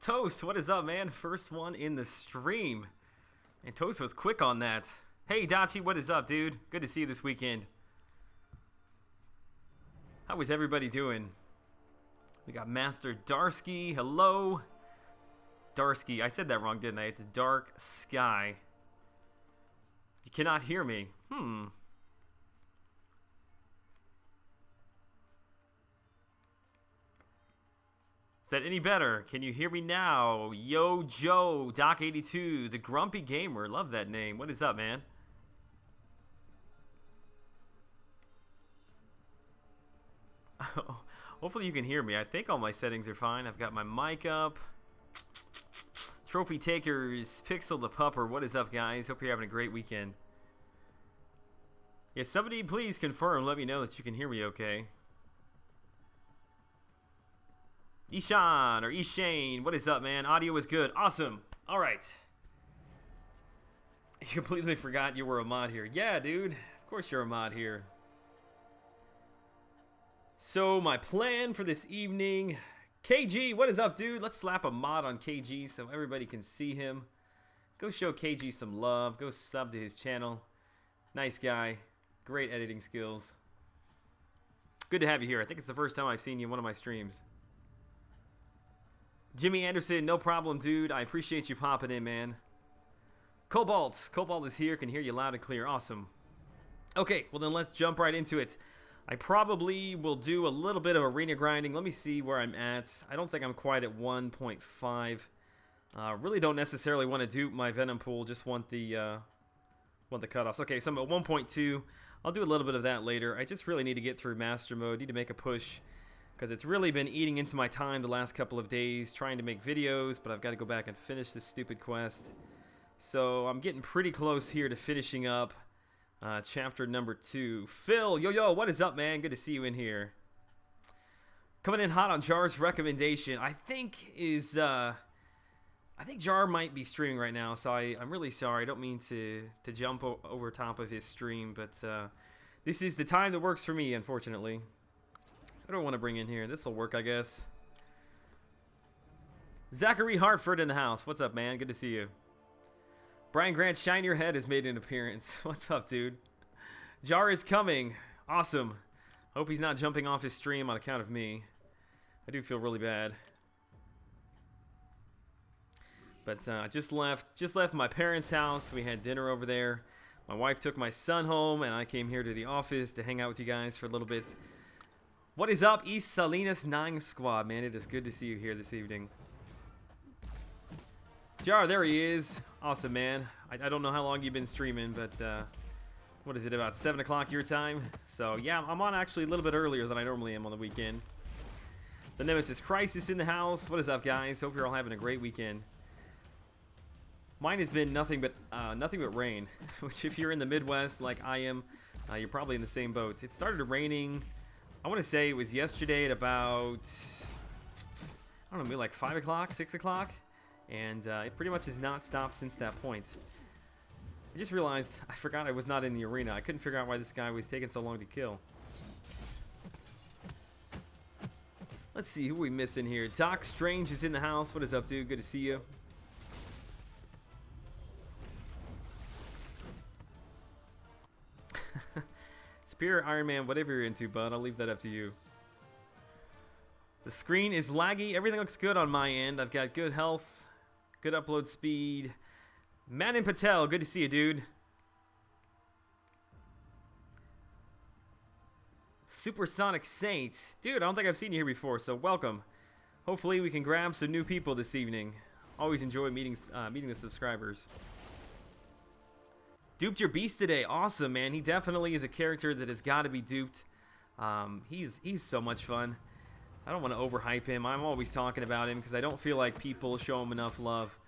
Toast, what is up, man? First one in the stream. And Toast was quick on that. Hey, Dachi, what is up, dude? Good to see you this weekend. How is everybody doing? We got Master Darsky. Hello. Darsky. I said that wrong, didn't I? It's Dark Sky. You cannot hear me. Is that any better? Can you hear me now? Yo Joe, Doc82, the Grumpy Gamer. Love that name. What is up, man? Hopefully you can hear me. I think all my settings are fine. I've got my mic up. Trophy Takers, Pixel the Pupper. What is up, guys? Hope you're having a great weekend. Yeah, somebody please confirm. Let me know that you can hear me okay. Ishan or Ishane, what is up, man? Audio is good. Awesome. All right. You completely forgot you were a mod here. Yeah, dude. Of course you're a mod here. So my plan for this evening, KG, what is up, dude? Let's slap a mod on KG so everybody can see him. Go show KG some love. Go sub to his channel. Nice guy. Great editing skills. Good to have you here. I think it's the first time I've seen you in one of my streams. Jimmy Anderson, no problem, dude. I appreciate you popping in, man. Cobalt is here. Can hear you loud and clear. Awesome. Okay, well then let's jump right into it. I probably will do a little bit of arena grinding. Let me see where I'm at. I don't think I'm quite at 1.5. Really don't necessarily want to dupe my Venom pool. Just want the cutoffs. Okay, so I'm at 1.2. I'll do a little bit of that later. I just really need to get through Master Mode. Need to make a push, because it's really been eating into my time the last couple of days trying to make videos, but I've got to go back and finish this stupid quest. So I'm getting pretty close here to finishing up chapter number 2. Phil, yo, what is up, man? Good to see you in here. Coming in hot on Jar's recommendation. I think Jar might be streaming right now, so I'm really sorry. I don't mean to jump over top of his stream, but this is the time that works for me, unfortunately. I don't want to bring in here. This will work, I guess. Zachary Hartford in the house. What's up, man? Good to see you. Brian Grant, Shine Your Head has made an appearance. What's up, dude? Jar is coming. Awesome. Hope he's not jumping off his stream on account of me. I do feel really bad. But just left my parents' house. We had dinner over there. My wife took my son home, and I came here to the office to hang out with you guys for a little bit. What is up, East Salinas 9 Squad, man? It is good to see you here this evening. Jar, there he is. Awesome, man. I don't know how long you've been streaming, but what is it, about 7 o'clock your time? So, yeah, I'm on actually a little bit earlier than I normally am on the weekend. The Nemesis Crisis in the house. What is up, guys? Hope you're all having a great weekend. Mine has been nothing but rain, which if you're in the Midwest like I am, you're probably in the same boat. It started raining, I want to say it was yesterday at about, I don't know, maybe like 5 o'clock, 6 o'clock, and it pretty much has not stopped since that point. I just realized I forgot I was not in the arena. I couldn't figure out why this guy was taking so long to kill. Let's see who we missing here. Doc Strange is in the house. What is up, dude? Good to see you. Superior Iron Man, whatever you're into, bud. I'll leave that up to you. The screen is laggy. Everything looks good on my end. I've got good health, good upload speed. Manan Patel, good to see you, dude. Supersonic Saint. Dude, I don't think I've seen you here before, so welcome. Hopefully we can grab some new people this evening. Always enjoy meeting the subscribers. Duped your beast today. Awesome, man. He definitely is a character that has got to be duped. He's so much fun. I don't want to overhype him. I'm always talking about him because I don't feel like people show him enough love.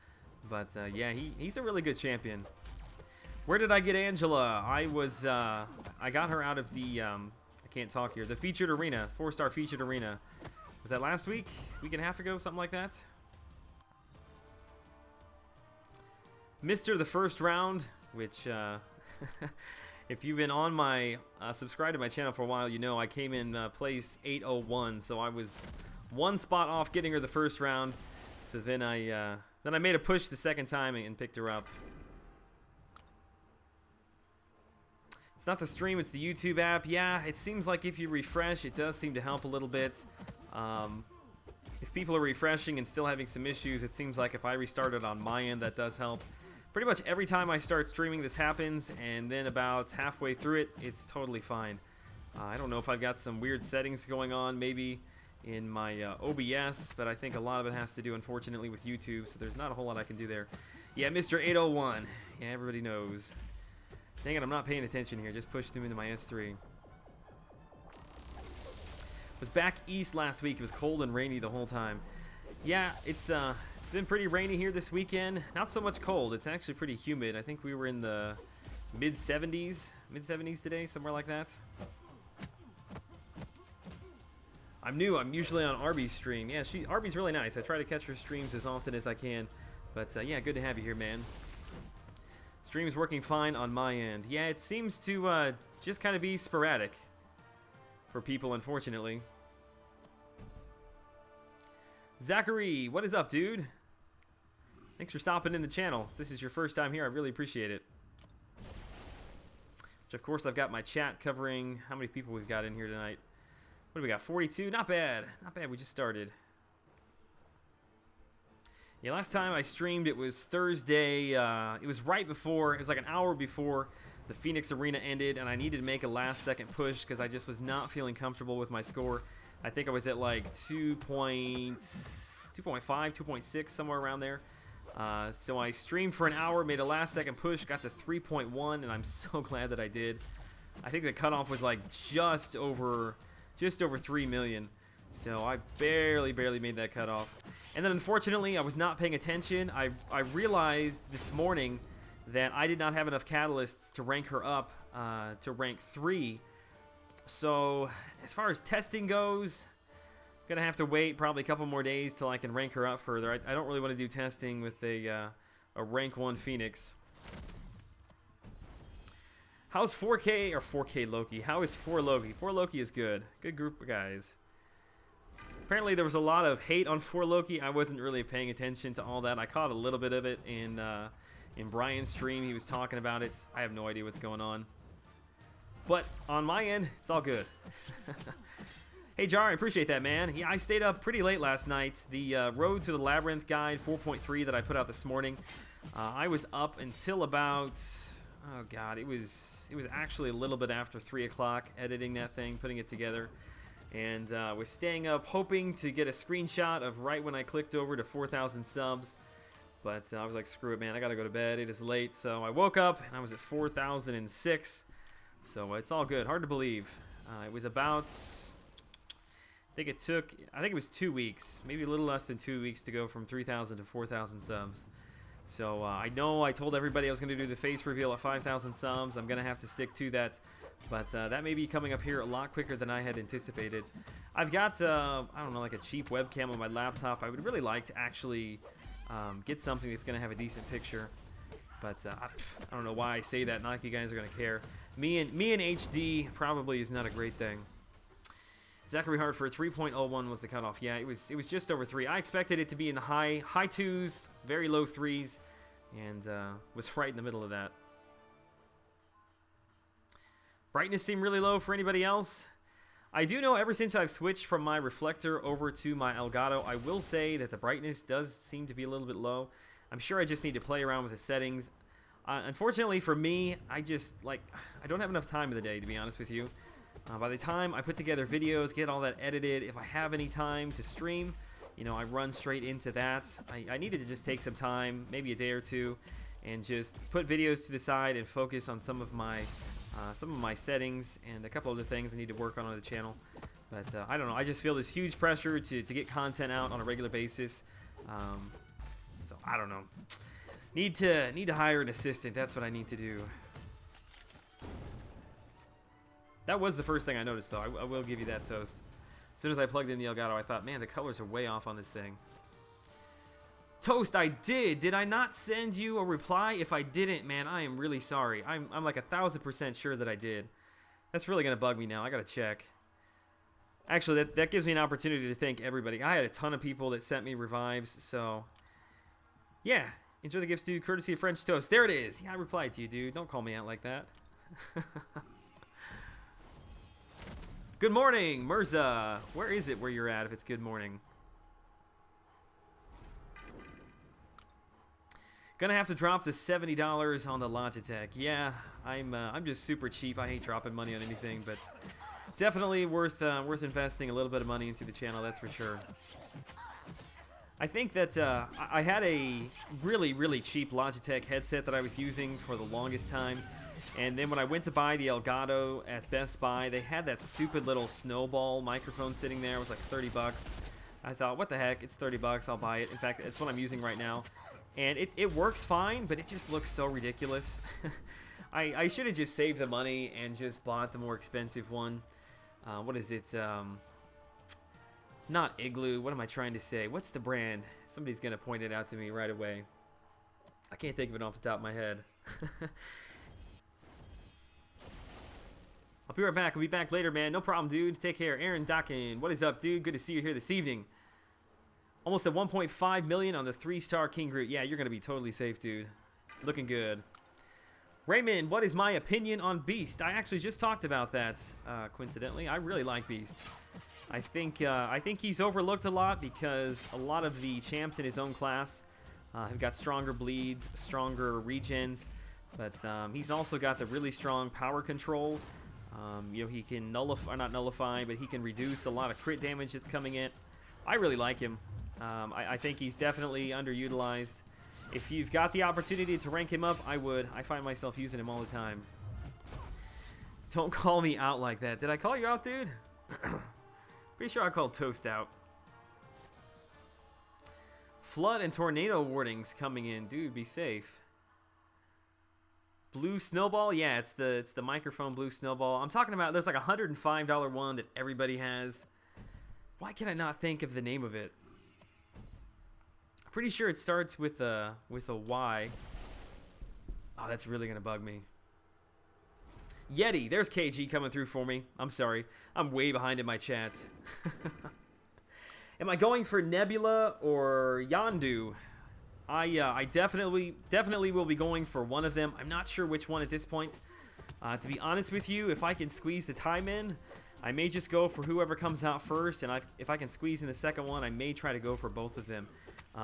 But yeah, he's a really good champion. Where did I get Angela? I got her out of the I can't talk here. The featured arena, 4-star featured arena. Was that last week? Week and a half ago, something like that. Mr. the First Round, which if you've been on my subscribed to my channel for a while, you know I came in place 801, so I was one spot off getting her the first round. So then I made a push the second time and picked her up. It's not the stream, it's the YouTube app. Yeah, it seems like if you refresh, it does seem to help a little bit. If people are refreshing and still having some issues, it seems like if I restart it on my end, that does help. Pretty much every time I start streaming, this happens, and then about halfway through it, it's totally fine. I don't know if I've got some weird settings going on, maybe in my OBS, but I think a lot of it has to do, unfortunately, with YouTube, so there's not a whole lot I can do there. Yeah, Mr. 801. Yeah, everybody knows. Dang it, I'm not paying attention here. Just pushed him into my S3. Was back east last week. It was cold and rainy the whole time. Yeah, it's been pretty rainy here this weekend. Not so much cold. It's actually pretty humid. I think we were in the mid-70s today, somewhere like that. I'm new. I'm usually on Arby's stream. Yeah, Arby's really nice. I try to catch her streams as often as I can. But yeah, good to have you here, man. Stream's working fine on my end. Yeah, it seems to just kind of be sporadic for people, unfortunately. Zachary, what is up, dude? Thanks for stopping in the channel. If this is your first time here, I really appreciate it. Which, of course, I've got my chat covering how many people we've got in here tonight. What do we got? 42? Not bad. Not bad. We just started. Yeah, last time I streamed, it was Thursday. It was right before, it was like an hour before the Phoenix Arena ended, and I needed to make a last-second push because I just was not feeling comfortable with my score. I think I was at like 2.5, 2.6, somewhere around there. So I streamed for an hour, made a last-second push, got to 3.1, and I'm so glad that I did. I think the cutoff was like just over 3 million. So I barely made that cutoff. And then unfortunately, I was not paying attention. I realized this morning that I did not have enough catalysts to rank her up to rank 3. So as far as testing goes, I'm going to have to wait probably a couple more days till I can rank her up further. I don't really want to do testing with a rank 1 Phoenix. How's 4K or 4K Loki? How is 4 Loki? 4 Loki is good. Good group of guys. Apparently there was a lot of hate on 4 Loki. I wasn't really paying attention to all that. I caught a little bit of it in Brian's stream. He was talking about it. I have no idea what's going on. But on my end, it's all good. Hey Jar, I appreciate that, man. Yeah, I stayed up pretty late last night. The Road to the Labyrinth guide 4.3 that I put out this morning, I was up until about, oh god, it was actually a little bit after 3 o'clock editing that thing, putting it together. And was staying up hoping to get a screenshot of right when I clicked over to 4,000 subs. But I was like, screw it, man. I got to go to bed. It is late. So I woke up, and I was at 4,006. So it's all good. Hard to believe. It was about, I think it was 2 weeks. Maybe a little less than 2 weeks to go from 3,000 to 4,000 subs. So I know I told everybody I was going to do the face reveal at 5,000 subs. I'm going to have to stick to that. But that may be coming up here a lot quicker than I had anticipated. I've got, I don't know, like a cheap webcam on my laptop. I would really like to actually get something that's going to have a decent picture. But I don't know why I say that. Not like you guys are going to care. Me and HD probably is not a great thing. Zachary Hartford, 3.01 was the cutoff. Yeah, it was just over 3. I expected it to be in the high 2s, very low 3s, and was right in the middle of that. Brightness seemed really low for anybody else. I do know ever since I've switched from my reflector over to my Elgato, I will say that the brightness does seem to be a little bit low. I'm sure I just need to play around with the settings. Unfortunately for me, I don't have enough time in the day, to be honest with you. By the time I put together videos, get all that edited, if I have any time to stream, you know, I run straight into that. I needed to just take some time, maybe a day or two, and just put videos to the side and focus on some of my settings and a couple other things I need to work on the channel. But I don't know, I just feel this huge pressure to get content out on a regular basis. So I don't know. Need to hire an assistant. That's what I need to do. That was the first thing I noticed, though. I will give you that, Toast. As soon as I plugged in the Elgato, I thought, man, the colors are way off on this thing. Toast, I did. Did I not send you a reply? If I didn't, man, I am really sorry. I'm like 1,000% sure that I did. That's really going to bug me now. I got to check. Actually, that gives me an opportunity to thank everybody. I had a ton of people that sent me revives, so yeah. Enjoy the gifts, dude. Courtesy of French Toast. There it is. Yeah, I replied to you, dude. Don't call me out like that. Good morning, Mirza. Where is it where you're at if it's good morning? Gonna have to drop the $70 on the Logitech. Yeah, I'm just super cheap. I hate dropping money on anything, but definitely worth investing a little bit of money into the channel. That's for sure. I think that I had a really cheap Logitech headset that I was using for the longest time, and then when I went to buy the Elgato at Best Buy, they had that stupid little snowball microphone sitting there. It was like 30 bucks. I thought, what the heck? It's 30 bucks. I'll buy it. In fact, it's what I'm using right now. And it works fine, but it just looks so ridiculous. I should have just saved the money and just bought the more expensive one. What is it? Not Igloo. What am I trying to say? What's the brand? Somebody's going to point it out to me right away. I can't think of it off the top of my head. I'll be right back. I'll be back later, man. No problem, dude. Take care. Aaron Dockin. What is up, dude? Good to see you here this evening. Almost at 1.5 million on the 3-star King Groot. Yeah, you're going to be totally safe, dude. Looking good. Raymond, what is my opinion on Beast? I actually just talked about that, coincidentally. I really like Beast. I think he's overlooked a lot because a lot of the champs in his own class have got stronger bleeds, stronger regens, but he's also got the really strong power control. You know, he can nullify, not nullify, but he can reduce a lot of crit damage that's coming in. I really like him. I think he's definitely underutilized. If you've got the opportunity to rank him up, I would. I find myself using him all the time. Don't call me out like that. Did I call you out, dude? Pretty sure I called Toast out. Flood and tornado warnings coming in. Dude, be safe. Blue Snowball? Yeah, it's the microphone Blue Snowball. I'm talking about, there's like a $105 one that everybody has. Why can I not think of the name of it? I'm pretty sure it starts with a Y. Oh, that's really gonna bug me. Yeti, there's KG coming through for me. I'm sorry, I'm way behind in my chat. Am I going for Nebula or Yondu? I definitely will be going for one of them. I'm not sure which one at this point. To be honest with you, if I can squeeze the time in, I may just go for whoever comes out first, and if I can squeeze in the second one, I may try to go for both of them.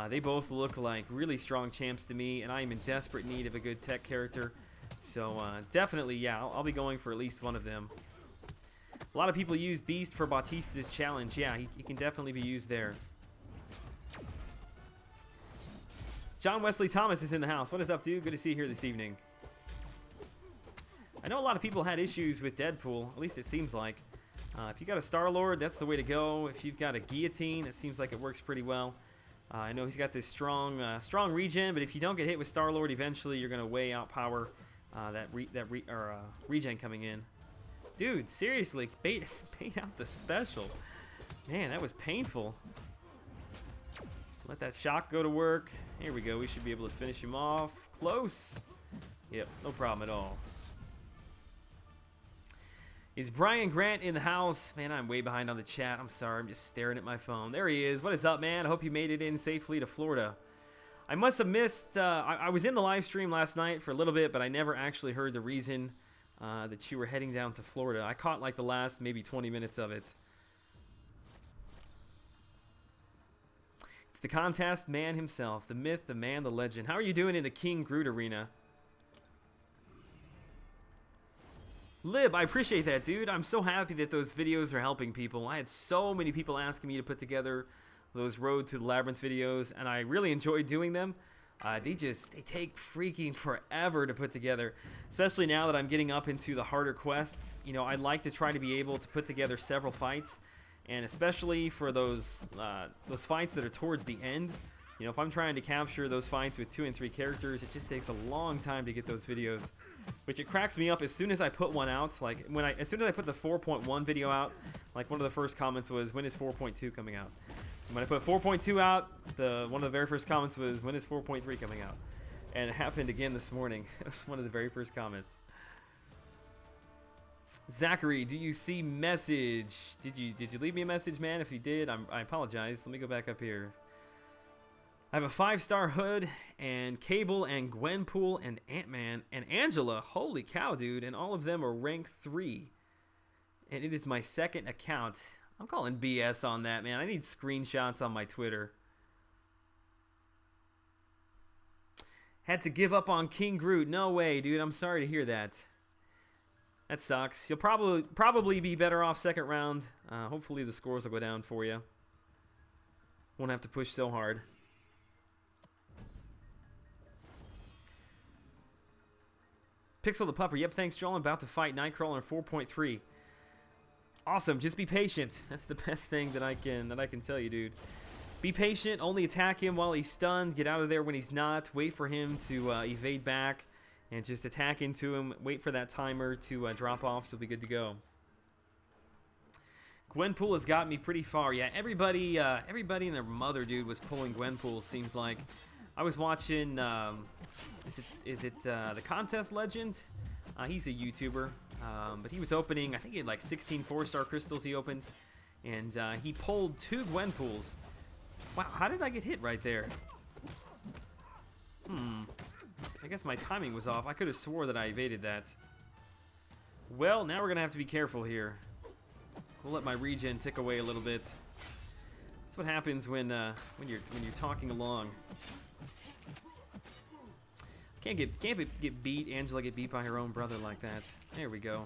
They both look like really strong champs to me, and I am in desperate need of a good tech character. So definitely, yeah, I'll be going for at least one of them. A lot of people use Beast for Bautista's challenge. Yeah, he can definitely be used there. John Wesley Thomas is in the house. What is up, dude? Good to see you here this evening. I know a lot of people had issues with Deadpool. At least it seems like. If you got a Star-Lord, that's the way to go. If you've got a Guillotine, it seems like it works pretty well. I know he's got this strong regen, but if you don't get hit with Star-Lord, eventually you're going to way outpower regen coming in. Dude, seriously, bait out the special. Man, that was painful. Let that shock go to work. Here we go. We should be able to finish him off. Close. Yep, no problem at all. Is Brian Grant in the house? Man, I'm way behind on the chat. I'm sorry. I'm just staring at my phone. There he is. What is up, man? I hope you made it in safely to Florida. I must have missed... I was in the live stream last night for a little bit, but I never actually heard the reason that you were heading down to Florida. I caught like the last maybe 20 minutes of it. It's the contest man himself. The myth, the man, the legend. How are you doing in the King Groot arena? Lib, I appreciate that, dude. I'm so happy that those videos are helping people. I had so many people asking me to put together those Road to the Labyrinth videos, and I really enjoy doing them. They take freaking forever to put together, especially now that I'm getting up into the harder quests. You know, I'd like to try to be able to put together several fights, and especially for those fights that are towards the end. You know, if I'm trying to capture those fights with 2 and 3 characters, it just takes a long time to get those videos, which it cracks me up as soon as I put one out. Like as soon as I put the 4.1 video out, like one of the first comments was, when is 4.2 coming out? And when I put 4.2 out, one of the very first comments was, when is 4.3 coming out? And it happened again this morning. It was one of the very first comments. Zachary, do you see message? Did you leave me a message, man? If you did, I apologize. Let me go back up here. I have a 5-star hood and Cable and Gwenpool and Ant-Man and Angela. Holy cow, dude. And all of them are rank 3. And it is my second account. I'm calling BS on that, man. I need screenshots on my Twitter. Had to give up on King Groot. No way, dude. I'm sorry to hear that. That sucks. You'll probably be better off second round. Hopefully the scores will go down for you. Won't have to push so hard. Pixel the Pupper. Yep, thanks, Joel. I'm about to fight Nightcrawler 4.3. Awesome. Just be patient. That's the best thing that I can tell you, dude. Be patient. Only attack him while he's stunned. Get out of there when he's not. Wait for him to evade back, and just attack into him. Wait for that timer to drop off. You'll be good to go. Gwenpool has got me pretty far. Yeah, everybody and their mother, dude, was pulling Gwenpool. Seems like. I was watching. Is it the Contest Legend? He's a YouTuber, but he was opening. I think he had like 16 4-star crystals he opened, and he pulled 2 Gwenpools. Wow, how did I get hit right there? I guess my timing was off. I could have swore that I evaded that. Well, now we're gonna have to be careful here. We'll let my regen tick away a little bit. That's what happens when you're talking along. Can't get beat. Angela get beat by her own brother like that. There we go.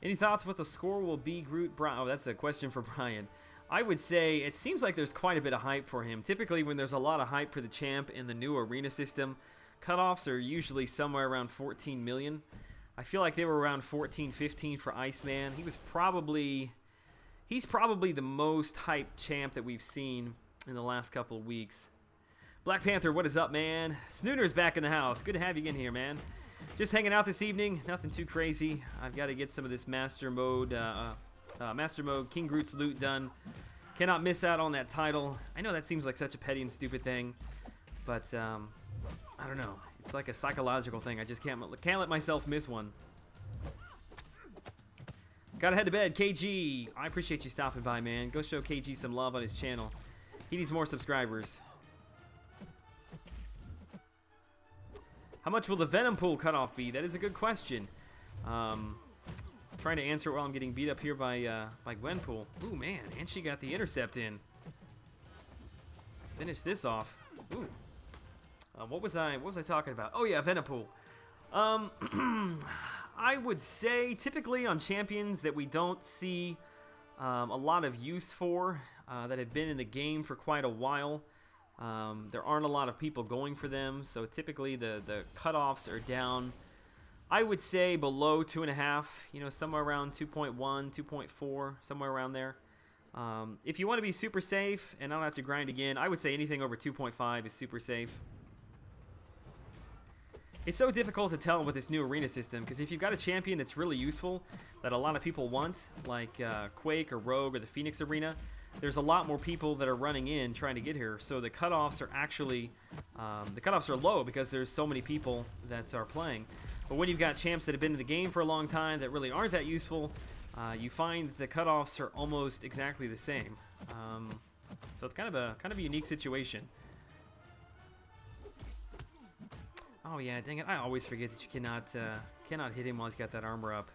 Any thoughts what the score will be, Groot? Oh, that's a question for Brian. I would say it seems like there's quite a bit of hype for him. Typically, when there's a lot of hype for the champ in the new arena system, cutoffs are usually somewhere around 14 million. I feel like they were around 14, 15 for Iceman. He's probably the most hyped champ that we've seen in the last couple of weeks. Black Panther, what is up, man? Snooter's back in the house. Good to have you in here, man. Just hanging out this evening. Nothing too crazy. I've got to get some of this Master Mode King Groot's loot done. Cannot miss out on that title. I know that seems like such a petty and stupid thing, but I don't know. It's like a psychological thing. I just can't let myself miss one. Gotta head to bed. KG, I appreciate you stopping by, man. Go show KG some love on his channel. He needs more subscribers. How much will the Venom Pool cutoff be? That is a good question. Trying to answer it while I'm getting beat up here by Gwenpool. Ooh, man, and she got the intercept in. Finish this off. Ooh. What was I talking about? Oh yeah, Venom Pool. I would say typically on champions that we don't see a lot of use for, that have been in the game for quite a while. There aren't a lot of people going for them, so typically the cutoffs are down, I would say, below 2.5, you know, somewhere around 2.1, 2.4, somewhere around there. If you want to be super safe and not have to grind again, I would say anything over 2.5 is super safe. It's so difficult to tell with this new arena system, because if you've got a champion that's really useful, that a lot of people want, like Quake or Rogue or the Phoenix Arena, there's a lot more people that are running in trying to get here. So the cutoffs are actually, low because there's so many people that are playing. But when you've got champs that have been in the game for a long time that really aren't that useful, you find the cutoffs are almost exactly the same. So it's kind of a unique situation. Oh yeah, dang it! I always forget that you cannot hit him while he's got that armor up.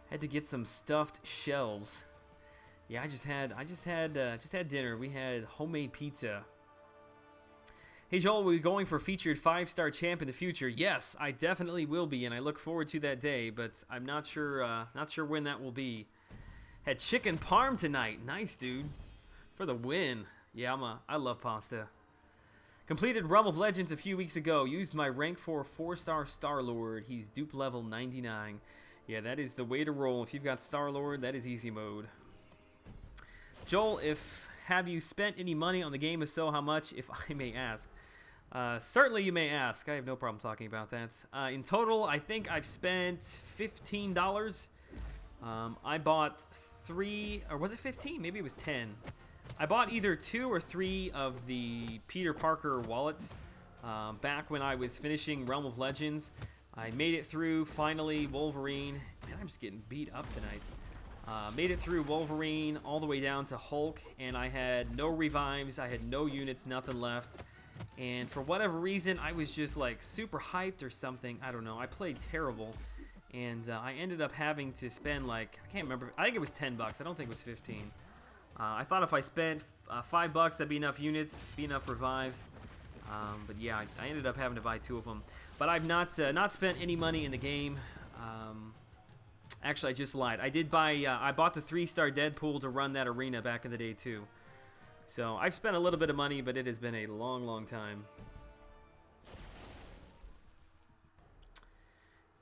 Had to get some stuffed shells. Yeah, I just had dinner. We had homemade pizza. Hey Joel, will we be going for featured 5-star champ in the future? Yes, I definitely will be, and I look forward to that day. But I'm not sure when that will be. Had chicken parm tonight. Nice, dude. For the win. Yeah, I love pasta. Completed Realm of Legends a few weeks ago. Used my rank 4 4-star Star-Lord. He's dupe level 99. Yeah, that is the way to roll. If you've got Star-Lord, that is easy mode. Joel, have you spent any money on the game? If so, how much, if I may ask? Certainly you may ask. I have no problem talking about that. In total, I think I've spent $15. I bought 3, or was it 15? Maybe it was 10. I bought either 2 or 3 of the Peter Parker wallets back when I was finishing Realm of Legends. I made it through, finally, Wolverine. Man, I'm just getting beat up tonight. Made it through Wolverine all the way down to Hulk, and I had no revives, I had no units, nothing left. And for whatever reason, I was just like super hyped or something. I don't know. I played terrible, and I ended up having to spend like, I can't remember. I think it was 10 bucks. I don't think it was 15. I thought if I spent $5, that'd be enough units, be enough revives. But yeah, I ended up having to buy 2 of them. But I've not spent any money in the game. Actually, I just lied. I did buy. I bought the 3-star Deadpool to run that arena back in the day too. So I've spent a little bit of money, but it has been a long, long time.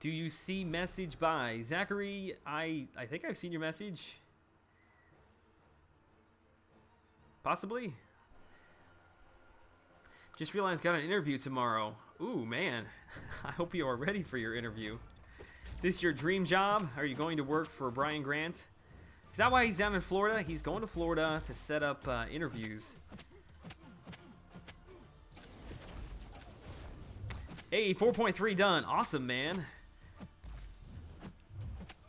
Do you see message by Zachary? I think I've seen your message. Possibly. Just realized got an interview tomorrow. Ooh, man. I hope you are ready for your interview. Is this your dream job? Are you going to work for Brian Grant? Is that why he's down in Florida? He's going to Florida to set up interviews. Hey, 4.3 done. Awesome, man. Do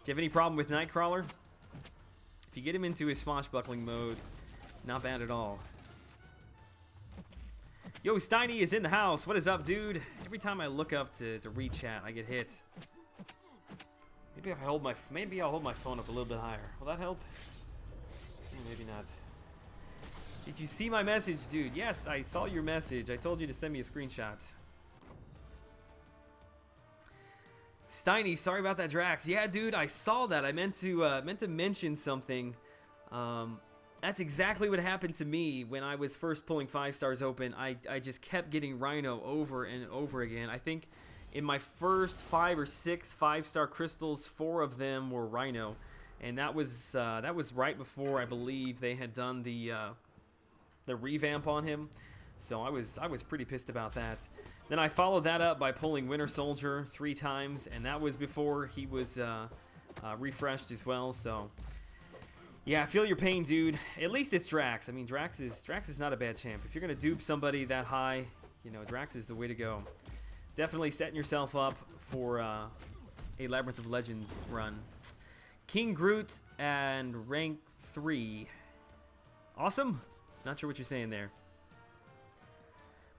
you have any problem with Nightcrawler? If you get him into his swashbuckling mode, not bad at all. Yo, Steiny is in the house. What is up, dude? Every time I look up to read chat, I get hit. Maybe I'll hold my phone up a little bit higher. Will that help? Maybe not. Did you see my message, dude? Yes, I saw your message. I told you to send me a screenshot. Steiny, sorry about that, Drax. Yeah, dude, I saw that. I meant to mention something. That's exactly what happened to me when I was first pulling 5 stars open. I just kept getting Rhino over and over again. I think in my first 5 or 6 5-star crystals, 4 of them were Rhino, and that was right before I believe they had done the revamp on him. So I was pretty pissed about that. Then I followed that up by pulling Winter Soldier 3 times, and that was before he was refreshed as well. So yeah, I feel your pain, dude. At least it's Drax. I mean, Drax is not a bad champ. If you're gonna dupe somebody that high, you know, Drax is the way to go. Definitely setting yourself up for a Labyrinth of Legends run. King Groot and rank 3. Awesome. Not sure what you're saying there.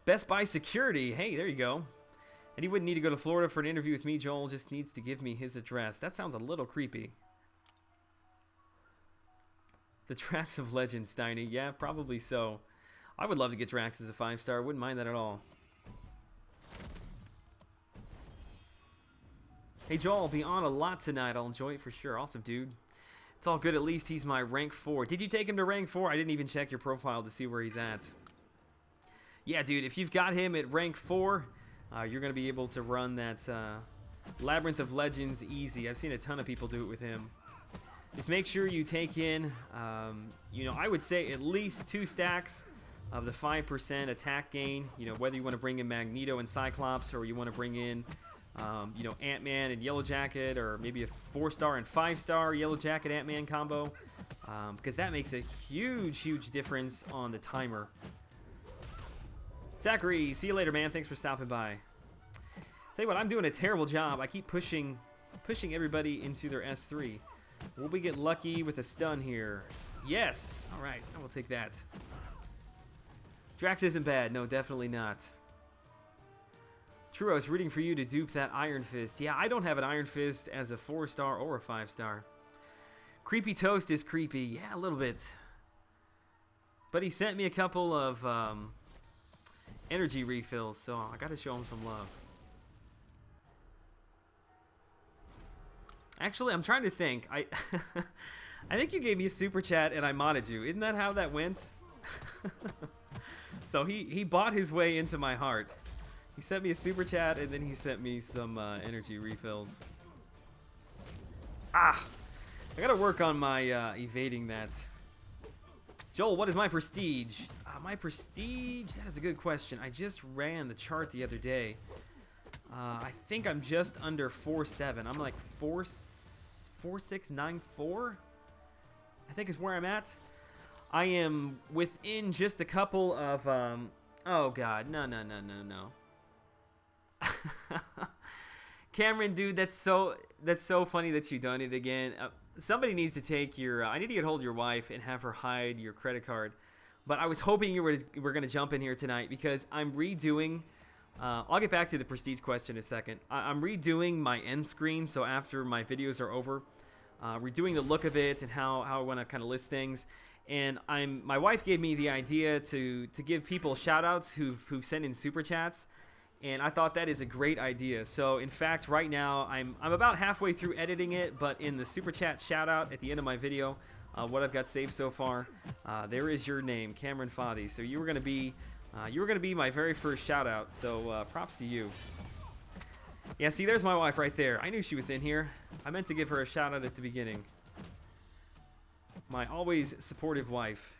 Best Buy security. Hey, there you go. And he wouldn't need to go to Florida for an interview with me. Joel just needs to give me his address. That sounds a little creepy. The Drax of Legends, Steiny. Yeah, probably so. I would love to get Drax as a 5-star. Wouldn't mind that at all. Hey, Joel, I'll be on a lot tonight. I'll enjoy it for sure. Awesome, dude. It's all good. At least he's my rank 4. Did you take him to rank 4? I didn't even check your profile to see where he's at. Yeah, dude, if you've got him at rank 4, you're going to be able to run that Labyrinth of Legends easy. I've seen a ton of people do it with him. Just make sure you take in, you know, I would say at least 2 stacks of the 5% attack gain. You know, whether you want to bring in Magneto and Cyclops, or you want to bring in you know, Ant-Man and Yellow Jacket, or maybe a 4-star and 5-star Yellow Jacket Ant-Man combo, because that makes a huge, huge difference on the timer. Zachary, see you later, man. Thanks for stopping by. Tell you what, I'm doing a terrible job. I keep pushing everybody into their S3. Will we get lucky with a stun here? Yes. All right, I will take that. Drax isn't bad. No, definitely not. True, I was rooting for you to dupe that Iron Fist. Yeah, I don't have an Iron Fist as a 4-star or a 5-star. Creepy Toast is creepy. Yeah, a little bit. But he sent me a couple of energy refills, so I got to show him some love. Actually, I'm trying to think. I think you gave me a super chat and I modded you. Isn't that how that went? So he bought his way into my heart. He sent me a super chat, and then he sent me some energy refills. Ah! I gotta work on my evading that. Joel, what is my prestige? My prestige? That is a good question. I just ran the chart the other day. I think I'm just under 4.7. I'm like 4.694. I think is where I'm at. I am within just a couple of, oh god, no, no, no, no, no. Cameron, dude, that's so funny that you done it again. Somebody needs to take your, I need to get hold of your wife and have her hide your credit card. But I was hoping you were going to jump in here tonight because I'm redoing, I'll get back to the prestige question in a second. I'm redoing my end screen, so after my videos are over, redoing the look of it and how I want to kind of list things. And my wife gave me the idea to give people shout outs who've sent in super chats, and I thought that is a great idea. So in fact, right now I'm about halfway through editing it, but in the super chat shout out at the end of my video, what I've got saved so far, there is your name, Cameron Foddy. So you were gonna be my very first shout out. So props to you. Yeah, see, there's my wife right there. I knew she was in here. I meant to give her a shout out at the beginning. My always supportive wife.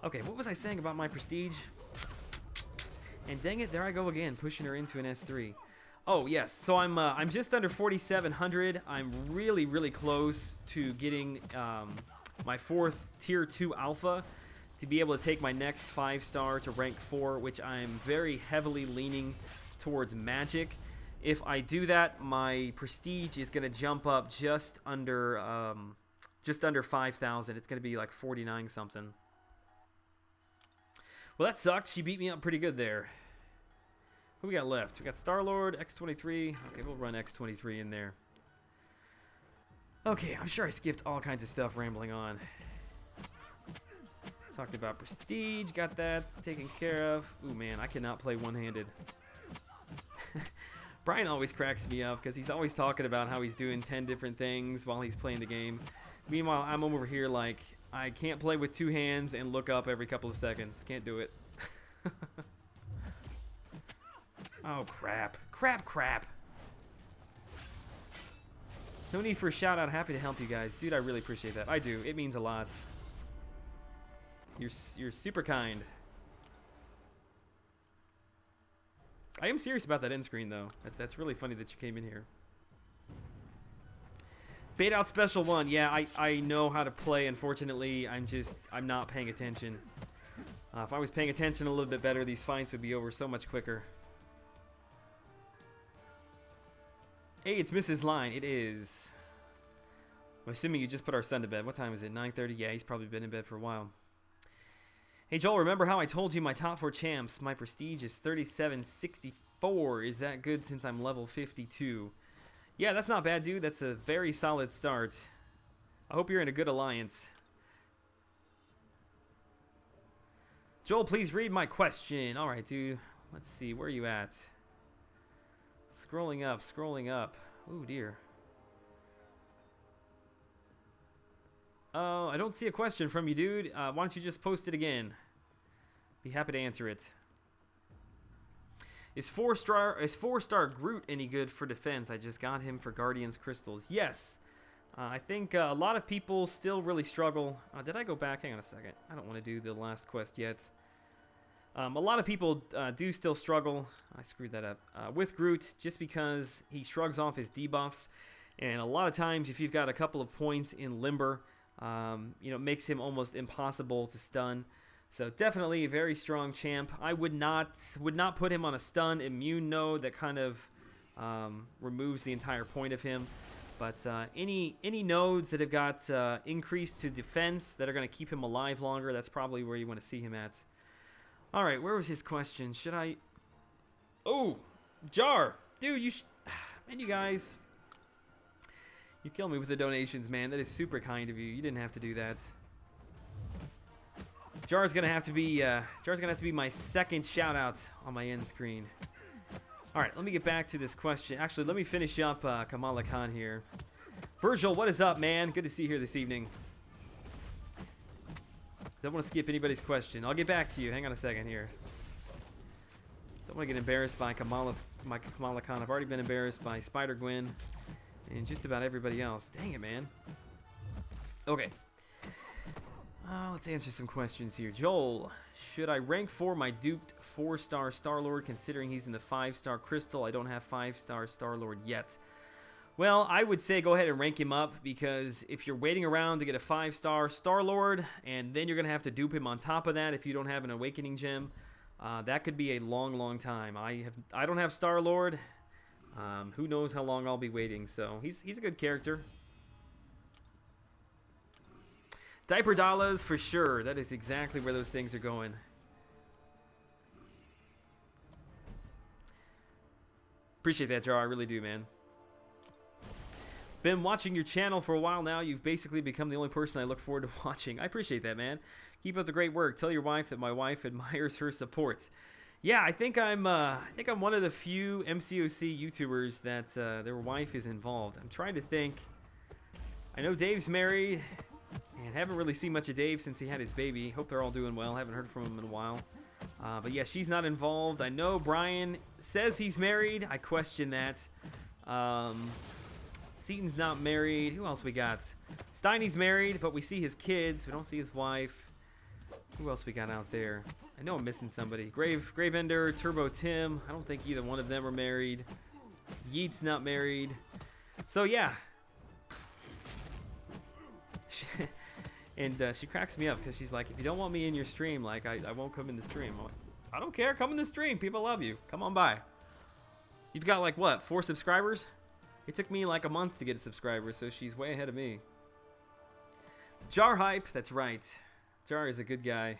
Okay, what was I saying about my prestige? And dang it, there I go again, pushing her into an S3. Oh yes, so I'm just under 4,700. I'm really, really close to getting my 4th tier 2 alpha to be able to take my next 5-star to rank 4, which I'm very heavily leaning towards magic. If I do that, my prestige is gonna jump up just under 5,000. It's gonna be like 49 something. Well, that sucked. She beat me up pretty good there. Who we got left? We got Star-Lord, X-23. Okay, we'll run X-23 in there. Okay, I'm sure I skipped all kinds of stuff rambling on. Talked about prestige, got that taken care of. Ooh, man, I cannot play one-handed. Brian always cracks me up because he's always talking about how he's doing 10 different things while he's playing the game. Meanwhile, I'm over here like, I can't play with 2 hands and look up every couple of seconds. Can't do it. Oh, crap. Crap. No need for a shout out. Happy to help you guys. Dude, I really appreciate that. I do. It means a lot. You're super kind. I am serious about that end screen, though. That's really funny that you came in here. Bait out special 1. Yeah, I know how to play. Unfortunately, I'm not paying attention. If I was paying attention a little bit better, these fights would be over so much quicker. Hey, it's Mrs. Line. It is. I'm assuming you just put our son to bed. What time is it? 9:30? Yeah, he's probably been in bed for a while. Hey, Joel, remember how I told you my top 4 champs? My prestige is 3764. Is that good since I'm level 52? Yeah, that's not bad, dude. That's a very solid start. I hope you're in a good alliance. Joel, please read my question. All right, dude. Let's see. Where are you at? Scrolling up. Oh, dear. Oh, I don't see a question from you, dude. Why don't you just post it again? Be happy to answer it. Is 4-star Groot any good for defense? I just got him for Guardians Crystals. Yes. I think a lot of people still really struggle. Did I go back? Hang on a second. I don't want to do the last quest yet. A lot of people do still struggle. I screwed that up. With Groot, just because he shrugs off his debuffs. And a lot of times, if you've got a couple of points in Limber, it makes him almost impossible to stun. So definitely a very strong champ. I would not put him on a stun immune node that kind of removes the entire point of him. But any nodes that have got increase to defense that are going to keep him alive longer, that's probably where you want to see him at. All right, where was his question? Should I? Oh, Jar, dude, man, you guys, you kill me with the donations, man. That is super kind of you. You didn't have to do that. Jar's gonna have to be my second shout out on my end screen. All right, let me get back to this question. Actually, let me finish up Kamala Khan here. Virgil, what is up, man? Good to see you here this evening. Don't want to skip anybody's question. I'll get back to you. Hang on a second here. Don't want to get embarrassed by Kamala Khan. I've already been embarrassed by Spider-Gwen and just about everybody else. Dang it, man. Okay. Let's answer some questions here. Joel, should I rank 4 my duped 4-star Star-Lord considering he's in the 5-star Crystal? I don't have 5-star Star-Lord yet. Well, I would say go ahead and rank him up, because if you're waiting around to get a 5-star Star-Lord, and then you're going to have to dupe him on top of that if you don't have an Awakening Gem, that could be a long, long time. I don't have Star-Lord. Who knows how long I'll be waiting, so he's a good character. Diaper dollars for sure. That is exactly where those things are going. Appreciate that, Jar. I really do, man. Been watching your channel for a while now. You've basically become the only person I look forward to watching. I appreciate that, man. Keep up the great work. Tell your wife that my wife admires her support. Yeah, I think I'm one of the few MCOC YouTubers that their wife is involved. I'm trying to think. I know Dave's married, and haven't really seen much of Dave since he had his baby. Hope they're all doing well. Haven't heard from him in a while. But yeah, she's not involved. I know Brian says he's married. I question that. Seaton's not married. Who else we got? Steiny's married, but we see his kids. We don't see his wife. Who else we got out there? I know I'm missing somebody. Gravender, Turbo Tim. I don't think either one of them are married. Yeet's not married. So yeah. And she cracks me up because she's like, if you don't want me in your stream, like I won't come in the stream. I'm like, I don't care. Come in the stream. People love you. Come on by. You've got like what, 4 subscribers? It took me like a month to get a subscriber, so she's way ahead of me. Jar hype. That's right. Jar is a good guy.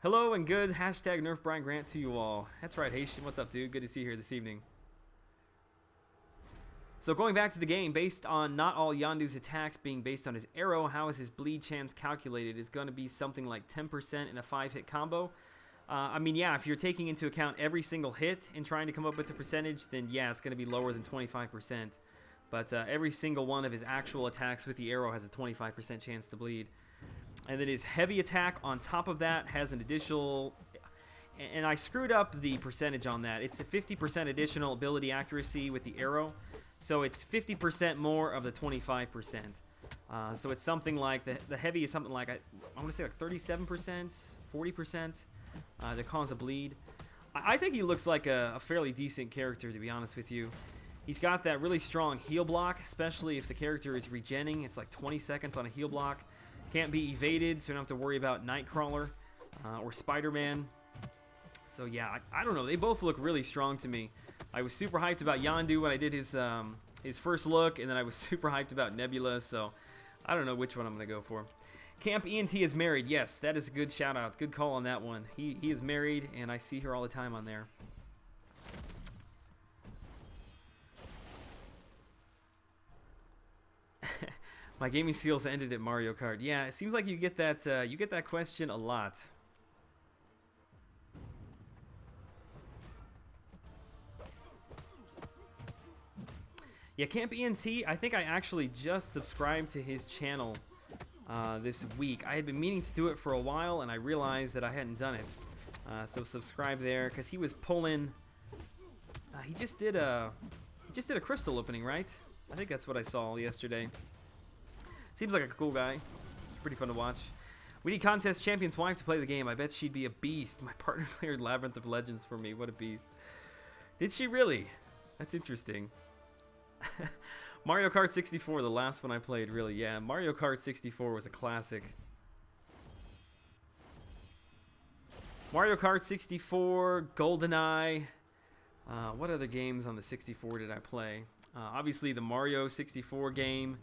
Hello and good hashtag Nerf Brian Grant to you all. That's right, Haitian. What's up, dude? Good to see you here this evening. So going back to the game, based on not all Yondu's attacks being based on his arrow, how is his bleed chance calculated? Is going to be something like 10% in a 5-hit combo. I mean, yeah, if you're taking into account every single hit and trying to come up with the percentage, then yeah, it's going to be lower than 25%. But every single one of his actual attacks with the arrow has a 25% chance to bleed. And then his heavy attack on top of that has an additional... And I screwed up the percentage on that. It's a 50% additional ability accuracy with the arrow. So it's 50% more of the 25%. So it's something like... The heavy is something like, I want to say like 37%, 40% to cause a bleed. I think he looks like a fairly decent character, to be honest with you. He's got that really strong heal block, especially if the character is regenning. It's like 20 seconds on a heal block. Can't be evaded, so you don't have to worry about Nightcrawler or Spider-Man. So yeah, I don't know. They both look really strong to me. I was super hyped about Yondu when I did his first look, and then I was super hyped about Nebula, so I don't know which one I'm going to go for. Camp ENT is married. Yes, that is a good shout-out. Good call on that one. He is married, and I see her all the time on there. My gaming skills ended at Mario Kart. Yeah, it seems like you get that question a lot. Yeah, Camp ENT, I think I actually just subscribed to his channel this week. I had been meaning to do it for a while, and I realized that I hadn't done it. So subscribe there, because he was pulling... he just did a crystal opening, right? I think that's what I saw yesterday. Seems like a cool guy. Pretty fun to watch. We need contest champion's wife to play the game. I bet she'd be a beast. My partner cleared Labyrinth of Legends for me. What a beast. Did she really? That's interesting. Mario Kart 64, the last one I played, really. Yeah, Mario Kart 64 was a classic. Mario Kart 64, GoldenEye. What other games on the 64 did I play? Obviously, the Mario 64 game.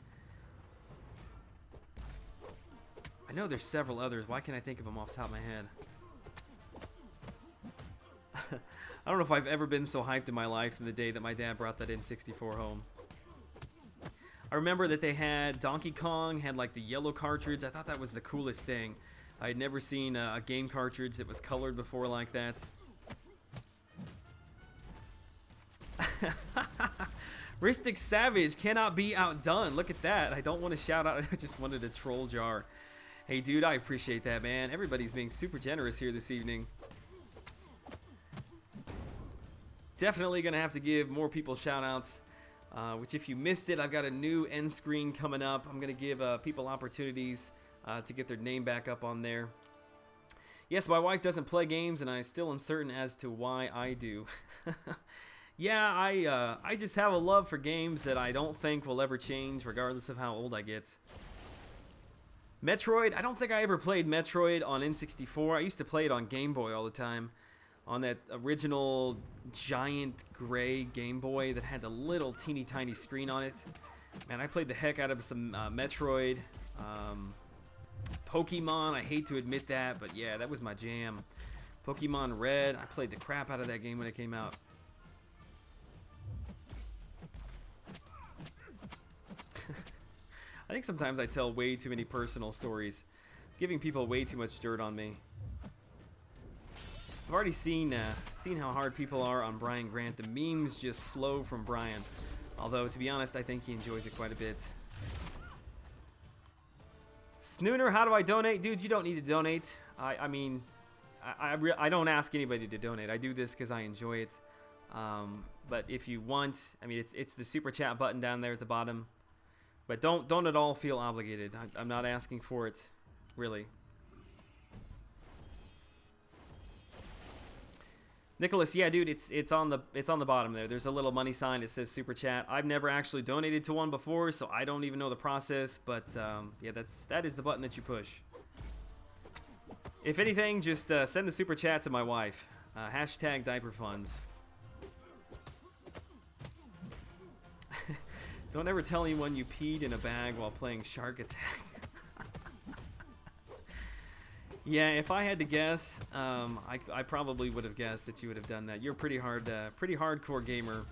I know there's several others. Why can't I think of them off the top of my head? I don't know if I've ever been so hyped in my life than the day that my dad brought that N64 home. I remember that they had Donkey Kong, had like the yellow cartridge. I thought that was the coolest thing. I had never seen a game cartridge that was colored before like that. Ristic Savage cannot be outdone. Look at that. I don't want to shout out. I just wanted a troll Jar. Hey, dude, I appreciate that, man. Everybody's being super generous here this evening. Definitely going to have to give more people shout-outs, which if you missed it, I've got a new end screen coming up. I'm going to give people opportunities to get their name back up on there. Yes, my wife doesn't play games, and I'm still uncertain as to why I do. Yeah, I just have a love for games that I don't think will ever change, regardless of how old I get. Metroid, I don't think I ever played Metroid on N64. I used to play it on Game Boy all the time. On that original giant gray Game Boy that had the little teeny tiny screen on it. Man, I played the heck out of some Metroid. Pokemon, I hate to admit that, but yeah, that was my jam. Pokemon Red, I played the crap out of that game when it came out. I think sometimes I tell way too many personal stories, giving people way too much dirt on me. I've already seen how hard people are on Brian Grant. The memes just flow from Brian. Although, to be honest, I think he enjoys it quite a bit. Snooner, how do I donate? Dude, you don't need to donate. I mean, I don't ask anybody to donate. I do this because I enjoy it. But if you want, I mean, it's the super chat button down there at the bottom. But don't at all feel obligated. I'm not asking for it, really. Nicholas, yeah, dude, it's on the bottom there. There's a little money sign that says super chat. I've never actually donated to one before, so I don't even know the process. But yeah, that is the button that you push. If anything, just send the super chat to my wife. Hashtag diaper funds. Don't ever tell anyone you peed in a bag while playing Shark Attack. Yeah, if I had to guess, I probably would have guessed that you would have done that. You're a pretty hardcore gamer.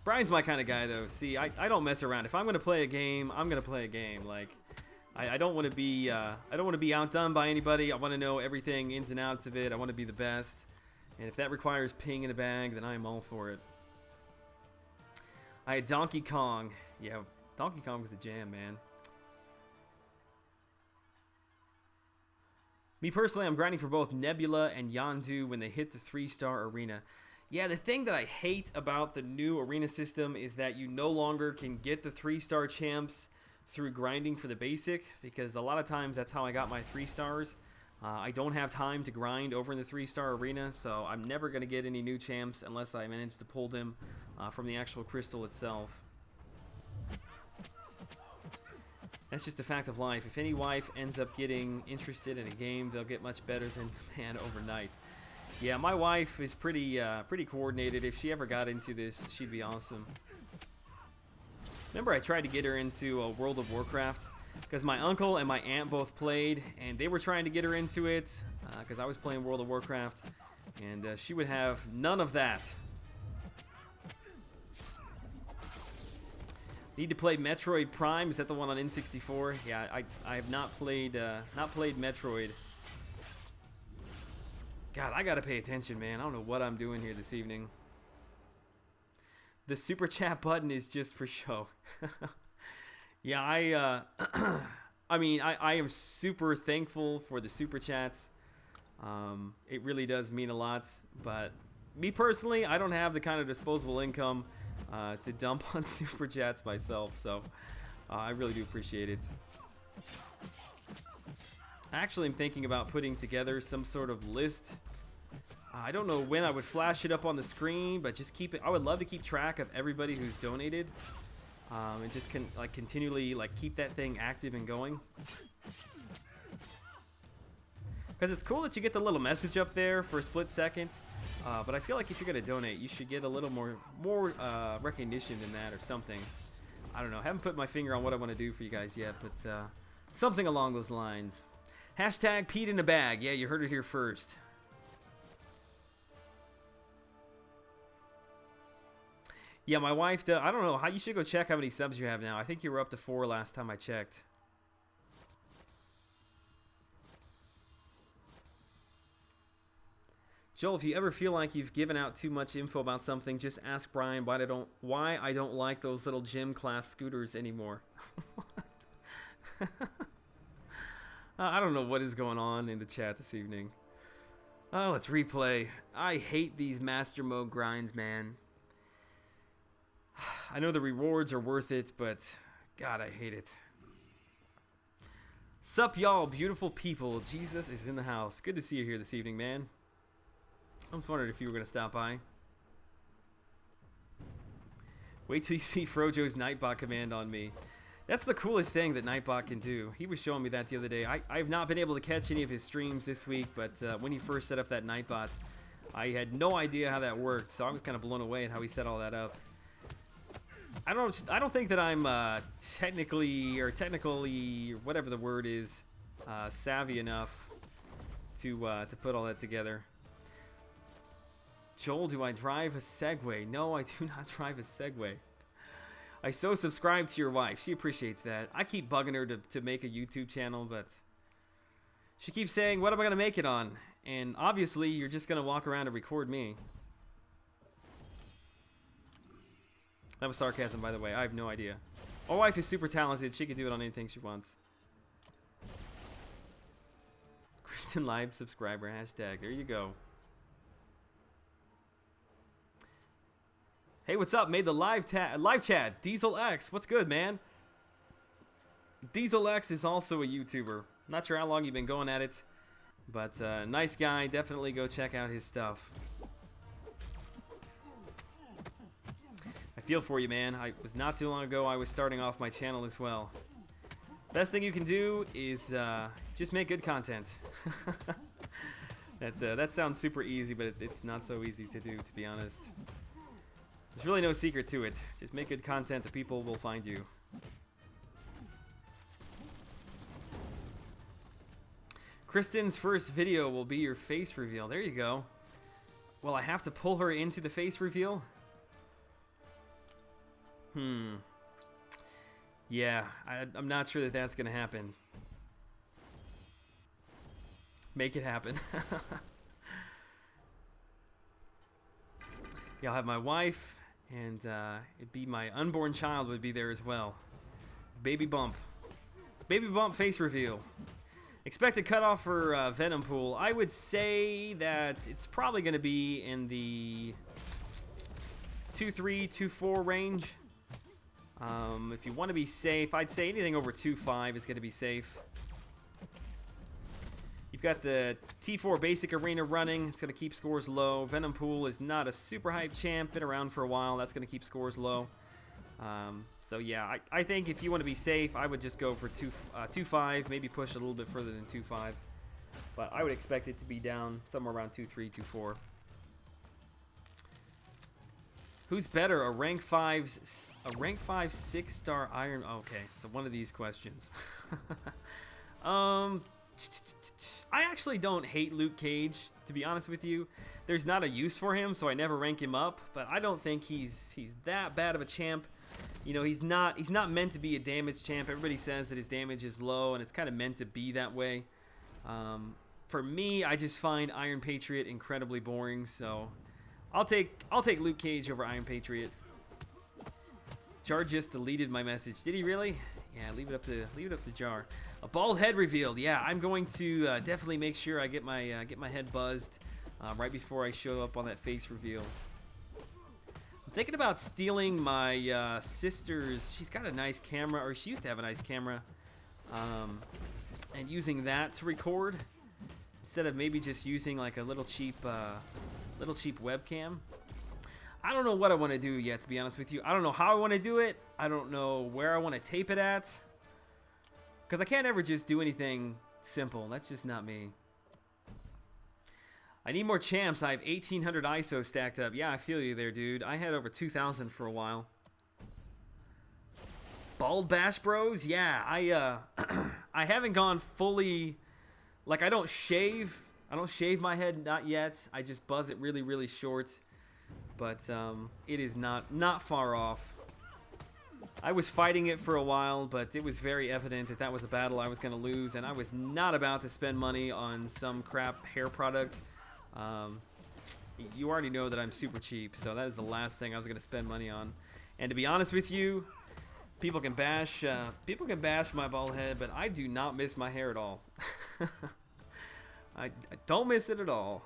Brian's my kind of guy, though. See, I don't mess around. If I'm gonna play a game, I'm gonna play a game. Like, I don't want to be outdone by anybody. I want to know everything ins and outs of it. I want to be the best. And if that requires peeing in a bag, then I'm all for it. I had Donkey Kong. Yeah, Donkey Kong was the jam, man. Me personally, I'm grinding for both Nebula and Yondu when they hit the 3-star arena. Yeah, the thing that I hate about the new arena system is that you no longer can get the 3-star champs through grinding for the basic, because a lot of times that's how I got my 3 stars. I don't have time to grind over in the 3-star arena, so I'm never going to get any new champs unless I manage to pull them from the actual crystal itself. That's just a fact of life. If any wife ends up getting interested in a game, they'll get much better than man overnight. Yeah, my wife is pretty coordinated. If she ever got into this, she'd be awesome. Remember, I tried to get her into World of Warcraft because my uncle and my aunt both played, and they were trying to get her into it because I was playing World of Warcraft, and she would have none of that. Need to play Metroid Prime. Is that the one on N64? Yeah, I have not played Metroid. God, I gotta pay attention, man. I don't know what I'm doing here this evening. The super chat button is just for show. Yeah, I mean, I am super thankful for the super chats. It really does mean a lot. But me personally, I don't have the kind of disposable income to dump on super chats myself, so I really do appreciate it. Actually, I'm thinking about putting together some sort of list. I don't know when I would flash it up on the screen, but just keep it. I would love to keep track of everybody who's donated, and just continually keep that thing active and going. Because it's cool that you get the little message up there for a split second. But I feel like if you're going to donate, you should get a little more recognition than that or something. I don't know. I haven't put my finger on what I want to do for you guys yet, but something along those lines. Hashtag peed in a bag. Yeah, you heard it here first. Yeah, my wife, I don't know. You should go check how many subs you have now. I think you were up to 4 last time I checked. Joel, if you ever feel like you've given out too much info about something, just ask Brian why I don't like those little gym class scooters anymore. I don't know what is going on in the chat this evening. Oh, let's replay. I hate these master mode grinds, man. I know the rewards are worth it, but God, I hate it. Sup, y'all, beautiful people. Jesus is in the house. Good to see you here this evening, man. I was wondering if you were going to stop by. Wait till you see Frojo's Nightbot command on me. That's the coolest thing that Nightbot can do. He was showing me that the other day. I've not been able to catch any of his streams this week, but when he first set up that Nightbot, I had no idea how that worked, so I was kind of blown away at how he set all that up. I don't think that I'm technically, whatever the word is, savvy enough to put all that together. Joel, do I drive a Segway? No, I do not drive a Segway. I so subscribe to your wife. She appreciates that. I keep bugging her to make a YouTube channel, but she keeps saying, what am I going to make it on? And obviously, you're just going to walk around and record me. That was sarcasm, by the way. I have no idea. My wife is super talented. She can do it on anything she wants. Kristen Live subscriber hashtag. There you go. Hey, what's up? Made the live chat. Diesel X. What's good, man? Diesel X is also a YouTuber. Not sure how long you've been going at it, but nice guy. Definitely go check out his stuff. I feel for you, man. I was not too long ago. I was starting off my channel as well. Best thing you can do is just make good content. That sounds super easy, but it's not so easy to do, to be honest. There's really no secret to it. Just make good content. The people will find you. Kristen's first video will be your face reveal. There you go. Well, I have to pull her into the face reveal? Yeah, I'm not sure that that's going to happen. Make it happen. Yeah, I'll have my wife, and it'd be my unborn child would be there as well. Baby Bump. Baby Bump face reveal. Expected cutoff for Venom Pool. I would say that it's probably going to be in the 2.3, 2.4 range. If you want to be safe, I'd say anything over 2.5 is going to be safe. You've got the T4 Basic Arena running. It's going to keep scores low. Venom Pool is not a super hype champ. Been around for a while. That's going to keep scores low. So yeah, I think if you want to be safe, I would just go for 2.5. Maybe push a little bit further than 2.5. But I would expect it to be down somewhere around 2.3, 2.4. Who's better, a rank 5 6-star Iron? Okay, so one of these questions. I actually don't hate Luke Cage, to be honest with you. There's not a use for him, so I never rank him up. But I don't think he's that bad of a champ. You know, he's not meant to be a damage champ. Everybody says that his damage is low, and it's kind of meant to be that way. For me, I just find Iron Patriot incredibly boring, so I'll take Luke Cage over Iron Patriot. Jar just deleted my message. Did he really? Yeah, leave it up to Jar. A bald head revealed. Yeah, I'm going to definitely make sure I get my head buzzed right before I show up on that face reveal. I'm thinking about stealing my sister's. She's got a nice camera, or she used to have a nice camera, and using that to record instead of maybe just using like a little cheap webcam. I don't know what I want to do yet, to be honest with you. I don't know how I want to do it. I don't know where I want to tape it at. Because I can't ever just do anything simple. That's just not me. I need more champs. I have 1,800 ISO stacked up. Yeah, I feel you there, dude. I had over 2,000 for a while. Bald Bash Bros? Yeah, I haven't gone fully... Like, I don't shave my head, not yet. I just buzz it really, really short. But it is not far off. I was fighting it for a while, but it was very evident that that was a battle I was going to lose, and I was not about to spend money on some crap hair product. You already know that I'm super cheap, so that is the last thing I was going to spend money on. And to be honest with you, people can bash my bald head, but I do not miss my hair at all. I don't miss it at all.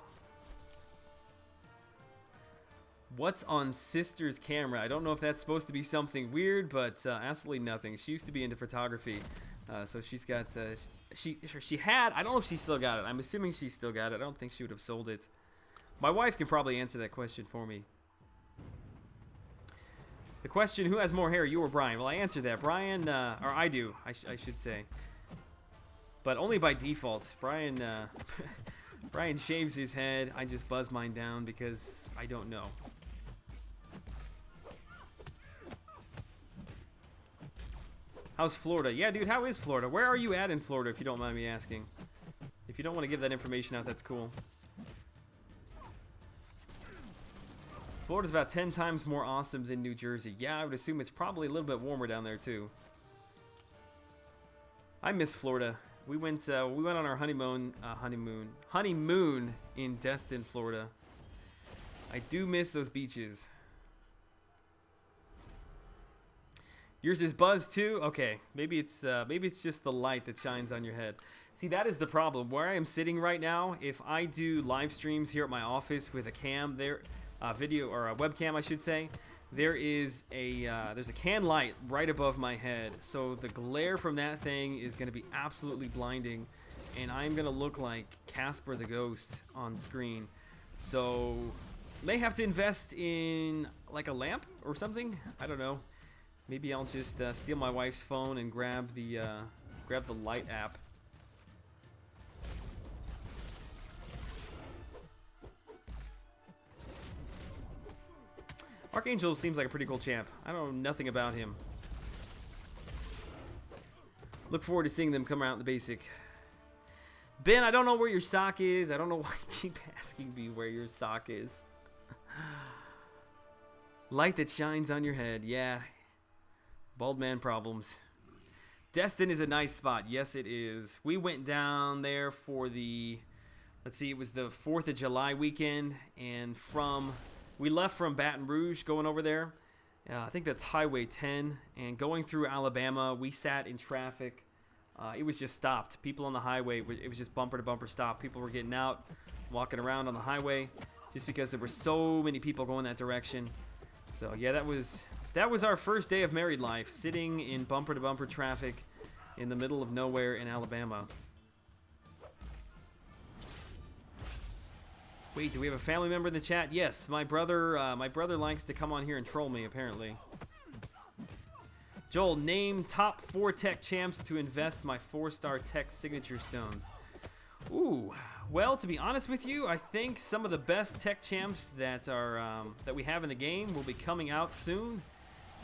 What's on sister's camera? I don't know if that's supposed to be something weird, but absolutely nothing. She used to be into photography, so she's got. She had. I don't know if she still got it. I'm assuming she still got it. I don't think she would have sold it. My wife can probably answer that question for me. The question, who has more hair, you or Brian? Well, I answered that. Brian, or I do, I should say. But only by default. Brian, Brian shaves his head. I just buzz mine down because I don't know. How's Florida? Yeah, dude, how is Florida? Where are you at in Florida, if you don't mind me asking? If you don't want to give that information out, that's cool. Florida's about 10 times more awesome than New Jersey. Yeah, I would assume it's probably a little bit warmer down there, too. I miss Florida. We went on our honeymoon in Destin, Florida. I do miss those beaches. Yours is Buzz too? Okay, maybe it's just the light that shines on your head. See, that is the problem. Where I am sitting right now, if I do live streams here at my office with a cam there, video or a webcam, I should say, there's a can light right above my head. So the glare from that thing is going to be absolutely blinding, and I'm going to look like Casper the Ghost on screen. So may have to invest in like a lamp or something. I don't know. Maybe I'll just steal my wife's phone and grab the light app. Archangel seems like a pretty cool champ. I don't know nothing about him. Look forward to seeing them come out in the basic. Ben, I don't know where your sock is. I don't know why you keep asking me where your sock is. Light that shines on your head. Yeah. Bald man problems. Destin is a nice spot. Yes, it is. We went down there for the, let's see, it was the 4th of July weekend. And we left from Baton Rouge going over there. I think that's Highway 10. And going through Alabama, we sat in traffic. It was just stopped. People on the highway, it was just bumper to bumper stop. People were getting out, walking around on the highway, just because there were so many people going that direction. So yeah, that was our first day of married life, sitting in bumper to bumper traffic in the middle of nowhere in Alabama. Wait, do we have a family member in the chat? Yes, my brother likes to come on here and troll me, apparently. Joel, name top 4 tech champs to invest my 4-star tech signature stones. Ooh, well, to be honest with you, I think some of the best tech champs that we have in the game will be coming out soon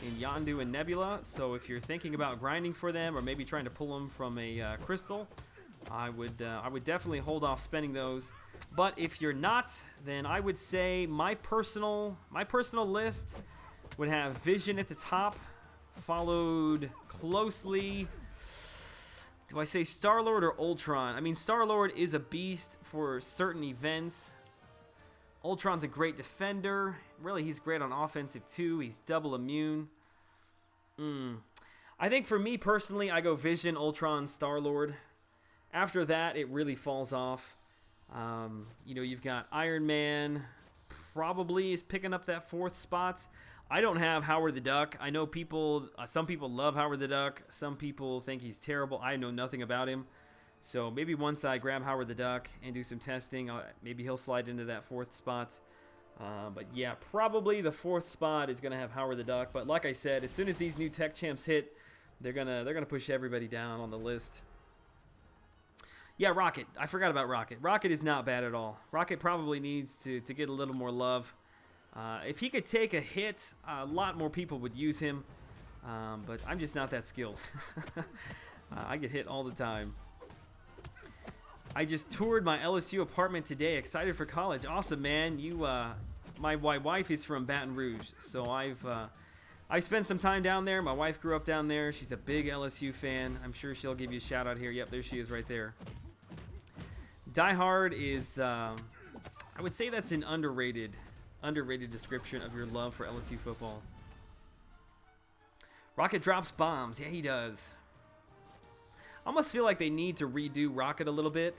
in Yondu and Nebula. So if you're thinking about grinding for them or maybe trying to pull them from a crystal, I would definitely hold off spending those. But if you're not, then I would say my personal list would have Vision at the top, followed closely. Do I say Star-Lord or Ultron? I mean, Star-Lord is a beast for certain events. Ultron's a great defender. Really, he's great on offensive too. He's double immune. I think for me personally, I go Vision, Ultron, Star-Lord. After that, it really falls off. You know, you've got Iron Man. Probably is picking up that 4th spot. I don't have Howard the Duck. I know some people love Howard the Duck. Some people think he's terrible. I know nothing about him. So maybe once I grab Howard the Duck and do some testing, maybe he'll slide into that 4th spot. But yeah, probably the 4th spot is going to have Howard the Duck. But like I said, as soon as these new tech champs hit, they're gonna push everybody down on the list. Yeah, Rocket. I forgot about Rocket. Rocket is not bad at all. Rocket probably needs to get a little more love. If he could take a hit, a lot more people would use him. But I'm just not that skilled. I get hit all the time. I just toured my LSU apartment today. Excited for college. Awesome, man. My wife is from Baton Rouge, so I've spent some time down there. My wife grew up down there. She's a big LSU fan. I'm sure she'll give you a shout out here. Yep, there she is right there. Die Hard is, I would say that's an underrated description of your love for LSU football. Rocket drops bombs. Yeah, he does. I almost feel like they need to redo Rocket a little bit.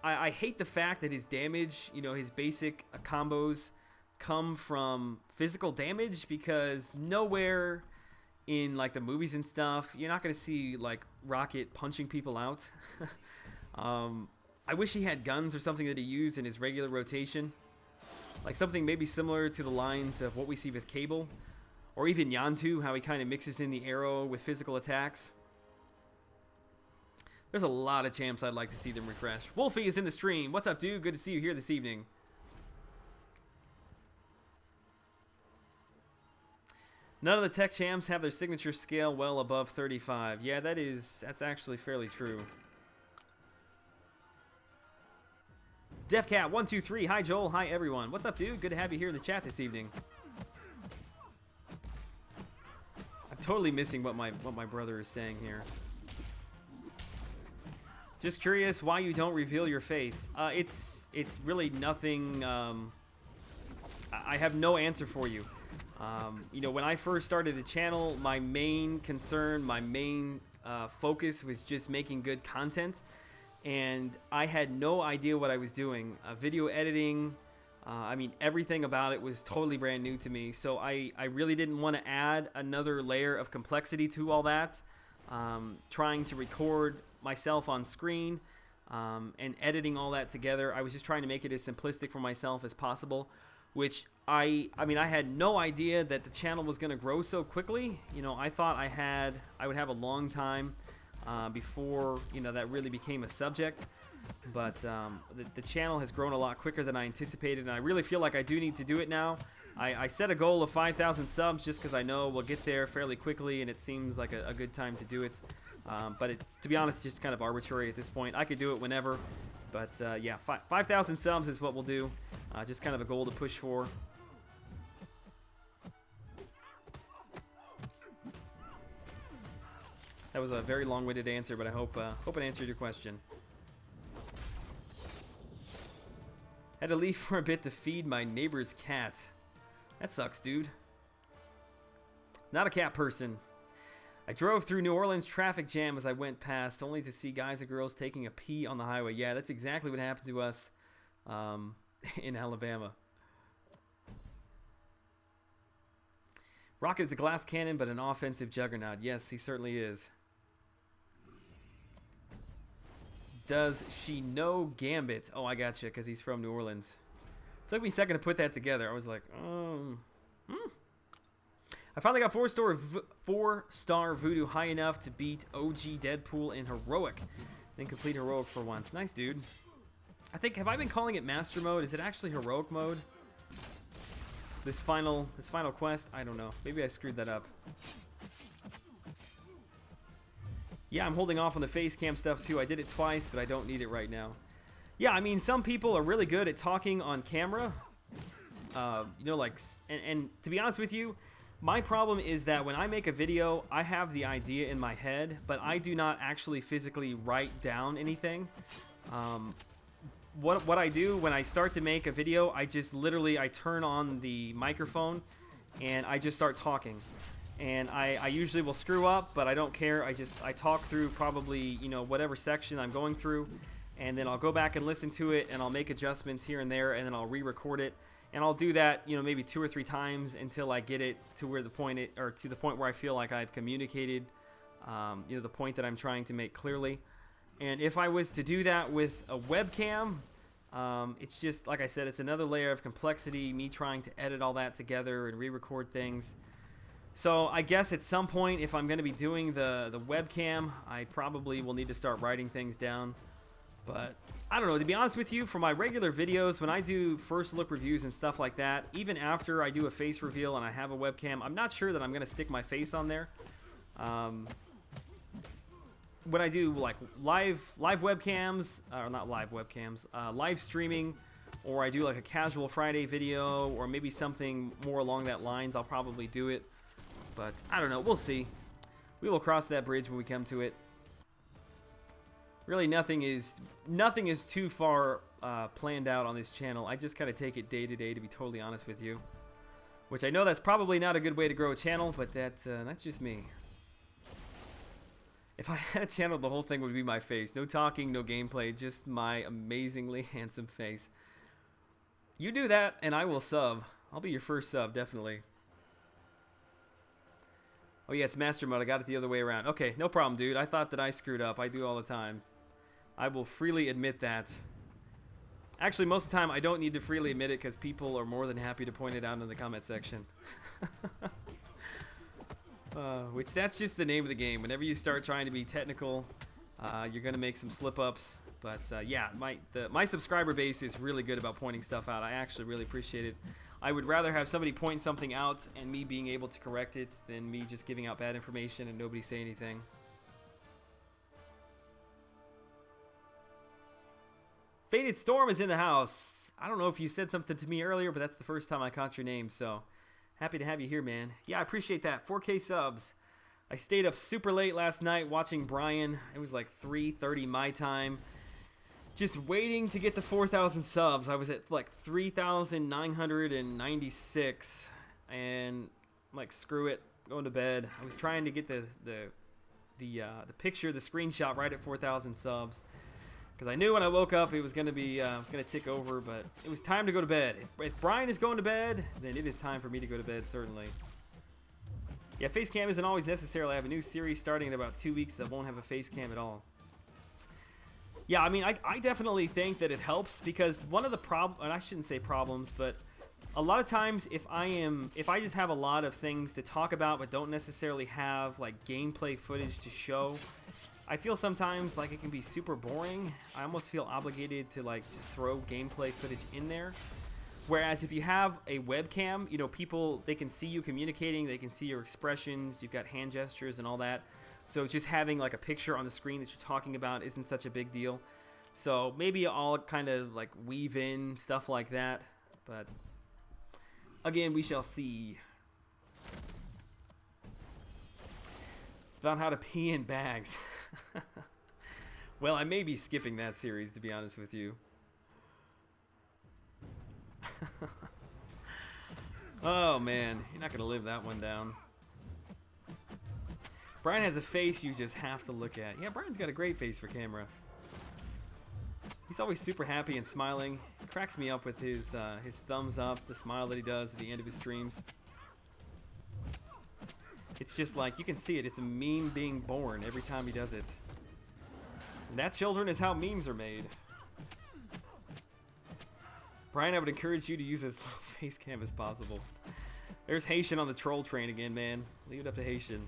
I hate the fact that his damage, you know, his basic combos come from physical damage, because nowhere in like the movies and stuff, you're not going to see like Rocket punching people out. I wish he had guns or something that he used in his regular rotation. Like something maybe similar to the lines of what we see with Cable. Or even Yantu, how he kind of mixes in the arrow with physical attacks. There's a lot of champs I'd like to see them refresh. Wolfie is in the stream. What's up, dude? Good to see you here this evening. None of the tech champs have their signature scale well above 35. Yeah, that's actually fairly true. DefCat123. Hi, Joel. Hi, everyone. What's up, dude? Good to have you here in the chat this evening. I'm totally missing what my brother is saying here. Just curious why you don't reveal your face. It's really nothing. I have no answer for you. You know, when I first started the channel, my main concern, my main focus was just making good content. And I had no idea what I was doing. Video editing, I mean, everything about it was totally brand new to me. So I really didn't want to add another layer of complexity to all that. Trying to record myself on screen and editing all that together. I was just trying to make it as simplistic for myself as possible. Which I mean, I had no idea that the channel was going to grow so quickly. You know, I thought I would have a long time before, you know, that really became a subject. But the channel has grown a lot quicker than I anticipated, and I really feel like I do need to do it now. I set a goal of 5,000 subs just because I know we'll get there fairly quickly, and it seems like a good time to do it. But to be honest, it's just kind of arbitrary at this point. I could do it whenever. But yeah, 5,000 subs is what we'll do. Just kind of a goal to push for. That was a very long-winded answer, but I hope it answered your question. Had to leave for a bit to feed my neighbor's cat. That sucks, dude. Not a cat person. I drove through New Orleans traffic jam as I went past, only to see guys and girls taking a pee on the highway. Yeah, that's exactly what happened to us in Alabama. Rocket is a glass cannon, but an offensive juggernaut. Yes, he certainly is. Does she know Gambit? Oh, I gotcha, because he's from New Orleans. It took me a second to put that together. I was like, I finally got 4-star Voodoo high enough to beat OG Deadpool in Heroic. Then complete Heroic for once. Nice, dude. I think, have I been calling it Master Mode? Is it actually Heroic Mode? This final quest? I don't know. Maybe I screwed that up. Yeah, I'm holding off on the face cam stuff too. I did it twice, but I don't need it right now. Yeah, I mean, some people are really good at talking on camera. You know, like, and to be honest with you, my problem is that when I make a video, I have the idea in my head, but I do not actually physically write down anything. What I do when I start to make a video, I just literally, I turn on the microphone and I just start talking. And I usually will screw up, but I don't care. I talk through probably, you know, whatever section I'm going through, and then I'll go back and listen to it, and I'll make adjustments here and there, and then I'll re-record it. And I'll do that, you know, maybe 2 or 3 times until I get it to where the point where I feel like I've communicated, you know, the point that I'm trying to make clearly. And if I was to do that with a webcam, it's just, like I said, it's another layer of complexity, me trying to edit all that together and re-record things. So I guess at some point, if I'm going to be doing the webcam, I probably will need to start writing things down. But I don't know, to be honest with you, for my regular videos, when I do first look reviews and stuff like that, even after I do a face reveal and I have a webcam, I'm not sure that I'm going to stick my face on there. When I do like live webcams, or not live webcams, live streaming, or I do like a casual Friday video, or maybe something more along that lines, I'll probably do it. But I don't know, we'll see. We will cross that bridge when we come to it. Really, nothing is too far planned out on this channel. I just kind of take it day to day, to be totally honest with you. Which I know that's probably not a good way to grow a channel, but that's just me. If I had a channel, the whole thing would be my face. No talking, no gameplay, just my amazingly handsome face. You do that, and I will sub. I'll be your first sub, definitely. Oh yeah, it's Master Mode. I got it the other way around. Okay, no problem, dude. I thought that I screwed up. I do all the time. I will freely admit that. Actually, most of the time, I don't need to freely admit it because people are more than happy to point it out in the comment section. Which that's just the name of the game. Whenever you start trying to be technical, you're gonna make some slip-ups. But yeah, my subscriber base is really good about pointing stuff out. I actually really appreciate it. I would rather have somebody point something out and me being able to correct it than me just giving out bad information and nobody say anything. Faded Storm is in the house. I don't know if you said something to me earlier, but that's the first time I caught your name, so happy to have you here, man. Yeah, I appreciate that. 4K subs. I stayed up super late last night watching Brian. It was like 3:30 my time. Just waiting to get to 4,000 subs. I was at like 3,996, and I'm like, screw it, going to bed. I was trying to get the picture, the screenshot right at 4,000 subs, because I knew when I woke up it was gonna be, it was gonna tick over. But it was time to go to bed. If Brian is going to bed, then it is time for me to go to bed, certainly. Yeah, face cam isn't always necessary. I have a new series starting in about 2 weeks that won't have a face cam at all. Yeah, I mean, I definitely think that it helps, because one of the and I shouldn't say problems, but a lot of times if I just have a lot of things to talk about but don't necessarily have like gameplay footage to show, I feel sometimes like it can be super boring. I almost feel obligated to like just throw gameplay footage in there. Whereas if you have a webcam, you know, people, they can see you communicating, they can see your expressions, you've got hand gestures and all that. So just having like a picture on the screen that you're talking about isn't such a big deal. So maybe I'll kind of like weave in stuff like that. But again, we shall see. It's about how to pee in bags. Well, I may be skipping that series, to be honest with you. Oh man, you're not going to live that one down. Brian has a face you just have to look at. Yeah, Brian's got a great face for camera. He's always super happy and smiling. He cracks me up with his thumbs up, the smile that he does at the end of his streams. It's just like, you can see it. It's a meme being born every time he does it. And that, children, is how memes are made. Brian, I would encourage you to use as little face cam as possible. There's Haitian on the troll train again, man. Leave it up to Haitian.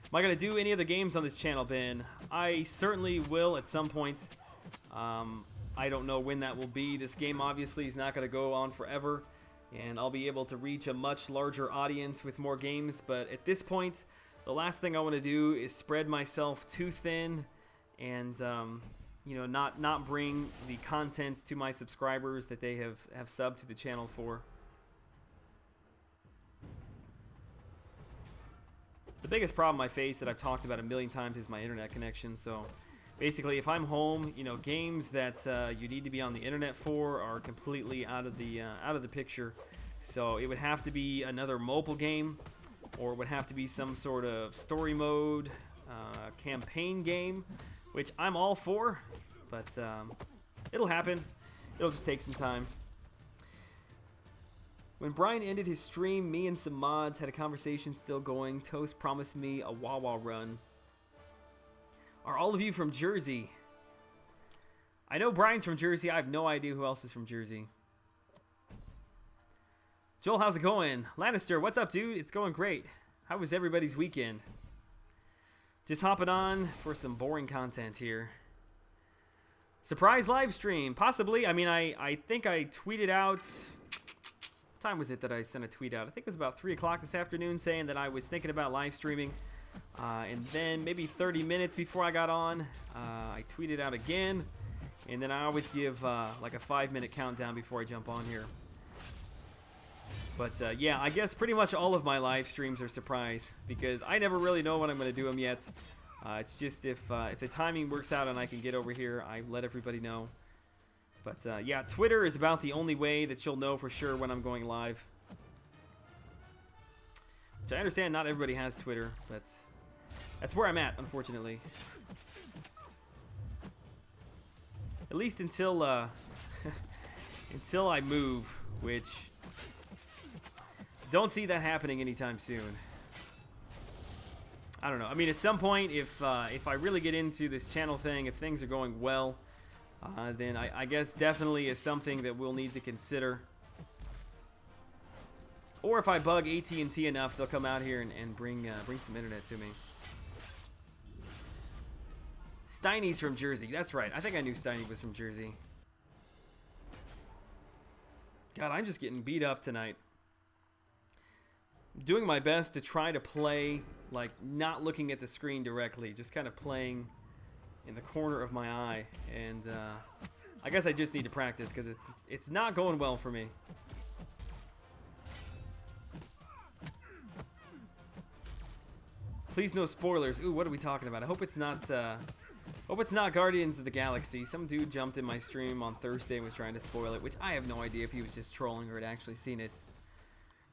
Am I going to do any other games on this channel, Ben? I certainly will at some point. I don't know when that will be. This game obviously is not going to go on forever, and I'll be able to reach a much larger audience with more games. But at this point, the last thing I want to do is spread myself too thin and you know, not bring the content to my subscribers that they have subbed to the channel for. The biggest problem I face that I've talked about a million times is my internet connection. So basically, if I'm home, you know, games that you need to be on the internet for are completely out of the picture. So it would have to be another mobile game, or it would have to be some sort of story mode, campaign game, which I'm all for, but it'll happen. It'll just take some time. When Brian ended his stream, me and some mods had a conversation still going. Toast promised me a Wawa run. Are all of you from Jersey? I know Brian's from Jersey. I have no idea who else is from Jersey. Joel, how's it going? Lannister, what's up, dude? It's going great. How was everybody's weekend? Just hopping on for some boring content here. Surprise live stream, possibly. I mean, I think I tweeted out... What time was it that I sent a tweet out? I think it was about 3 o'clock this afternoon, saying that I was thinking about live streaming. And then maybe 30 minutes before I got on, I tweeted out again. And then I always give like a 5-minute countdown before I jump on here. But yeah, I guess pretty much all of my live streams are surprise, because I never really know when I'm going to do them yet. It's just if the timing works out and I can get over here, I let everybody know. But yeah, Twitter is about the only way that you'll know for sure when I'm going live. Which I understand not everybody has Twitter, but that's where I'm at, unfortunately. At least until until I move, which don't see that happening anytime soon. I don't know. I mean, at some point, if I really get into this channel thing, if things are going well, then I guess definitely is something that we'll need to consider. Or if I bug AT&T enough, they'll come out here and bring some internet to me. Steiny's from Jersey. That's right. I think I knew Steiny was from Jersey. God, I'm just getting beat up tonight. I'm doing my best to try to play, like, not looking at the screen directly. Just kind of playing in the corner of my eye. And I guess I just need to practice because it's not going well for me. Please no spoilers. Ooh, what are we talking about? I hope it's not Guardians of the Galaxy. Some dude jumped in my stream on Thursday and was trying to spoil it, which I have no idea if he was just trolling or had actually seen it.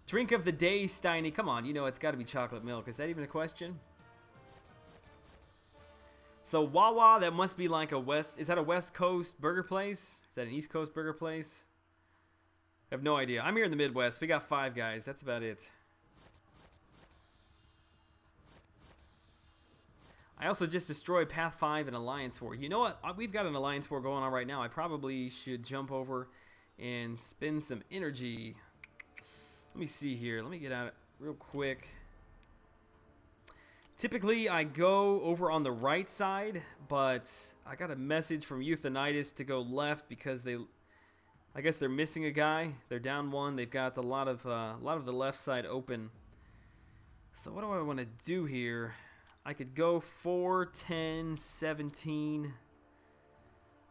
Drink of the day, Steiny. Come on, you know it's got to be chocolate milk. Is that even a question? So Wawa, that must be like a West... Is that a West Coast burger place? Is that an East Coast burger place? I have no idea. I'm here in the Midwest. We got Five Guys. That's about it. I also just destroyed Path 5 and Alliance War. You know what? We've got an Alliance War going on right now. I probably should jump over and spend some energy. Let me see here. Let me get out real quick. Typically, I go over on the right side, but I got a message from Euthanitis to go left because I guess they're missing a guy. They're down one. They've got a lot of the left side open. So what do I want to do here? I could go 4, 10, 17.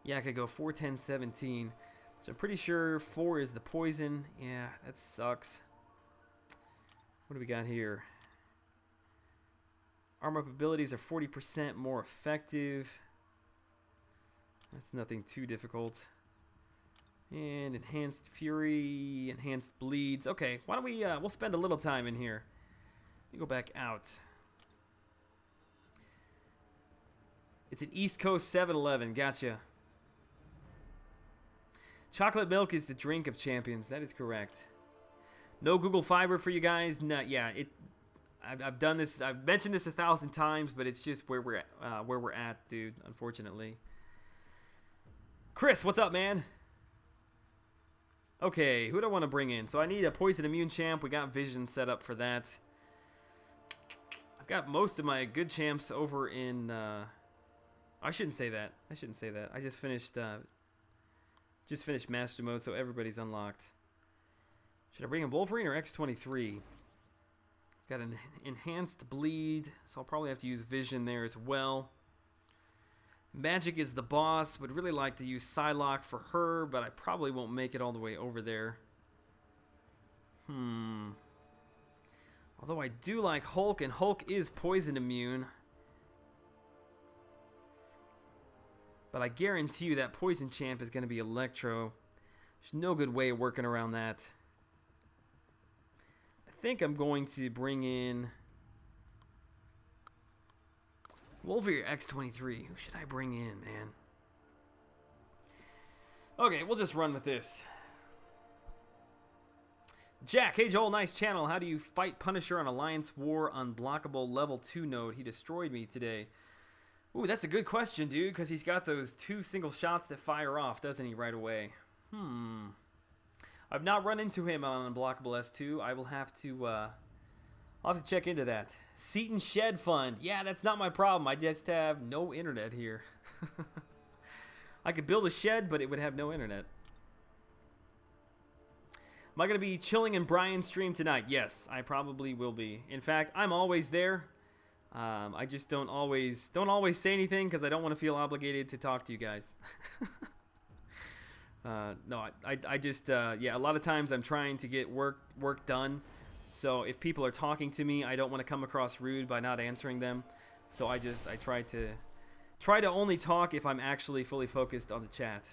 Yeah, I could go 4, 10, 17. Which I'm pretty sure 4 is the poison. Yeah, that sucks. What do we got here? Armor up abilities are 40% more effective. That's nothing too difficult. And enhanced fury, enhanced bleeds. Okay, why don't we'll spend a little time in here. Let me go back out. It's an East Coast 7-Eleven. Gotcha. Chocolate milk is the drink of champions. That is correct. No Google Fiber for you guys. No, yeah, I've done this. I've mentioned this 1,000 times, but it's just where we're at, dude. Unfortunately. Chris, what's up, man? Okay, who do I want to bring in? So I need a poison immune champ. We got Vision set up for that. I've got most of my good champs over in. I shouldn't say that. I shouldn't say that. I just finished Master Mode, so everybody's unlocked. Should I bring in Wolverine or X-23? Got an enhanced bleed, so I'll probably have to use Vision there as well. Magic is the boss. Would really like to use Psylocke for her, but I probably won't make it all the way over there. Although I do like Hulk, and Hulk is poison immune. But I guarantee you that poison champ is going to be Electro. There's no good way of working around that. I think I'm going to bring in Wolverine X-23. Who should I bring in, man? Okay, we'll just run with this. Jack, hey Joel, nice channel. How do you fight Punisher on Alliance War unblockable level 2 node? He destroyed me today. Ooh, that's a good question, dude, because he's got those 2 single shots that fire off, doesn't he, right away? I've not run into him on unblockable S2. I will have to, I'll have to check into that. Seton Shed Fund. Yeah, that's not my problem. I just have no internet here. I could build a shed, but it would have no internet. Am I going to be chilling in Brian's stream tonight? Yes, I probably will be. In fact, I'm always there. I just don't always say anything because I don't want to feel obligated to talk to you guys. No, I just yeah, a lot of times I'm trying to get work done. So if people are talking to me, I don't want to come across rude by not answering them. So I try to only talk if I'm actually fully focused on the chat.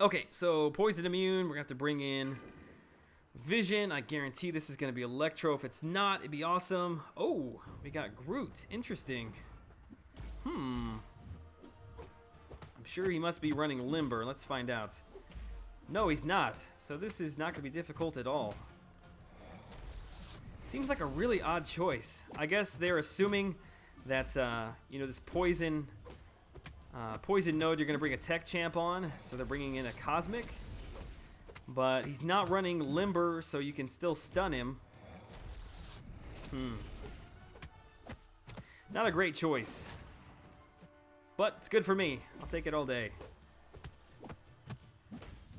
Okay, so poison immune, we're gonna have to bring in Vision. I guarantee this is going to be Electro. If it's not, it'd be awesome. Oh, we got Groot. Interesting. I'm sure he must be running Limber. Let's find out. No, he's not. So this is not going to be difficult at all. Seems like a really odd choice. I guess they're assuming that, you know, this poison node you're going to bring a tech champ on, so they're bringing in a cosmic. But he's not running limber, so you can still stun him. Not a great choice. But it's good for me. I'll take it all day.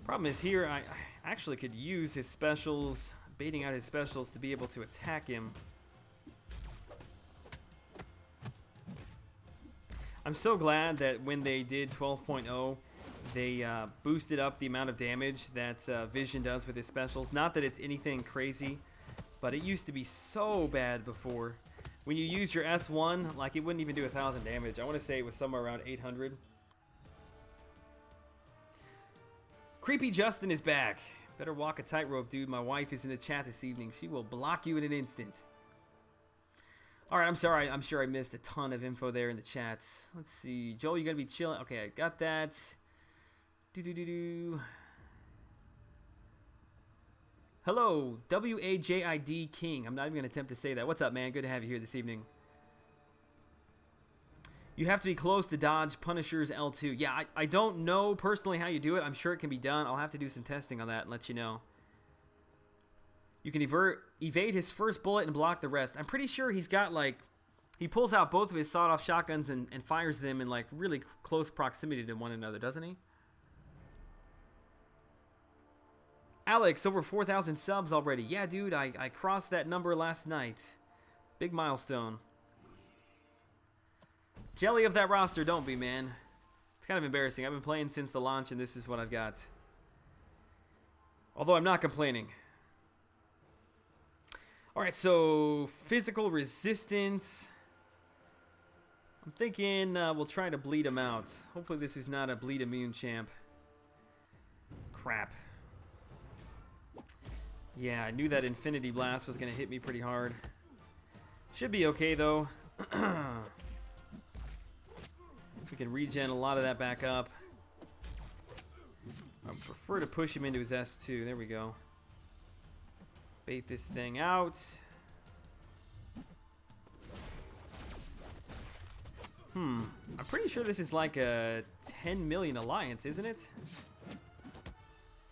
Problem is here, I actually could use his specials, baiting out his specials to be able to attack him. I'm so glad that when they did 12.0, they boosted up the amount of damage that Vision does with his specials. Not that it's anything crazy, but it used to be so bad before. When you use your S1, like, it wouldn't even do 1,000 damage. I want to say it was somewhere around 800. Creepy Justin is back. Better walk a tightrope, dude. My wife is in the chat this evening. She will block you in an instant. Alright, I'm sorry. I'm sure I missed a ton of info there in the chat. Let's see. Joel, you gotta be chilling. Okay, I got that. Hello, WAJID King. I'm not even going to attempt to say that. What's up, man? Good to have you here this evening. You have to be close to dodge Punisher's L2. Yeah, I don't know personally how you do it. I'm sure it can be done. I'll have to do some testing on that and let you know. You can evade his first bullet and block the rest. I'm pretty sure he's got, like, he pulls out both of his sawed-off shotguns and fires them in, like, really close proximity to one another, doesn't he? Alex, over 4,000 subs already. Yeah, dude, I crossed that number last night. Big milestone. Jelly of that roster, don't be, man. It's kind of embarrassing. I've been playing since the launch, and this is what I've got. Although I'm not complaining. Alright, so physical resistance. I'm thinking we'll try to bleed him out. Hopefully this is not a bleed immune champ. Crap. Yeah, I knew that Infinity Blast was going to hit me pretty hard. Should be okay, though. We can regen a lot of that back up. I prefer to push him into his S2. There we go. Bait this thing out. I'm pretty sure this is like a 10 million alliance, isn't it?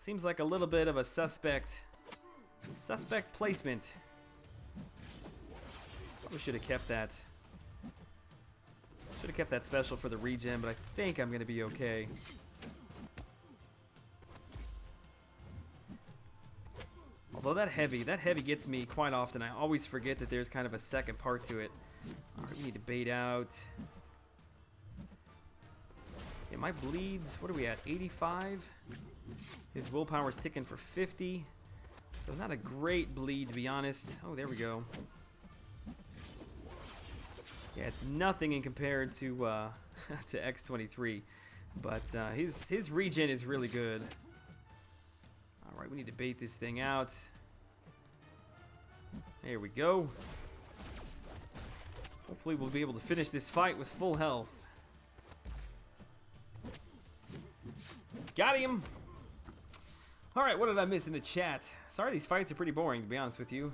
Seems like a little bit of a suspect placement. Probably should have kept that. Should have kept that special for the regen, but I think I'm gonna be okay. Although that heavy gets me quite often. I always forget that there's kind of a second part to it. Alright, we need to bait out. Yeah, my bleeds, what are we at? 85? His willpower's ticking for 50. So not a great bleed, to be honest. Oh, there we go. Yeah, it's nothing in compared to to X23, but his regen is really good. All right, we need to bait this thing out. There we go. Hopefully we'll be able to finish this fight with full health. Got him! Alright, what did I miss in the chat? Sorry, these fights are pretty boring, to be honest with you.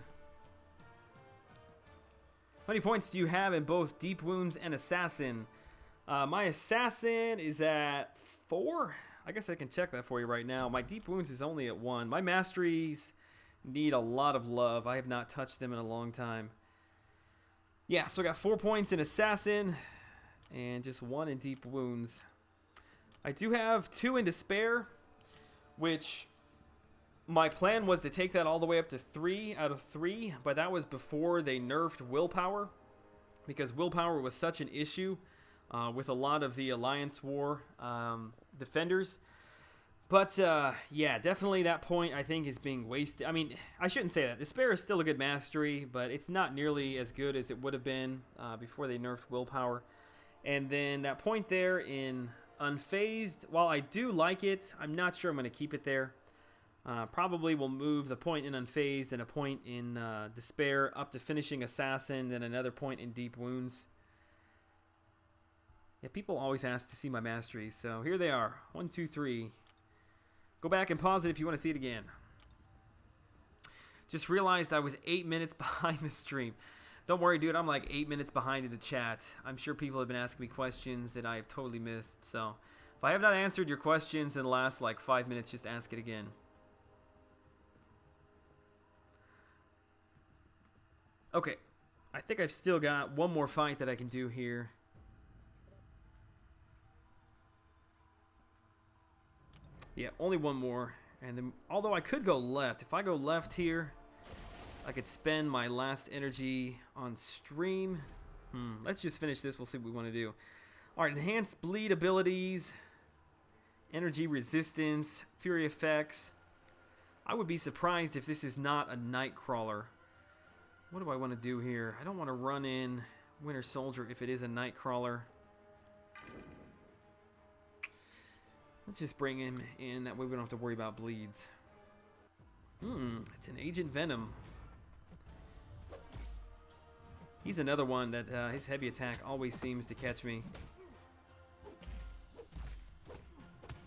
How many points do you have in both Deep Wounds and Assassin? My Assassin is at 4? I guess I can check that for you right now. My Deep Wounds is only at 1. My Masteries need a lot of love. I have not touched them in a long time. Yeah, so I got 4 points in Assassin and just 1 in Deep Wounds. I do have 2 in Despair, which my plan was to take that all the way up to 3 out of 3, but that was before they nerfed willpower, because willpower was such an issue with a lot of the Alliance War defenders. But yeah, definitely that point I think is being wasted. I mean, I shouldn't say that. Despair is still a good mastery, but it's not nearly as good as it would have been before they nerfed willpower. And then that point there in Unfazed, while I do like it, I'm not sure I'm going to keep it there. Probably will move the point in Unfazed and a point in Despair up to finishing Assassin, then another point in Deep Wounds. Yeah, people always ask to see my masteries, so here they are. 1, 2, 3. Go back and pause it if you want to see it again. Just realized I was 8 minutes behind the stream. Don't worry, dude. I'm like 8 minutes behind in the chat. I'm sure people have been asking me questions that I have totally missed. So if I have not answered your questions in the last like 5 minutes, just ask it again. Okay. I think I've still got one more fight that I can do here. Yeah, only one more. And then, although I could go left. If I go left here, I could spend my last energy on stream. Let's just finish this. We'll see what we want to do. Alright, enhanced bleed abilities. Energy resistance. Fury effects. I would be surprised if this is not a Nightcrawler. What do I want to do here? I don't want to run in Winter Soldier if it is a Nightcrawler. Let's just bring him in. That way we don't have to worry about bleeds. It's an Agent Venom. He's another one that his heavy attack always seems to catch me.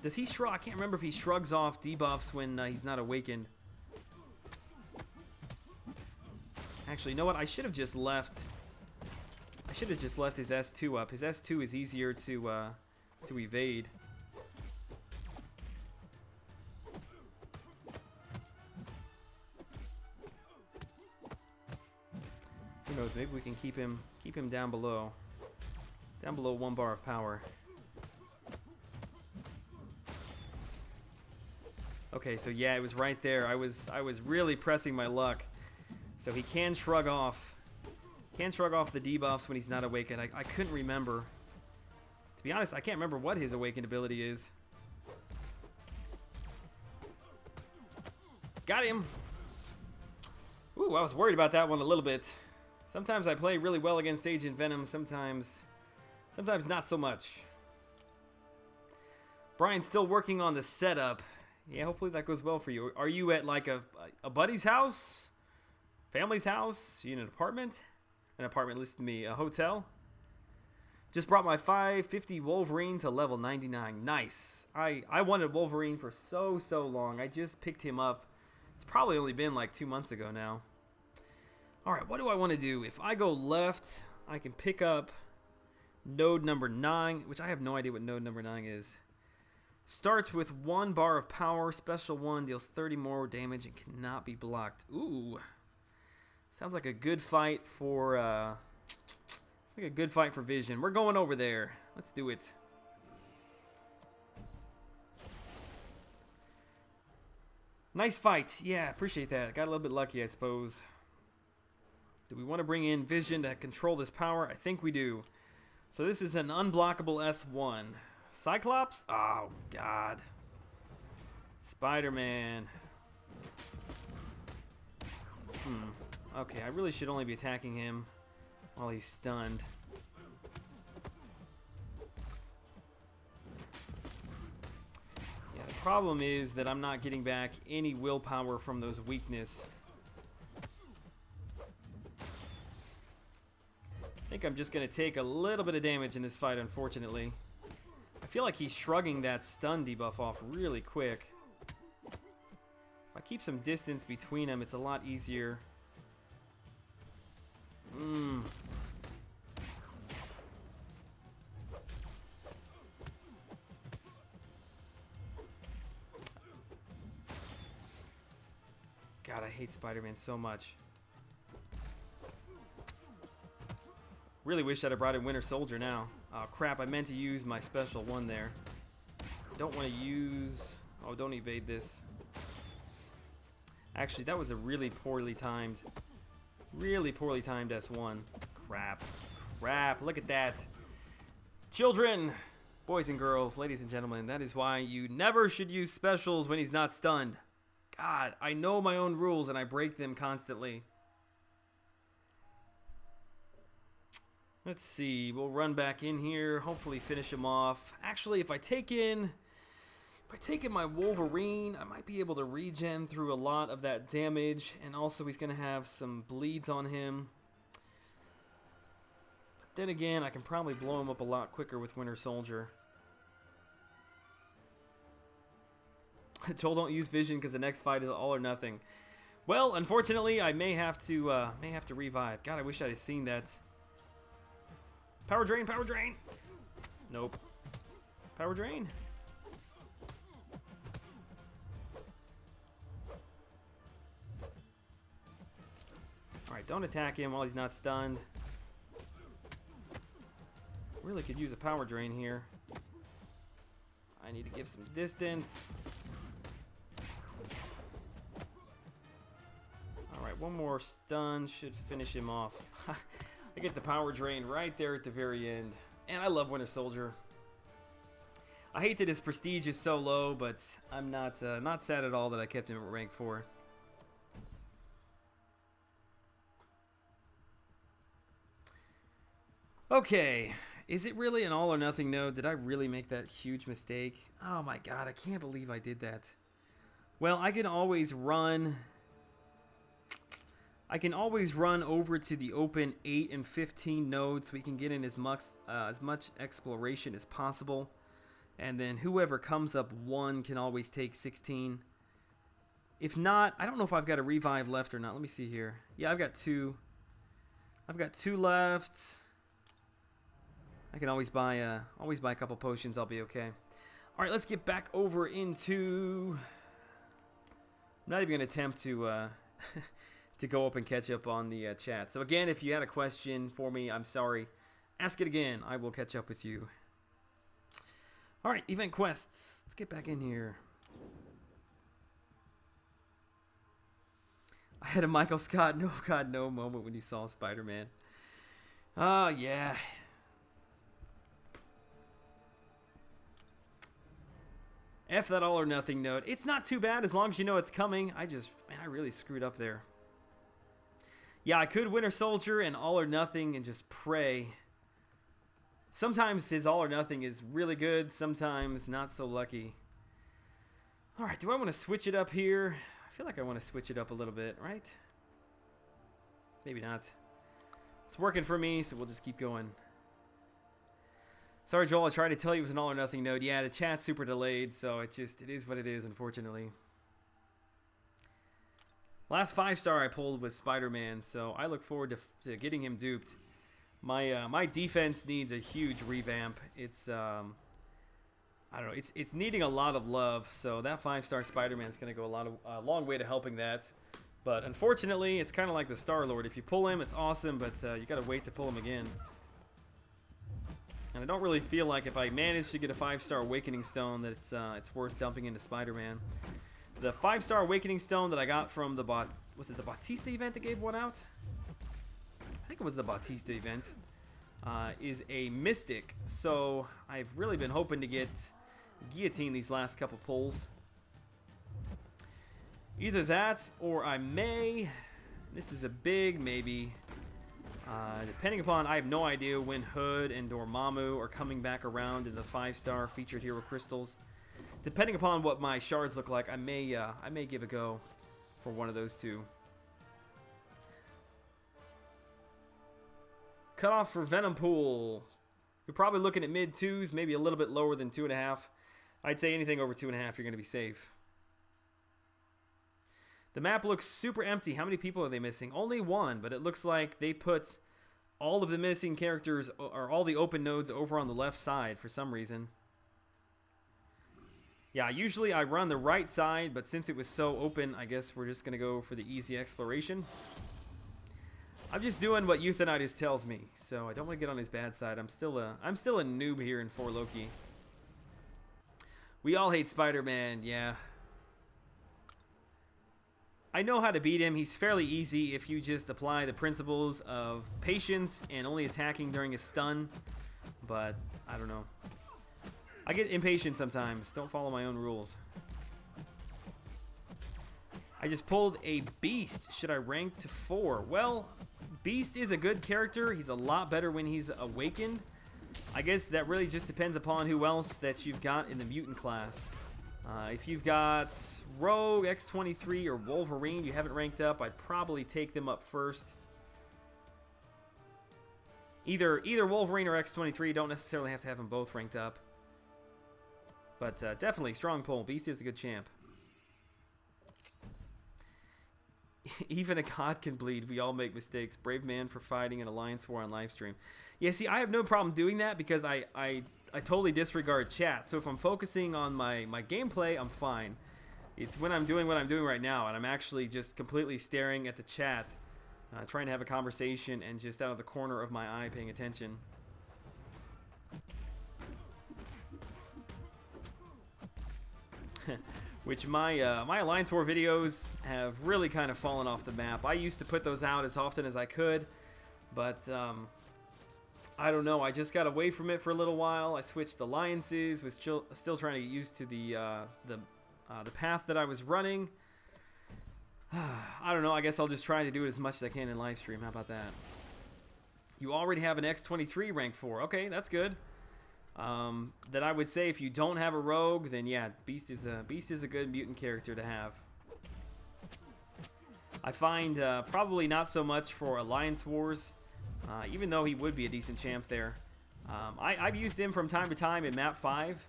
Does he shrug? I can't remember if he shrugs off debuffs when he's not awakened. Actually, you know what? I should have just left. I should have just left his S2 up. His S2 is easier to evade. Who knows? Maybe we can keep him down below 1 bar of power. Okay, so yeah, it was right there. I was really pressing my luck. So he can shrug off. Can shrug off the debuffs when he's not awakened. I couldn't remember. To be honest, I can't remember what his awakened ability is. Got him. Ooh, I was worried about that one a little bit. Sometimes I play really well against Agent Venom. Sometimes not so much. Brian's still working on the setup. Yeah, hopefully that goes well for you. Are you at like a buddy's house? Family's house? You in an apartment? An apartment listed to me. A hotel? Just brought my 550 Wolverine to level 99. Nice. I wanted Wolverine for so long. I just picked him up. It's probably only been like 2 months ago now. Alright, what do I want to do? If I go left, I can pick up node number 9, which I have no idea what node number 9 is. Starts with 1 bar of power, special 1, deals 30 more damage and cannot be blocked. Ooh. Sounds like a good fight for Vision. We're going over there. Let's do it. Nice fight. Yeah, appreciate that. Got a little bit lucky, I suppose. Do we want to bring in Vision to control this power? I think we do. So this is an unblockable S1. Cyclops? Oh, God. Spider-Man. Okay, I really should only be attacking him while he's stunned. Yeah, the problem is that I'm not getting back any willpower from those weakness. I think I'm just going to take a little bit of damage in this fight, unfortunately. I feel like he's shrugging that stun debuff off really quick. If I keep some distance between them, it's a lot easier. God, I hate Spider-Man so much. Really wish that I brought in Winter Soldier now. Oh crap, I meant to use my special 1 there. I don't want to use... Oh, don't evade this. Actually, that was a really poorly timed S1. Crap, look at that. Children, boys and girls, ladies and gentlemen, that is why you never should use specials when he's not stunned. God, I know my own rules and I break them constantly. Let's see, we'll run back in here, hopefully finish him off. Actually, if I take in my Wolverine, I might be able to regen through a lot of that damage, and also he's going to have some bleeds on him. But then again, I can probably blow him up a lot quicker with Winter Soldier. Joel, don't use Vision because the next fight is all or nothing. Well, unfortunately, I may have to revive. God, I wish I had seen that. Power drain, power drain. Nope. Power drain. All right, don't attack him while he's not stunned. Really could use a power drain here. I need to give some distance. Alright, one more stun should finish him off. I get the power drain right there at the very end. And I love Winter Soldier. I hate that his prestige is so low, but I'm not sad at all that I kept him at rank 4. Okay. Is it really an all or nothing node? Did I really make that huge mistake? Oh my god, I can't believe I did that. Well, I can always run over to the open 8 and 15 nodes so we can get in as much exploration as possible. And then whoever comes up 1 can always take 16. If not, I don't know if I've got a revive left or not. Let me see here. Yeah, I've got 2. I've got 2 left. I can always buy a couple potions. I'll be okay. All right, let's get back over into. I'm not even gonna attempt to to go up and catch up on the chat. So again, if you had a question for me, I'm sorry. Ask it again. I will catch up with you. All right, event quests. Let's get back in here. I had a Michael Scott no God no moment when you saw Spider-Man. Oh yeah. F that all or nothing node. It's not too bad as long as you know it's coming. I really screwed up there. Yeah, I could Winter Soldier and all or nothing and just pray. Sometimes his all or nothing is really good. Sometimes not so lucky. All right, do I want to switch it up here? I feel like I want to switch it up a little bit, right? Maybe not. It's working for me, so we'll just keep going. Sorry, Joel, I tried to tell you it was an all or nothing node. Yeah, the chat's super delayed, so it is what it is, unfortunately. Last 5-star I pulled was Spider-Man, so I look forward to getting him duped. My defense needs a huge revamp. It's I don't know, it's needing a lot of love, so that 5-star Spider-Man is going to go a long way to helping that. But unfortunately, it's kind of like the Star-Lord. If you pull him, it's awesome, but you got to wait to pull him again. And I don't really feel like if I manage to get a 5-star Awakening Stone that it's worth dumping into Spider-Man. The 5-star Awakening Stone that I got from the was it the Bautista event that gave one out? I think it was the Bautista event. Is a Mystic, so I've really been hoping to get Guillotine these last couple pulls. Either that, or I may. This is a big maybe. Depending upon, I have no idea when Hood and Dormammu are coming back around in the 5-star featured hero crystals. Depending upon what my shards look like, I may give a go for one of those two. Cutoff for Venom Pool. You're probably looking at mid 2s, maybe a little bit lower than 2.5. I'd say anything over 2.5, you're going to be safe. The map looks super empty. How many people are they missing? Only 1, but it looks like they put all of the missing characters or all the open nodes over on the left side for some reason. Yeah, usually I run the right side, but since it was so open, I guess we're just going to go for the easy exploration. I'm just doing what Euthanitis tells me, so I don't want to get on his bad side. I'm still a noob here in 4 Loki. We all hate Spider-Man, yeah. I know how to beat him. He's fairly easy if you just apply the principles of patience and only attacking during a stun. But, I don't know. I get impatient sometimes. Don't follow my own rules. I just pulled a Beast. Should I rank to 4? Well, Beast is a good character. He's a lot better when he's awakened. I guess that really just depends upon who else that you've got in the mutant class. If you've got Rogue, X-23, or Wolverine you haven't ranked up, I'd probably take them up first. Either Wolverine or X-23, you don't necessarily have to have them both ranked up. But definitely, strong pull. Beast is a good champ. Even a god can bleed. We all make mistakes. Brave man for fighting an alliance war on live stream. Yeah, see, I have no problem doing that because I totally disregard chat. So if I'm focusing on my gameplay, I'm fine. It's when I'm doing what I'm doing right now, and I'm actually just completely staring at the chat, trying to have a conversation, and just out of the corner of my eye paying attention. Which my Alliance War videos have really kind of fallen off the map. I used to put those out as often as I could, but I don't know. I just got away from it for a little while. I switched alliances. Was still trying to get used to the path that I was running. I don't know. I guess I'll just try to do it as much as I can in live stream. How about that? You already have an X23 rank 4. Okay, that's good. That I would say if you don't have a rogue, then yeah, Beast is a good mutant character to have. I find probably not so much for Alliance Wars, even though he would be a decent champ there. I've used him from time to time in map 5,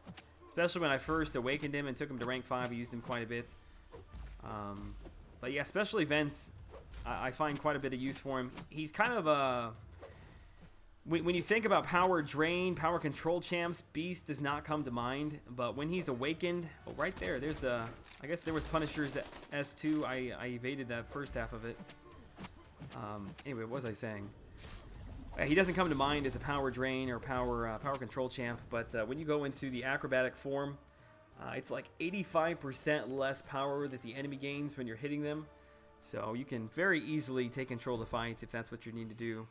especially when I first awakened him and took him to rank 5. I used him quite a bit. But yeah, special events, I find quite a bit of use for him. He's kind of a... When you think about power drain, power control champs, Beast does not come to mind. But when he's awakened, oh, right there, there's a... I guess there was Punisher's S2. I evaded that first half of it. Anyway, what was I saying? He doesn't come to mind as a power drain or power control champ. But when you go into the acrobatic form, it's like 85% less power that the enemy gains when you're hitting them. So you can very easily take control of the fights if that's what you need to do.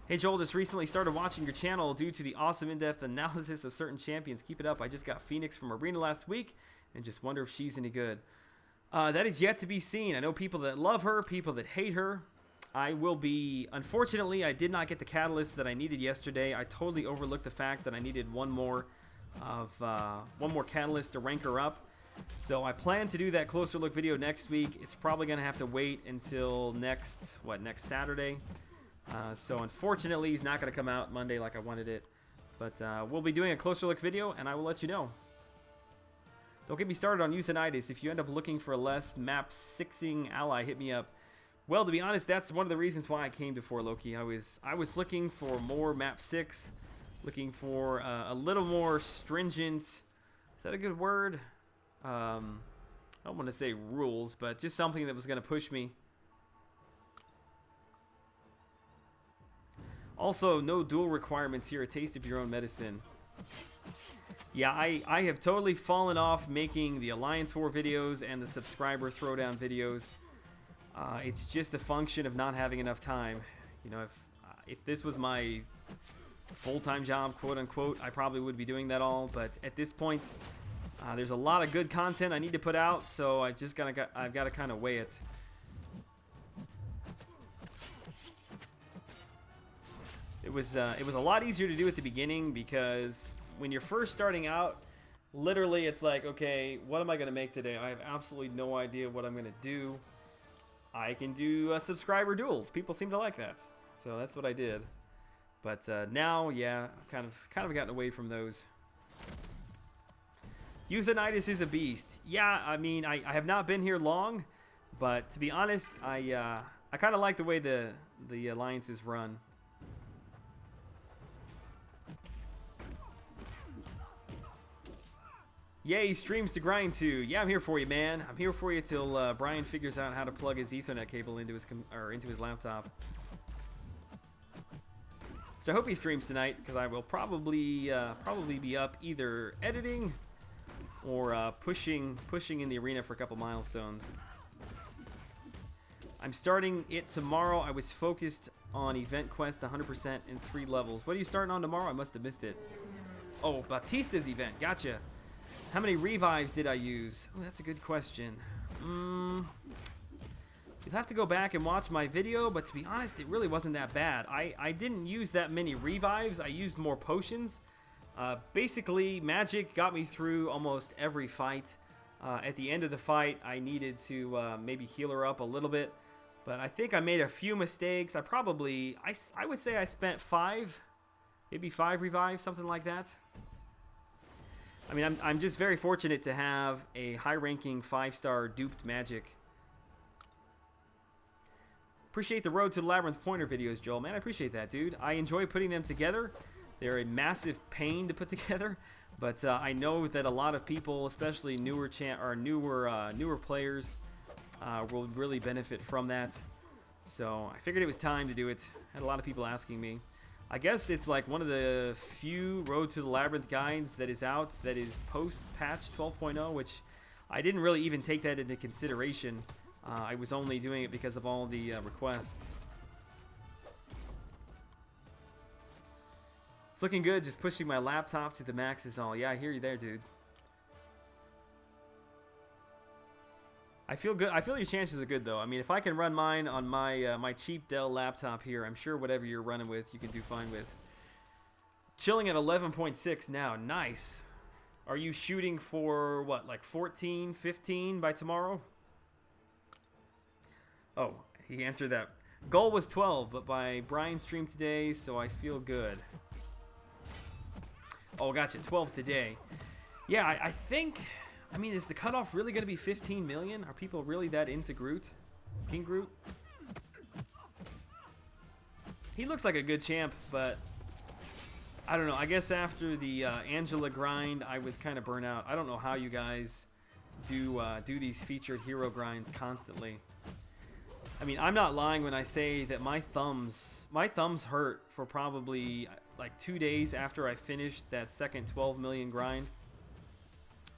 Hey Joel, just recently started watching your channel due to the awesome in-depth analysis of certain champions. Keep it up. I just got Phoenix from Arena last week and just wonder if she's any good. That is yet to be seen. I know people that love her, people that hate her. I will be... Unfortunately, I did not get the catalyst that I needed yesterday. I totally overlooked the fact that I needed one more catalyst to rank her up. So I plan to do that closer look video next week. It's probably going to have to wait until next Saturday. So unfortunately, he's not going to come out Monday like I wanted it. But we'll be doing a closer look video, and I will let you know. Don't get me started on Euthanitis. If you end up looking for a less map 6ing ally, hit me up. Well, to be honest, that's one of the reasons why I came to 4 Loki. I was looking for more map 6, looking for a little more stringent. Is that a good word? I don't want to say rules, but just something that was going to push me. Also, no duel requirements here. A taste of your own medicine. Yeah, I have totally fallen off making the Alliance War videos and the subscriber throwdown videos. It's just a function of not having enough time. You know, if this was my full-time job, quote unquote, I probably would be doing that all. But at this point, there's a lot of good content I need to put out, so I've got to kind of weigh it. It was a lot easier to do at the beginning because when you're first starting out, literally it's like, okay, what am I going to make today? I have absolutely no idea what I'm going to do. I can do subscriber duels. People seem to like that. So that's what I did. But now, yeah, I've kind of gotten away from those. Euthanitis is a beast. Yeah, I mean, I have not been here long, but to be honest, I kind of like the way the alliances run. Yay, streams to grind to. Yeah, I'm here for you, man. I'm here for you till Brian figures out how to plug his Ethernet cable into his laptop. So I hope he streams tonight because I will probably be up either editing or pushing in the arena for a couple milestones. I'm starting it tomorrow. I was focused on Event Quest 100% in 3 levels. What are you starting on tomorrow? I must have missed it. Oh, Batista's event. Gotcha. How many revives did I use? Oh, that's a good question. You'll have to go back and watch my video, but to be honest, it really wasn't that bad. I didn't use that many revives. I used more potions. Basically, magic got me through almost every fight. At the end of the fight, I needed to maybe heal her up a little bit, but I think I made a few mistakes. I would say I spent 5, maybe 5 revives, something like that. I mean, I'm just very fortunate to have a high-ranking 5-star duped magic Appreciate the Road to the Labyrinth pointer videos, Joel. Man, I appreciate that, dude. I enjoy putting them together. They're a massive pain to put together, but I know that a lot of people, especially newer players, will really benefit from that. So I figured it was time to do it. Had a lot of people asking me. I guess it's like one of the few Road to the Labyrinth guides that is out that is post-patch 12.0, which I didn't really even take that into consideration. I was only doing it because of all the requests. It's looking good, just pushing my laptop to the max is all. Yeah, I hear you there, dude. I feel good. I feel your chances are good, though. I mean, if I can run mine on my my cheap Dell laptop here, I'm sure whatever you're running with, you can do fine with. Chilling at 11.6 now. Nice. Are you shooting for, what, like 14, 15 by tomorrow? Oh, he answered that. Goal was 12, but by Brian's stream today, so I feel good. Oh, gotcha. 12 today. Yeah, I think... I mean, is the cutoff really going to be 15 million? Are people really that into Groot? King Groot? He looks like a good champ, but... I don't know. I guess after the Angela grind, I was kind of burnt out. I don't know how you guys do these featured hero grinds constantly. I mean, I'm not lying when I say that my thumbs hurt for probably like 2 days after I finished that second 12 million grind.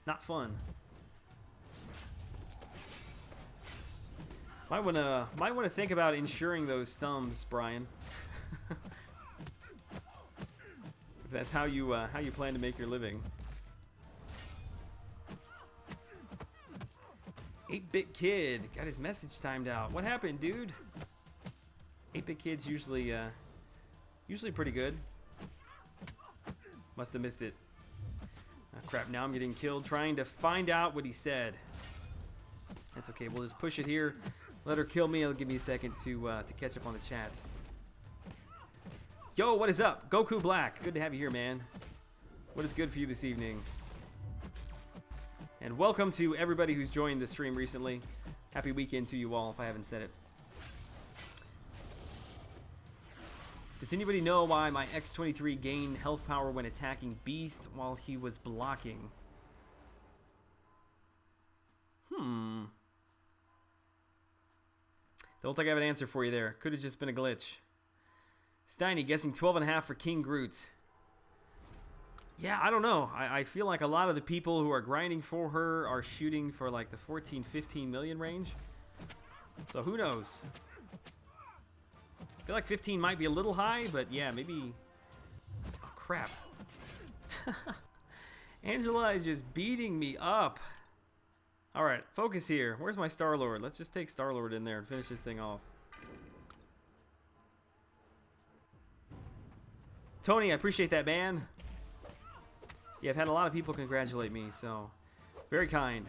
Not fun. Might wanna think about insuring those thumbs, Brian. If that's how you plan to make your living. 8-Bit Kid got his message timed out. What happened, dude? 8-Bit Kid's usually pretty good. Must have missed it. Oh, crap, now I'm getting killed trying to find out what he said. That's okay, we'll just push it here. Let her kill me. It'll give me a second to catch up on the chat. Yo, what is up? Goku Black. Good to have you here, man. What is good for you this evening? And welcome to everybody who's joined the stream recently. Happy weekend to you all, if I haven't said it. Does anybody know why my X-23 gained health power when attacking Beast while he was blocking? Don't think I have an answer for you there. Could have just been a glitch. Steiny guessing 12.5 for King Groot. Yeah, I don't know. I feel like a lot of the people who are grinding for her are shooting for like the 14, 15 million range. So who knows? I feel like 15 might be a little high, but yeah, maybe... Oh, crap. Angela is just beating me up. Alright, focus here. Where's my Star-Lord? Let's just take Star-Lord in there and finish this thing off. Tony, I appreciate that, man. Yeah, I've had a lot of people congratulate me, so very kind.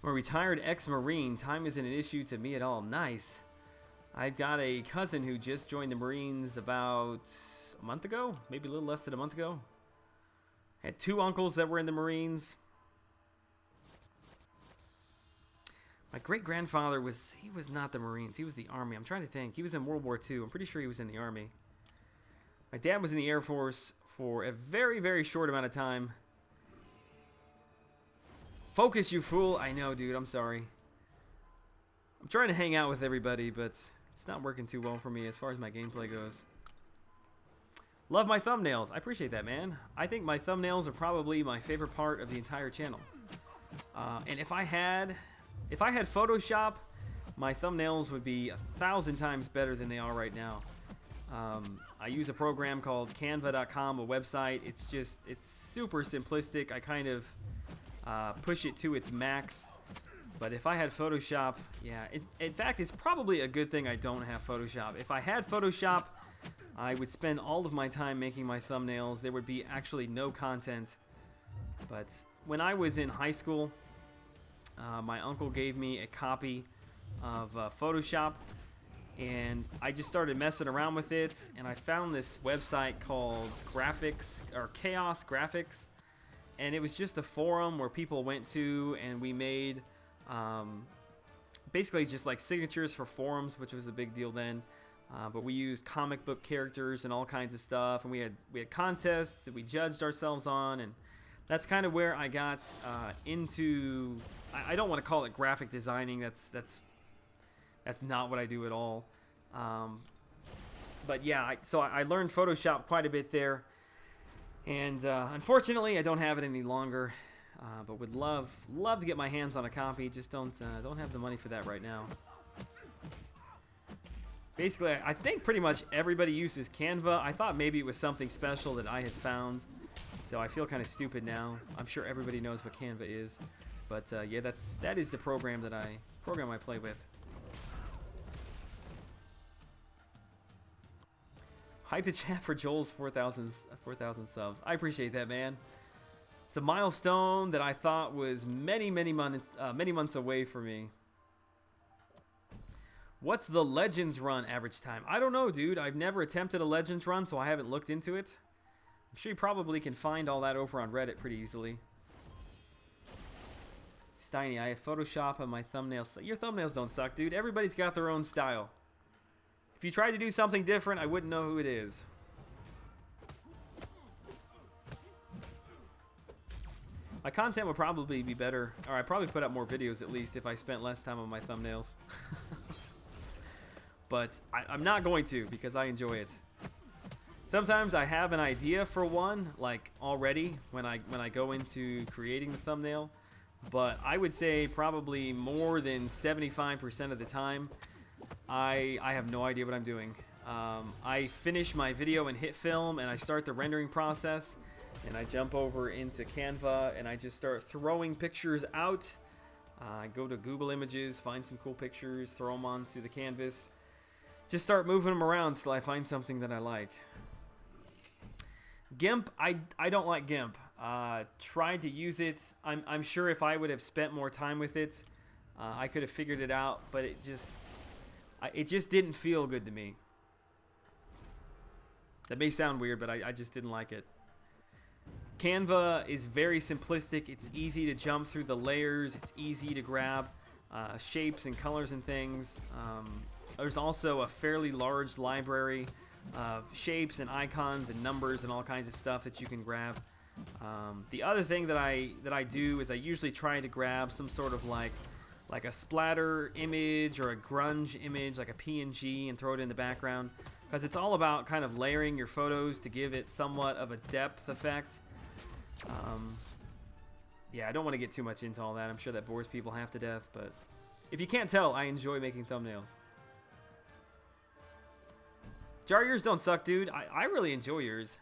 I'm a retired ex-Marine. Time isn't an issue to me at all. Nice. I've got a cousin who just joined the Marines about a month ago, maybe a little less than a month ago. Had 2 uncles that were in the Marines. My great-grandfather was not the Marines. He was the Army. I'm trying to think. He was in World War II. I'm pretty sure he was in the Army. My dad was in the Air Force for a very, very short amount of time. Focus, you fool. I know, dude. I'm sorry. I'm trying to hang out with everybody, but it's not working too well for me as far as my gameplay goes. Love my thumbnails. I appreciate that, man. I think my thumbnails are probably my favorite part of the entire channel. And if I had Photoshop, my thumbnails would be 1,000 times better than they are right now. I use a program called Canva.com, a website. It's super simplistic. I kind of push it to its max. But if I had Photoshop, yeah. In fact, it's probably a good thing I don't have Photoshop. If I had Photoshop, I would spend all of my time making my thumbnails. There would be actually no content. But when I was in high school, my uncle gave me a copy of Photoshop, and I just started messing around with it, and I found this website called Chaos Graphics, and it was just a forum where people went to, and we made basically just like signatures for forums, which was a big deal then. But we used comic book characters and all kinds of stuff, and we had contests that we judged ourselves on, and that's kind of where I got into. I don't want to call it graphic designing. That's not what I do at all. But yeah, so I learned Photoshop quite a bit there, and unfortunately I don't have it any longer. But would love to get my hands on a copy. Just don't have the money for that right now. Basically, I think pretty much everybody uses Canva. I thought maybe it was something special that I had found, so I feel kind of stupid now. I'm sure everybody knows what Canva is, but yeah, that is the program I play with. Hype the chat for Joel's 4,000 subs. I appreciate that, man. It's a milestone that I thought was many months away for me. What's the Legends run average time? I don't know, dude. I've never attempted a Legends run, so I haven't looked into it. I'm sure you probably can find all that over on Reddit pretty easily. Steiny, I have Photoshop on my thumbnails. Your thumbnails don't suck, dude. Everybody's got their own style. If you try to do something different, I wouldn't know who it is. My content would probably be better, or I'd probably put up more videos at least if I spent less time on my thumbnails. But I'm not going to, because I enjoy it. Sometimes I have an idea for one, like already when I go into creating the thumbnail, but I would say probably more than 75% of the time I have no idea what I'm doing. I finish my video and hit film, and I start the rendering process, and I jump over into Canva, and I just start throwing pictures out. I go to Google Images, find some cool pictures, throw them onto the canvas. Just start moving them around till I find something that I like. GIMP, I don't like GIMP. Tried to use it. I'm sure if I would have spent more time with it, I could have figured it out, but it just didn't feel good to me. That may sound weird, but I just didn't like it. Canva is very simplistic. It's easy to jump through the layers. It's easy to grab shapes and colors and things. There's also a fairly large library of shapes and icons and numbers and all kinds of stuff that you can grab. The other thing that I do is I usually try to grab some sort of like a splatter image or a grunge image, like a PNG, and throw it in the background, because it's all about kind of layering your photos to give it somewhat of a depth effect. Yeah, I don't want to get too much into all that. I'm sure that bores people half to death, but if you can't tell, I enjoy making thumbnails. Jar, yours don't suck, dude. I really enjoy yours.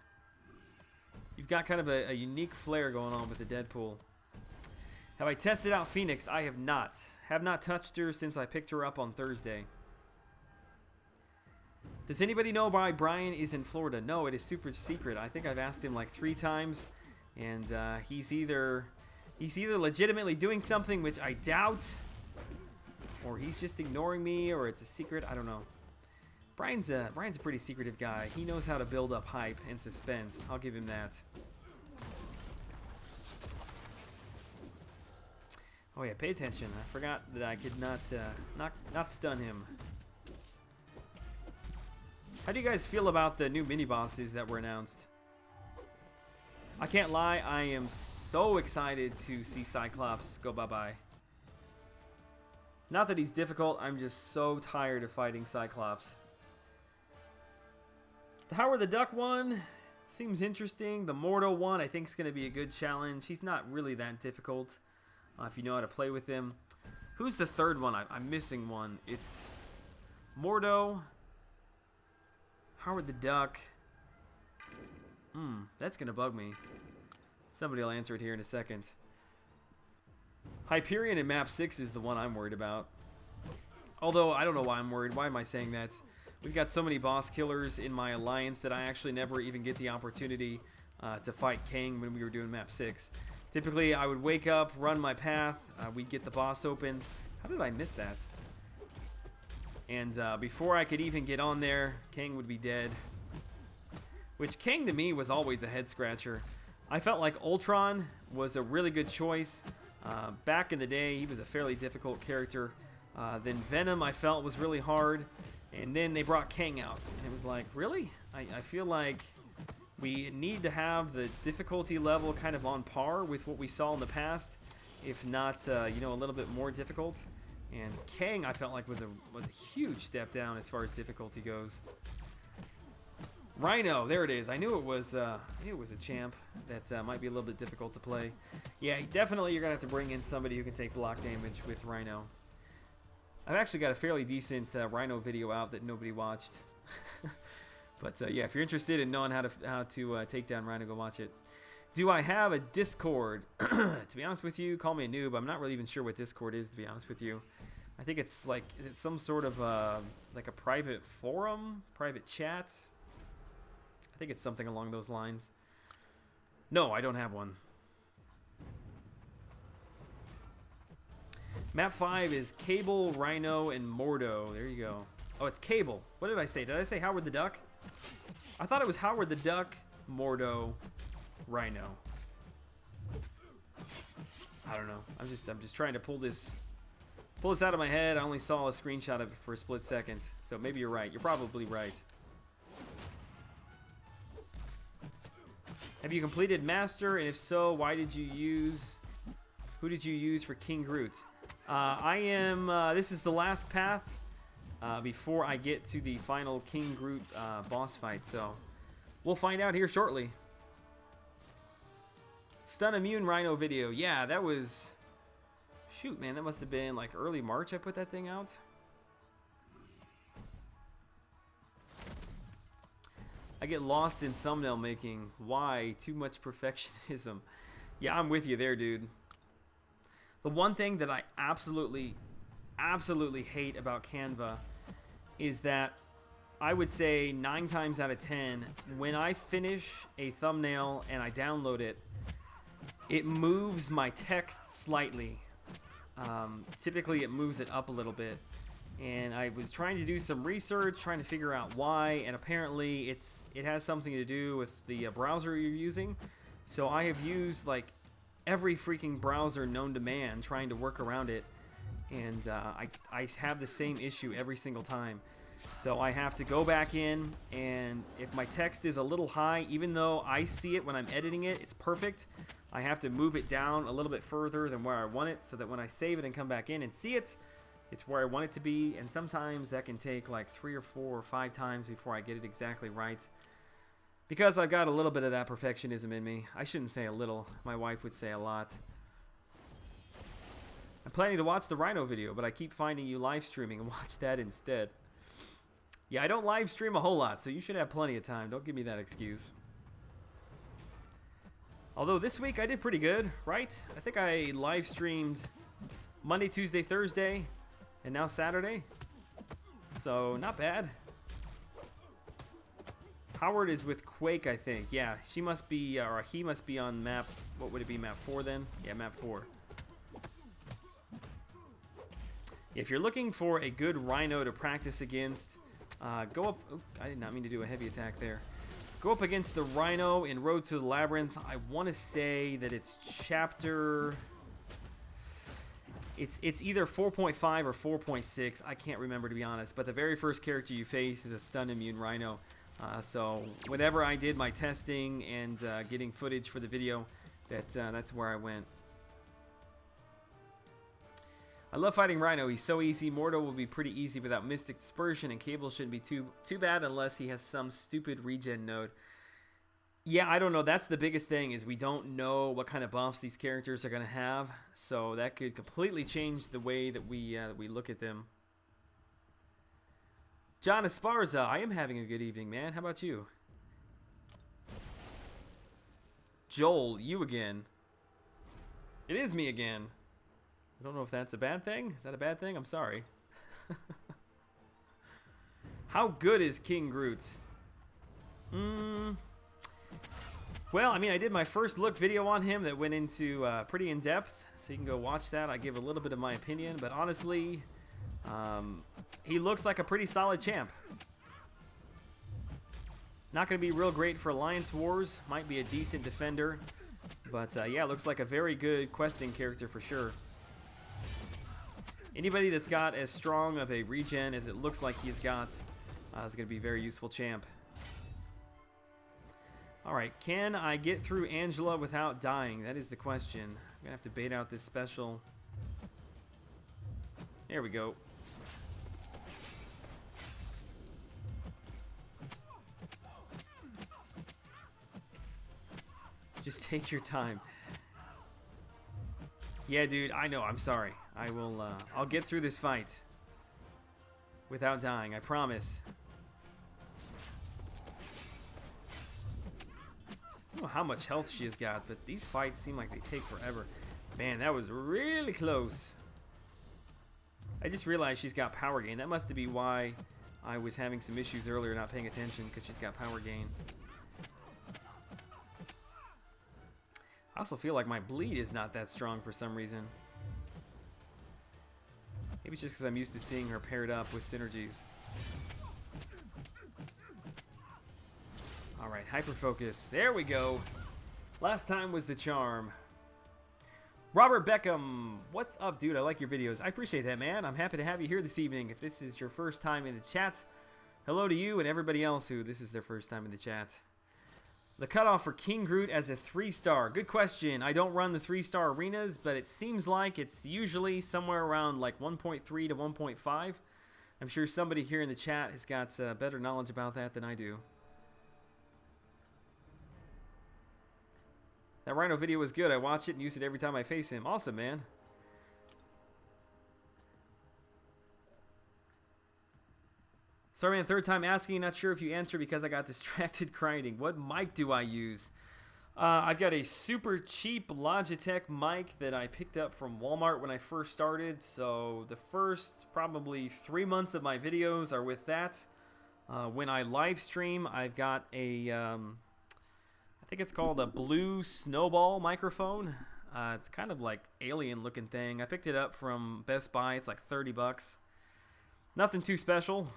You've got kind of a unique flair going on with the Deadpool. Have I tested out Phoenix? I have not. Have not touched her since I picked her up on Thursday. Does anybody know why Brian is in Florida? No, it is super secret. I think I've asked him like 3 times, and he's either legitimately doing something, which I doubt, or he's just ignoring me, or it's a secret. I don't know. Brian's a pretty secretive guy. He knows how to build up hype and suspense. I'll give him that. Oh yeah, pay attention. I forgot that I could not stun him. How do you guys feel about the new mini bosses that were announced? I can't lie, I am so excited to see Cyclops go bye-bye. Not that he's difficult, I'm just so tired of fighting Cyclops. The Howard the Duck one seems interesting. The Mordo one I think is going to be a good challenge. He's not really that difficult if you know how to play with him. Who's the third one? I'm missing one. It's Mordo, Howard the Duck. That's going to bug me. Somebody will answer it here in a second. Hyperion in map 6 is the one I'm worried about. Although, I don't know why I'm worried. Why am I saying that? We've got so many boss killers in my alliance that I actually never even get the opportunity to fight Kang when we were doing map 6. Typically, I would wake up, run my path, we'd get the boss open. How did I miss that? And before I could even get on there, Kang would be dead. Which Kang to me was always a head scratcher. I felt like Ultron was a really good choice. Back in the day, he was a fairly difficult character. Then Venom I felt was really hard. And then they brought Kang out. And it was like, really? I feel like we need to have the difficulty level kind of on par with what we saw in the past. If not, you know, a little bit more difficult. And Kang I felt like was a huge step down as far as difficulty goes. Rhino, there it is. I knew it was a champ that might be a little bit difficult to play. Yeah, definitely you're gonna have to bring in somebody who can take block damage with Rhino. I've actually got a fairly decent Rhino video out that nobody watched. But yeah, if you're interested in knowing how to take down Rhino, go watch it. Do I have a Discord? To be honest with you, call me a noob. I'm not really even sure what Discord is, to be honest with you. I think it's like, is it some sort of like a private forum, private chat? I think it's something along those lines. No, I don't have one. Map 5 is Cable, Rhino, and Mordo. There you go. Oh, it's Cable. What did I say? Did I say Howard the Duck? I thought it was Howard the Duck, Mordo, Rhino. I don't know. I'm just trying to pull this out of my head. I only saw a screenshot of it for a split second. So maybe you're right. You're probably right. Have you completed Master? And if so, why did you use... Who did you use for King Groot? I am... this is the last path before I get to the final King Groot boss fight. So we'll find out here shortly. Stun Immune Rhino video. Yeah, that was... Shoot, man. That must have been like early March I put that thing out. I get lost in thumbnail making. Why? Too much perfectionism. Yeah, I'm with you there, dude. The one thing that I absolutely hate about Canva is that I would say 9 times out of 10, when I finish a thumbnail and I download it, it moves my text slightly. Typically, it moves it up a little bit. And I was trying to do some research, trying to figure out why, and apparently it has something to do with the browser you're using. So I have used like every freaking browser known to man trying to work around it, and I have the same issue every single time. So I have to go back in, and if my text is a little high, even though I see it when I'm editing it, it's perfect, I have to move it down a little bit further than where I want it, so that when I save it and come back in and see it, it's where I want it to be. And sometimes that can take like 3 or 4 or 5 times before I get it exactly right, because I've got a little bit of that perfectionism in me. I shouldn't say a little. My wife would say a lot. I'm planning to watch the Rhino video, but I keep finding you live streaming and watch that instead. Yeah, I don't live stream a whole lot, so you should have plenty of time. Don't give me that excuse. Although this week I did pretty good, right? I think I live streamed Monday, Tuesday, Thursday, and now Saturday. So, not bad. Howard is with Quake, I think. Yeah, she must be, or he must be on map, what would it be, map 4 then? Yeah, map 4. If you're looking for a good Rhino to practice against, go up... Oh, I did not mean to do a heavy attack there. Go up against the Rhino in Road to the Labyrinth. I want to say that it's chapter... It's either 4.5 or 4.6. I can't remember, to be honest. But the very first character you face is a stun immune Rhino. So whenever I did my testing and getting footage for the video, that's where I went. I love fighting Rhino. He's so easy. Mordo will be pretty easy without Mystic Dispersion, and Cable shouldn't be too bad unless he has some stupid regen node. Yeah, I don't know. That's the biggest thing, is we don't know what kind of buffs these characters are going to have. So that could completely change the way that we look at them. John Esparza, I am having a good evening, man. How about you? Joel, you again. It is me again. I don't know if that's a bad thing. Is that a bad thing? I'm sorry. How good is King Groot? Well, I mean, I did my first look video on him that went into pretty in-depth, so you can go watch that. I give a little bit of my opinion, but honestly, he looks like a pretty solid champ. Not going to be real great for Alliance Wars. Might be a decent defender. But yeah, looks like a very good questing character for sure. Anybody that's got as strong of a regen as it looks like he's got is going to be a very useful champ. Alright, can I get through Angela without dying? That is the question. I'm going to have to bait out this special. There we go. Just take your time. Yeah, dude, I know. I'm sorry. I will, I'll get through this fight without dying. I promise. I don't know how much health she has got, but these fights seem like they take forever. Man, that was really close. I just realized she's got power gain. That must be why I was having some issues earlier not paying attention, because she's got power gain. I also feel like my bleed is not that strong for some reason. Maybe it's just because I'm used to seeing her paired up with synergies. Alright, hyper focus. There we go. Last time was the charm. Robert Beckham, what's up, dude? I like your videos. I appreciate that, man. I'm happy to have you here this evening. If this is your first time in the chat, hello to you and everybody else who this is their first time in the chat. The cutoff for King Groot as a 3-star. Good question. I don't run the 3-star arenas, but it seems like it's usually somewhere around like 1.3 to 1.5. I'm sure somebody here in the chat has got better knowledge about that than I do. That Rhino video was good. I watch it and use it every time I face him. Awesome, man. Sorry, man, third time asking. Not sure if you answered because I got distracted grinding. What mic do I use? I've got a super cheap Logitech mic that I picked up from Walmart when I first started. So the first probably 3 months of my videos are with that. When I live stream, I've got a, I think it's called a Blue Snowball microphone. It's kind of like alien looking thing. I picked it up from Best Buy. It's like 30 bucks. Nothing too special.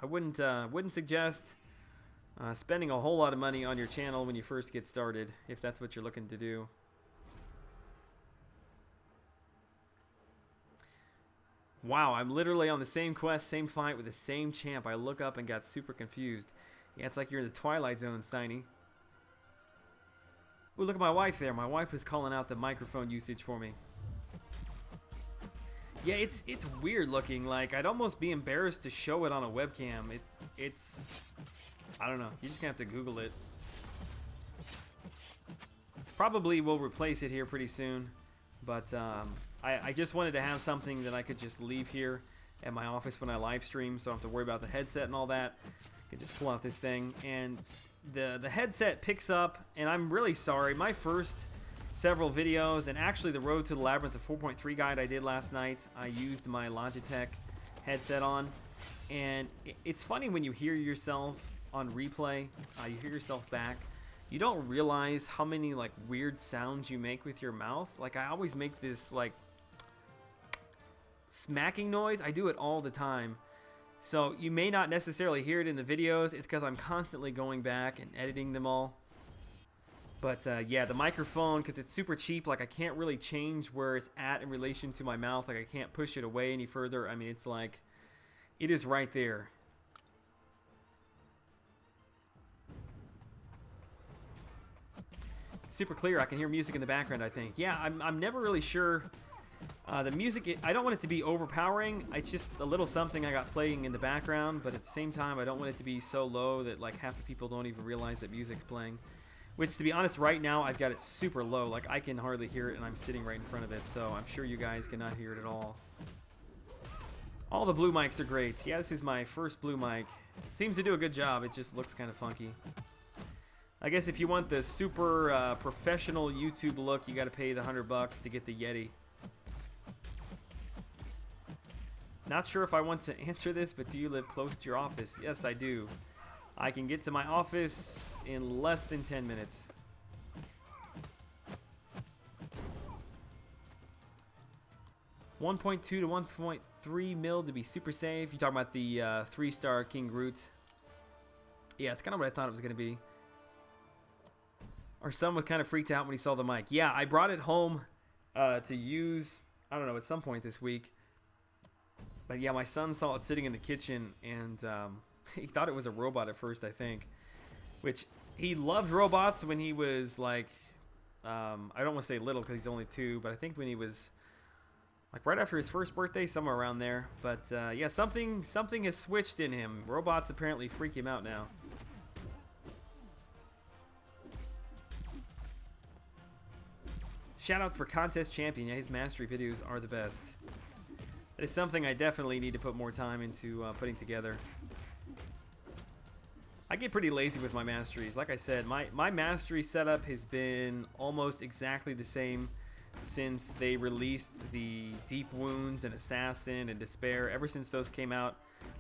I wouldn't suggest spending a whole lot of money on your channel when you first get started, if that's what you're looking to do. Wow, I'm literally on the same quest, same fight with the same champ. I look up and got super confused. Yeah, it's like you're in the Twilight Zone, Steiny. Ooh, look at my wife there. My wife was calling out the microphone usage for me. Yeah, it's weird looking. Like, I'd almost be embarrassed to show it on a webcam. It's I don't know. You're just gonna have to Google it. Probably will replace it here pretty soon, but I just wanted to have something that I could just leave here at my office when I live stream, so I don't have to worry about the headset and all that. I can just pull out this thing, and the headset picks up. And I'm really sorry. My first several videos, and actually the Road to the Labyrinth, the 4.3 guide I did last night, I used my Logitech headset on, and it's funny when you hear yourself on replay, you hear yourself back, you don't realize how many like weird sounds you make with your mouth. Like, I always make this like smacking noise. I do it all the time, so you may not necessarily hear it in the videos. It's because I'm constantly going back and editing them all. But yeah, the microphone, because it's super cheap, like I can't really change where it's at in relation to my mouth. Like, I can't push it away any further. I mean, it's like, it is right there. It's super clear. I can hear music in the background, I think. Yeah, I'm never really sure. The music, I don't want it to be overpowering. It's just a little something I got playing in the background, but at the same time, I don't want it to be so low that like half the people don't even realize that music's playing. Which, to be honest, right now, I've got it super low. Like, I can hardly hear it, and I'm sitting right in front of it, so I'm sure you guys cannot hear it at all. All the blue mics are great. Yeah, this is my first blue mic. It seems to do a good job. It just looks kind of funky. I guess if you want the super professional YouTube look, you got to pay the $100 to get the Yeti. Not sure if I want to answer this, but do you live close to your office? Yes, I do. I can get to my office in less than 10 minutes. 1.2 to 1.3 mil to be super safe. You talking about the 3-star King Groot? Yeah, it's kind of what I thought it was going to be. Our son was kind of freaked out when he saw the mic. Yeah, I brought it home to use, I don't know, at some point this week. But yeah, my son saw it sitting in the kitchen, and he thought it was a robot at first, I think. Which, he loved robots when he was like, I don't want to say little because he's only 2, but I think when he was like right after his first birthday, somewhere around there. But yeah, something has switched in him. Robots apparently freak him out now. Shout out for Contest Champion. Yeah, his mastery videos are the best. That is something I definitely need to put more time into putting together. I get pretty lazy with my masteries. Like I said, my mastery setup has been almost exactly the same since they released the Deep Wounds and Assassin and Despair. Ever since those came out,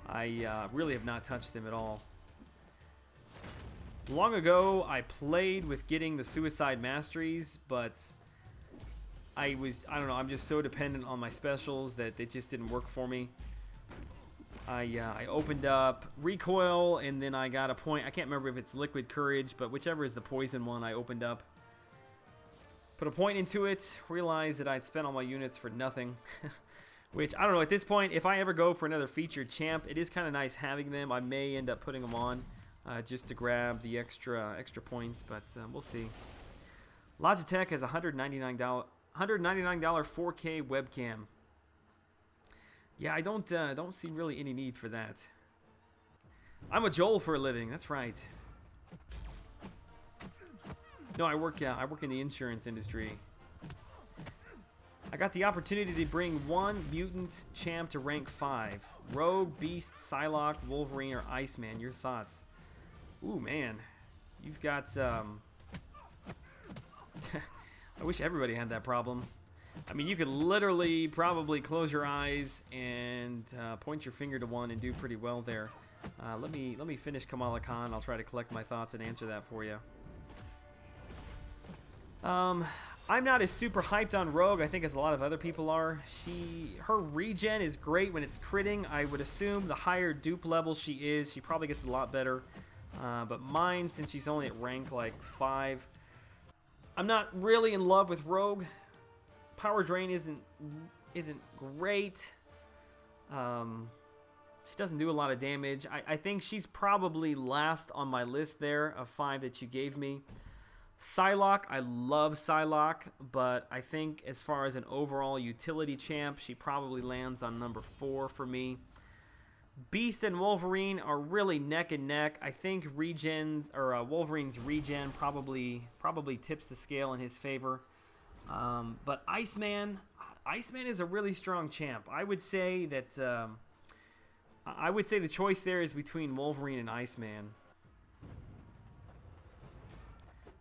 I really have not touched them at all. Long ago, I played with getting the Suicide Masteries, but I don't know, I'm just so dependent on my specials that it just didn't work for me. I opened up Recoil, and then I got a point. I can't remember if it's Liquid Courage, but whichever is the poison one I opened up. Put a point into it, realized that I'd spent all my units for nothing. Which, I don't know, at this point, if I ever go for another featured champ, it is kind of nice having them. I may end up putting them on just to grab the extra points, but we'll see. Logitech has $199 4K webcam. Yeah, I don't see really any need for that. I'm a Joel for a living. That's right. No, I work in the insurance industry. I got the opportunity to bring one mutant champ to rank 5. Rogue, Beast, Psylocke, Wolverine, or Iceman. Your thoughts? Ooh, man. You've got I wish everybody had that problem. I mean, you could literally probably close your eyes and point your finger to one and do pretty well there. Let me finish Kamala Khan. I'll try to collect my thoughts and answer that for you. I'm not as super hyped on Rogue, I think, as a lot of other people are. Her regen is great when it's critting. I would assume the higher dupe level she is, she probably gets a lot better. But mine, since she's only at rank like 5, I'm not really in love with Rogue. Power drain isn't great. She doesn't do a lot of damage. I think she's probably last on my list there of 5 that you gave me. Psylocke, I love Psylocke, but I think as far as an overall utility champ, she probably lands on number 4 for me. Beast and Wolverine are really neck and neck. I think Wolverine's regen probably tips the scale in his favor. But Iceman is a really strong champ. I would say that the choice there is between Wolverine and Iceman.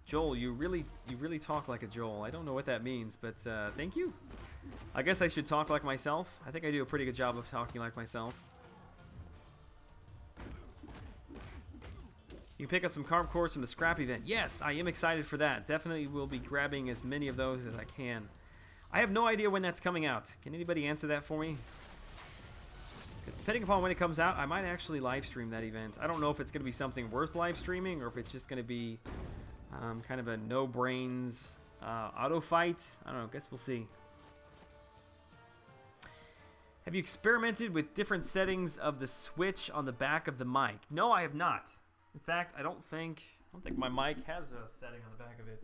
Joel, you really talk like a Joel. I don't know what that means, but thank you. I guess I should talk like myself. I think I do a pretty good job of talking like myself. You can pick up some carb cores from the scrap event. Yes, I am excited for that. Definitely will be grabbing as many of those as I can. I have no idea when that's coming out. Can anybody answer that for me? Because depending upon when it comes out, I might actually live stream that event. I don't know if it's going to be something worth live streaming or if it's just going to be kind of a no-brains auto fight. I don't know. Guess we'll see. Have you experimented with different settings of the switch on the back of the mic? No, I have not. In fact, I don't think my mic has a setting on the back of it.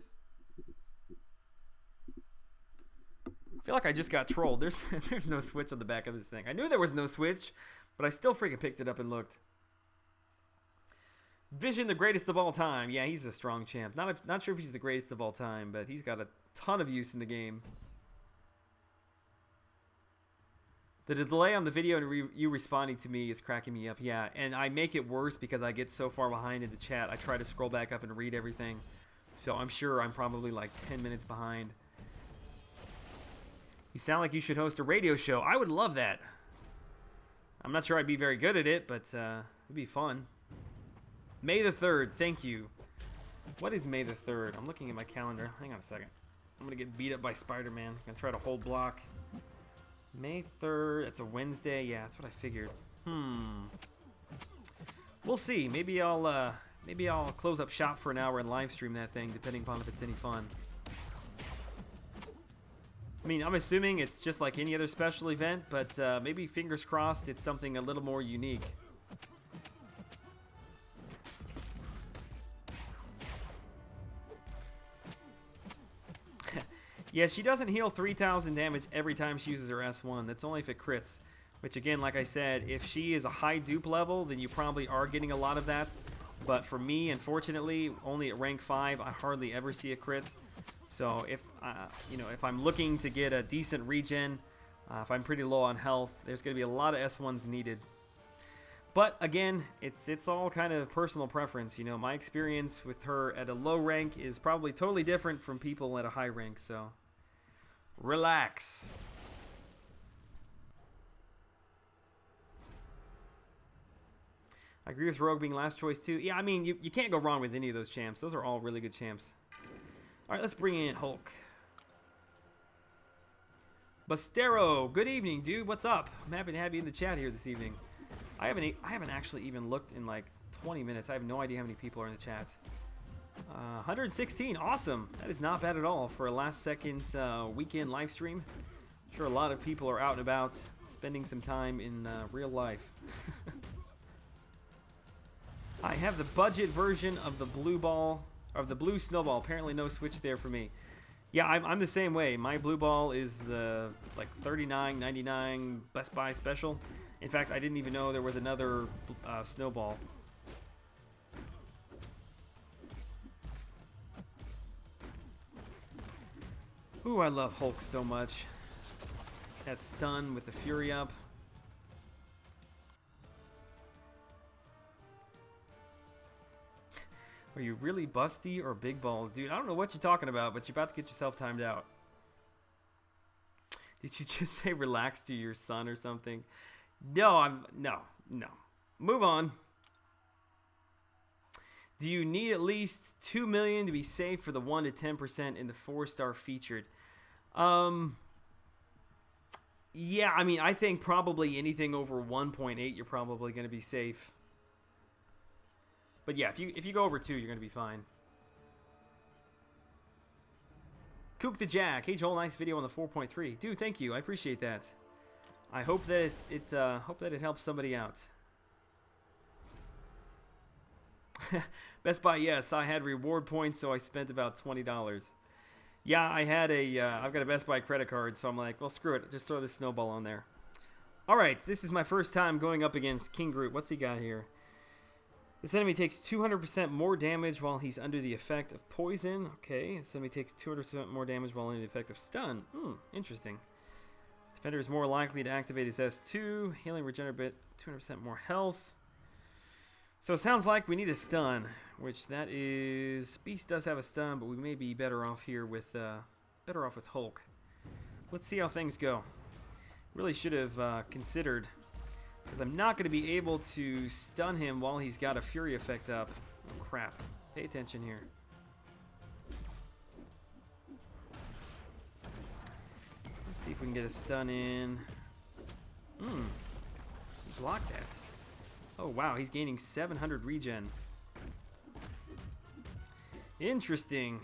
I feel like I just got trolled. There's no switch on the back of this thing. I knew there was no switch, but I still freaking picked it up and looked. Vision, the greatest of all time. Yeah, he's a strong champ. Not sure if he's the greatest of all time, but he's got a ton of use in the game. The delay on the video and you responding to me is cracking me up. Yeah, and I make it worse because I get so far behind in the chat. I try to scroll back up and read everything. So I'm sure I'm probably like 10 minutes behind. You sound like you should host a radio show. I would love that. I'm not sure I'd be very good at it, but it'd be fun. May the 3rd, thank you. What is May the 3rd? I'm looking at my calendar. Hang on a second. I'm going to get beat up by Spider-Man. I'm going to try to hold block. May 3rd. That's a Wednesday. Yeah, that's what I figured. We'll see. Maybe I'll close up shop for an hour and live stream that thing, depending upon if it's any fun. I mean, I'm assuming it's just like any other special event, but maybe fingers crossed it's something a little more unique. Yeah, she doesn't heal 3,000 damage every time she uses her S1. That's only if it crits. Which again, like I said, if she is a high dupe level, then you probably are getting a lot of that. But for me, unfortunately, only at rank 5, I hardly ever see a crit. So if if I'm looking to get a decent regen, if I'm pretty low on health, there's going to be a lot of S1s needed. But again, it's all kind of personal preference. You know, my experience with her at a low rank is probably totally different from people at a high rank. So relax. I agree with Rogue being last choice too. Yeah, I mean, you can't go wrong with any of those champs. Those are all really good champs. All right, let's bring in Hulk. Bastero, good evening, dude. What's up? I'm happy to have you in the chat here this evening. I haven't actually even looked in like 20 minutes. I have no idea how many people are in the chat. 116, awesome. That is not bad at all for a last second weekend live stream. I'm sure a lot of people are out and about spending some time in real life. I have the budget version of the blue ball, of the blue snowball. Apparently no switch there for me. Yeah, I'm the same way. My blue ball is the like $39.99 Best Buy special. In fact, I didn't even know there was another snowball. Ooh, I love Hulk so much. That stun with the Fury up. Are you really busty or big balls? Dude, I don't know what you're talking about, but you're about to get yourself timed out. Did you just say relax to your son or something? No, no. Move on. Do you need at least 2 million to be safe for the 1 to 10% in the 4-star featured? Yeah, I mean, I think probably anything over 1.8 you're probably going to be safe. But yeah, if you go over 2, you're going to be fine. Kook the Jack. Hey Joel, nice video on the 4.3. Dude, thank you. I appreciate that. I hope that it helps somebody out. Best Buy, yes, I had reward points, so I spent about $20. Yeah, I had I've got a Best Buy credit card, so I'm like, well, screw it. Just throw this snowball on there. All right, this is my first time going up against King Groot. What's he got here? This enemy takes 200% more damage while he's under the effect of poison. Okay, this enemy takes 200% more damage while under the effect of stun. Interesting. This defender is more likely to activate his S2. Healing regenerate 200% more health. So it sounds like we need a stun, which that is... Beast does have a stun, but we may be better off here with Hulk. Let's see how things go. Really should have considered... Because I'm not going to be able to stun him while he's got a Fury effect up. Oh, crap. Pay attention here. Let's see if we can get a stun in. He blocked that. Oh, wow. He's gaining 700 regen. Interesting.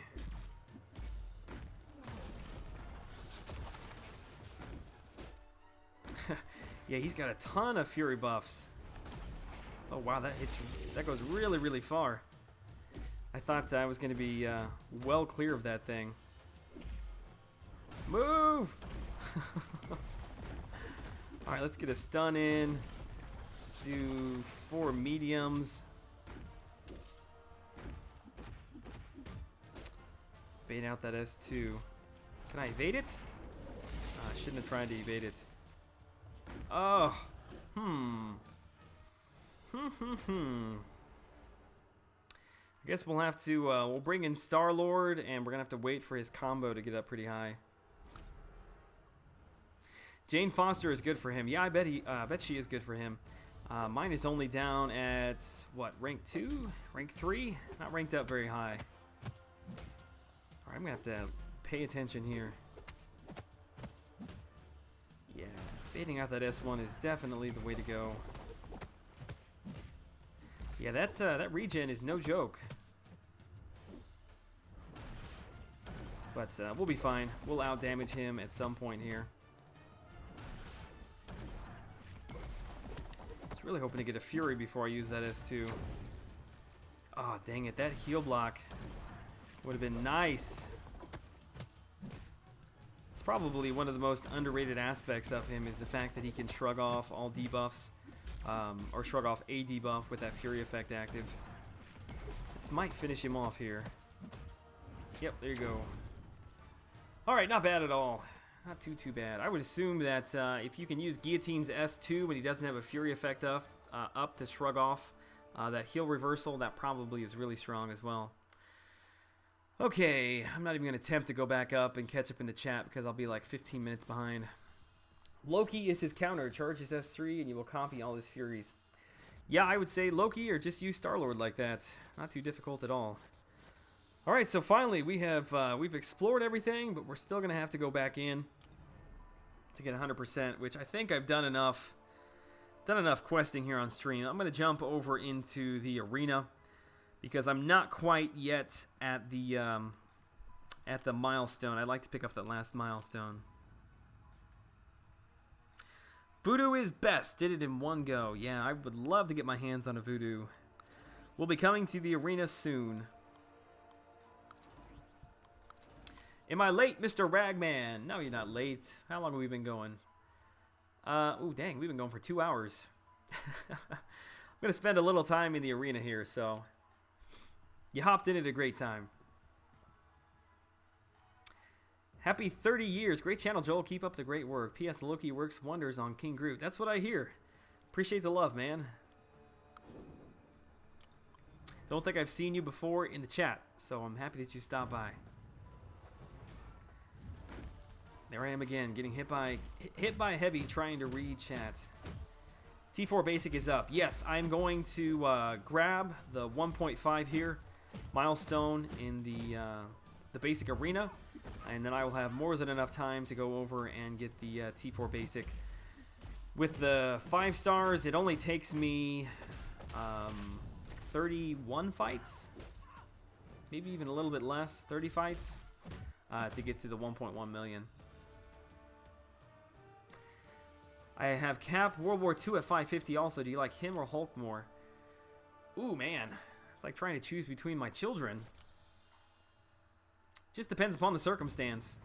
Yeah, he's got a ton of Fury buffs. Oh wow, that goes really, really far. I thought I was going to be well clear of that thing. Move! All right, let's get a stun in. Let's do 4 mediums. Let's bait out that S2. Can I evade it? I shouldn't have tried to evade it. Oh, I guess we'll have to, we'll bring in Star-Lord, and we're going to have to wait for his combo to get up pretty high. Jane Foster is good for him. Yeah, I bet she is good for him. Mine is only down at, what, rank 2? Rank 3? Not ranked up very high. All right, I'm going to have to pay attention here. Yeah. Baiting out that S1 is definitely the way to go. Yeah, that regen is no joke. But we'll be fine. We'll outdamage him at some point here. I was really hoping to get a Fury before I use that S2. Oh, dang it. That heal block would have been nice. It's probably one of the most underrated aspects of him is the fact that he can shrug off all debuffs. Or shrug off a debuff with that Fury effect active. This might finish him off here. Yep, there you go. Alright, not bad at all. Not too bad. I would assume that if you can use Guillotine's S2 when he doesn't have a Fury effect up to shrug off that heal reversal, that probably is really strong as well. Okay, I'm not even going to attempt to go back up and catch up in the chat because I'll be like 15 minutes behind. Loki is his counter. Charge his S3 and you will copy all his Furies. Yeah, I would say Loki or just use Star-Lord like that. Not too difficult at all. Alright, so finally we have we've explored everything, but we're still going to have to go back in to get 100%, which I think I've done enough questing here on stream. I'm going to jump over into the arena because I'm not quite yet at the milestone. I'd like to pick up that last milestone. Voodoo is best. Did it in one go. Yeah, I would love to get my hands on a Voodoo. We'll be coming to the arena soon. Am I late, Mr. Ragman? No, you're not late. How long have we been going? Ooh, dang, we've been going for 2 hours. I'm going to spend a little time in the arena here, so you hopped in at a great time. Happy 30 years. Great channel, Joel. Keep up the great work. P.S. Loki works wonders on King Groot. That's what I hear. Appreciate the love, man. Don't think I've seen you before in the chat, so I'm happy that you stopped by. There I am again, getting hit by heavy trying to read chat. T4 basic is up. Yes, I'm going to grab the 1.5 here milestone in the basic arena, and then I will have more than enough time to go over and get the T4 basic. With the 5 stars, it only takes me 31 fights, maybe even a little bit less, 30 fights, to get to the 1.1 million. I have Cap World War II at 550 also. Do you like him or Hulk more? Ooh, man. It's like trying to choose between my children. Just depends upon the circumstance.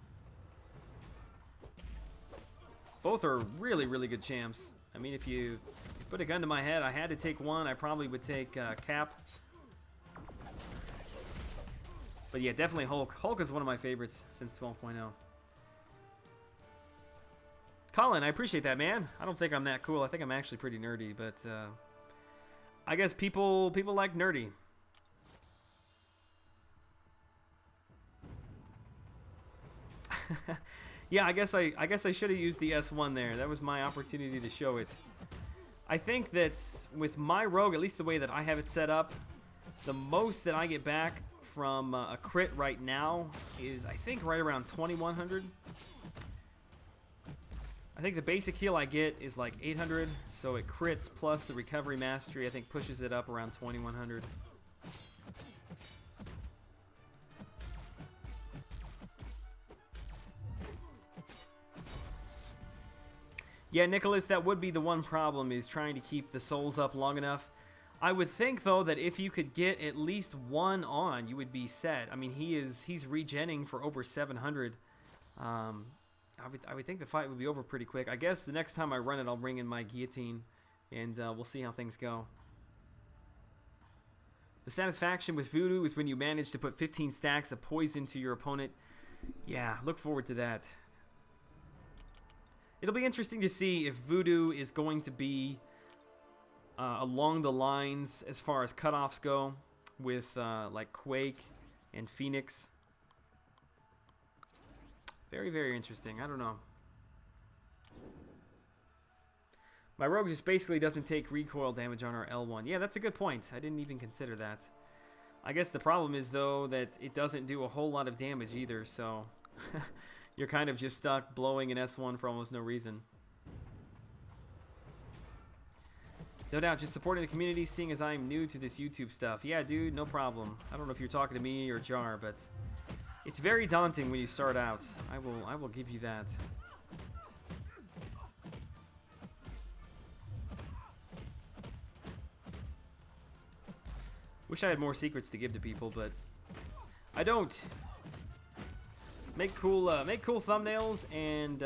Both are really, really good champs. I mean, if you put a gun to my head, I had to take one. I probably would take Cap. But yeah, definitely Hulk. Hulk is one of my favorites since 12.0. Colin, I appreciate that, man. I don't think I'm that cool. I think I'm actually pretty nerdy, but I guess people like nerdy. Yeah, I guess I should have used the S1 there. That was my opportunity to show it. I think that with my rogue, at least the way that I have it set up, the most that I get back from a crit right now is I think right around 2100. I think the basic heal I get is like 800, so it crits plus the recovery mastery I think pushes it up around 2100. Yeah, Nicholas, that would be the one problem, is trying to keep the souls up long enough. I would think though that if you could get at least one on, you would be set. I mean, he's regenning for over 700. I would think the fight would be over pretty quick. I guess the next time I run it, I'll bring in my guillotine, and we'll see how things go. The satisfaction with Voodoo is when you manage to put 15 stacks of poison to your opponent. Yeah, look forward to that. It'll be interesting to see if Voodoo is going to be along the lines as far as cutoffs go with like Quake and Phoenix. Very, very interesting. I don't know. My rogue just basically doesn't take recoil damage on our L1. Yeah, that's a good point. I didn't even consider that. I guess the problem is, though, that it doesn't do a whole lot of damage either, so you're kind of just stuck blowing an S1 for almost no reason. No doubt, just supporting the community, seeing as I'm new to this YouTube stuff. Yeah, dude, no problem. I don't know if you're talking to me or Jar, but it's very daunting when you start out. I will give you that. Wish I had more secrets to give to people, but I don't. Make cool thumbnails, and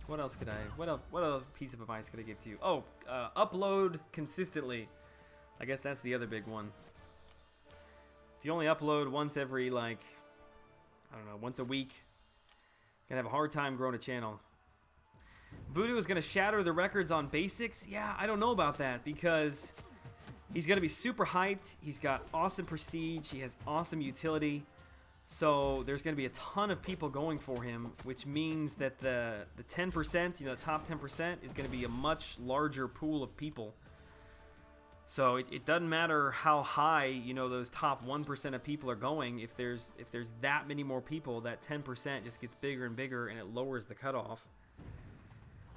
what else could I? What other piece of advice could I give to you? Oh, upload consistently. I guess that's the other big one. If you only upload once every, like, I don't know, once a week, you're gonna have a hard time growing a channel. Voodoo is gonna shatter the records on basics. Yeah, I don't know about that because he's gonna be super hyped. He's got awesome prestige. He has awesome utility. So there's going to be a ton of people going for him, which means that the 10%, the top 10% is going to be a much larger pool of people. So it doesn't matter how high, those top 1% of people are going. If there's that many more people, that 10% just gets bigger and bigger, and it lowers the cutoff.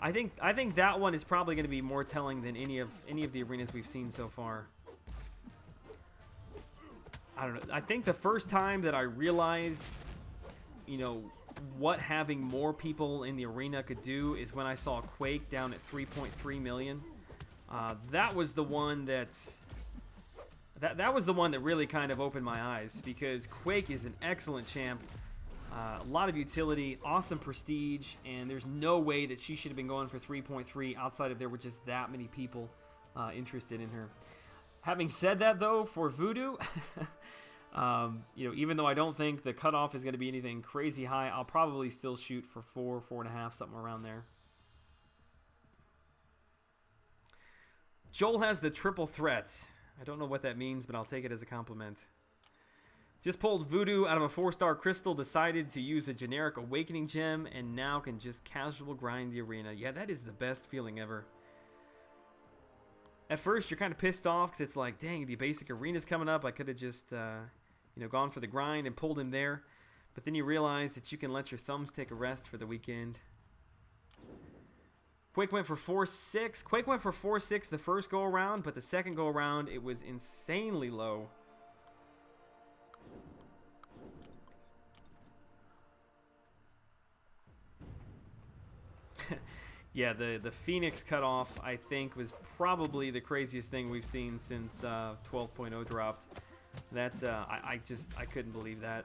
I think that one is probably going to be more telling than any of the arenas we've seen so far. I don't know. I think the first time that I realized, what having more people in the arena could do is when I saw Quake down at 3.3 million. That was the one that was the one that really kind of opened my eyes, because Quake is an excellent champ, a lot of utility, awesome prestige, and there's no way that she should have been going for 3.3 outside of there were just that many people interested in her. Having said that, though, for Voodoo, even though I don't think the cutoff is going to be anything crazy high, I'll probably still shoot for 4.5, something around there. Joel has the triple threat. I don't know what that means, but I'll take it as a compliment. Just pulled Voodoo out of a 4-star crystal, decided to use a generic awakening gem, and now can just casual grind the arena. Yeah, that is the best feeling ever. At first, you're kind of pissed off because it's like, dang, the basic arena's coming up. I could have just, gone for the grind and pulled him there. But then you realize that you can let your thumbs take a rest for the weekend. Quake went for 4.6. Quake went for 4.6 the first go-around, but the second go-around, it was insanely low. Yeah, the Phoenix cutoff, I think, was probably the craziest thing we've seen since 12.0 dropped. That, I couldn't believe that.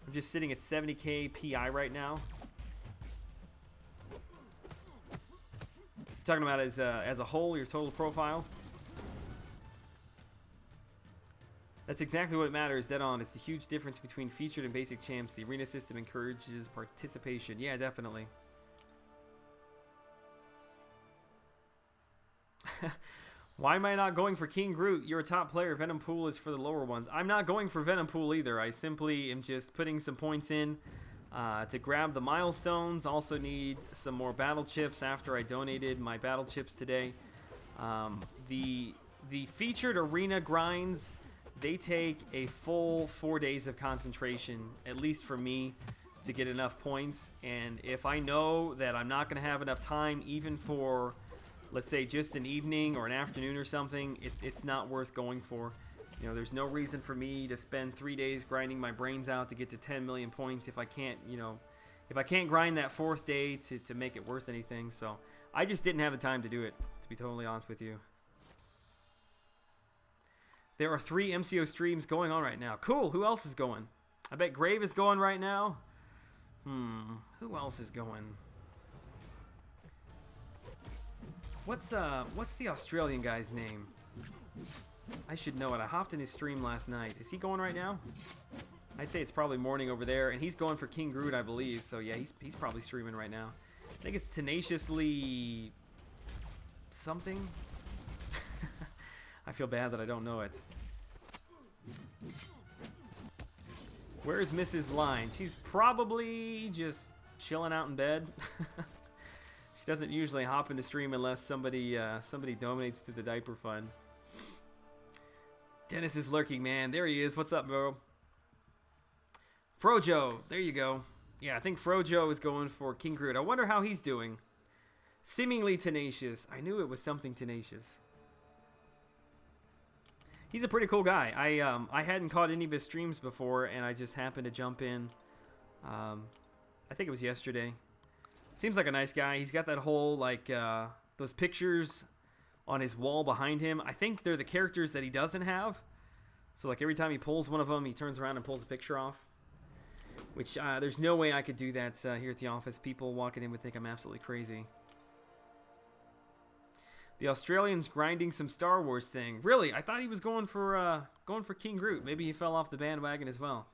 I'm just sitting at 70k PI right now. You're talking about as a whole, your total profile? That's exactly what matters, dead on. It's the huge difference between featured and basic champs. The arena system encourages participation. Yeah, definitely. Why am I not going for King Groot? You're a top player. Venom Pool is for the lower ones. I'm not going for Venom Pool either. I simply am just putting some points in to grab the milestones. Also need some more battle chips after I donated my battle chips today. The featured arena grinds, they take a full 4 days of concentration, at least for me, to get enough points. And if I know that I'm not going to have enough time, even for, let's say, just an evening or an afternoon or something, it's not worth going for. There's no reason for me to spend 3 days grinding my brains out to get to 10 million points if I can't, if I can't grind that fourth day to make it worth anything. So I just didn't have the time to do it, to be totally honest with you. There are 3 MCO streams going on right now. Cool. Who else is going? I bet Grave is going right now. Who else is going? What's the Australian guy's name? I should know it. I hopped in his stream last night. Is he going right now? I'd say it's probably morning over there, and he's going for King Groot, I believe. So yeah, he's probably streaming right now. I think it's Tenaciously something. I feel bad that I don't know it. Where's Mrs. Line? She's probably just chilling out in bed. She doesn't usually hop into stream unless somebody donates to the diaper fund. Dennis is lurking, man. There he is. What's up, bro? Frojo. There you go. Yeah, I think Frojo is going for King Groot. I wonder how he's doing. Seemingly tenacious. I knew it was something tenacious. He's a pretty cool guy. I hadn't caught any of his streams before, and I just happened to jump in. I think it was yesterday. Seems like a nice guy. He's got that whole, like, those pictures on his wall behind him. I think they're the characters that he doesn't have. So, like, every time he pulls one of them, he turns around and pulls a picture off. Which, there's no way I could do that here at the office. People walking in would think I'm absolutely crazy. The Australian's grinding some Star Wars thing. Really? I thought he was going for King Groot. Maybe he fell off the bandwagon as well.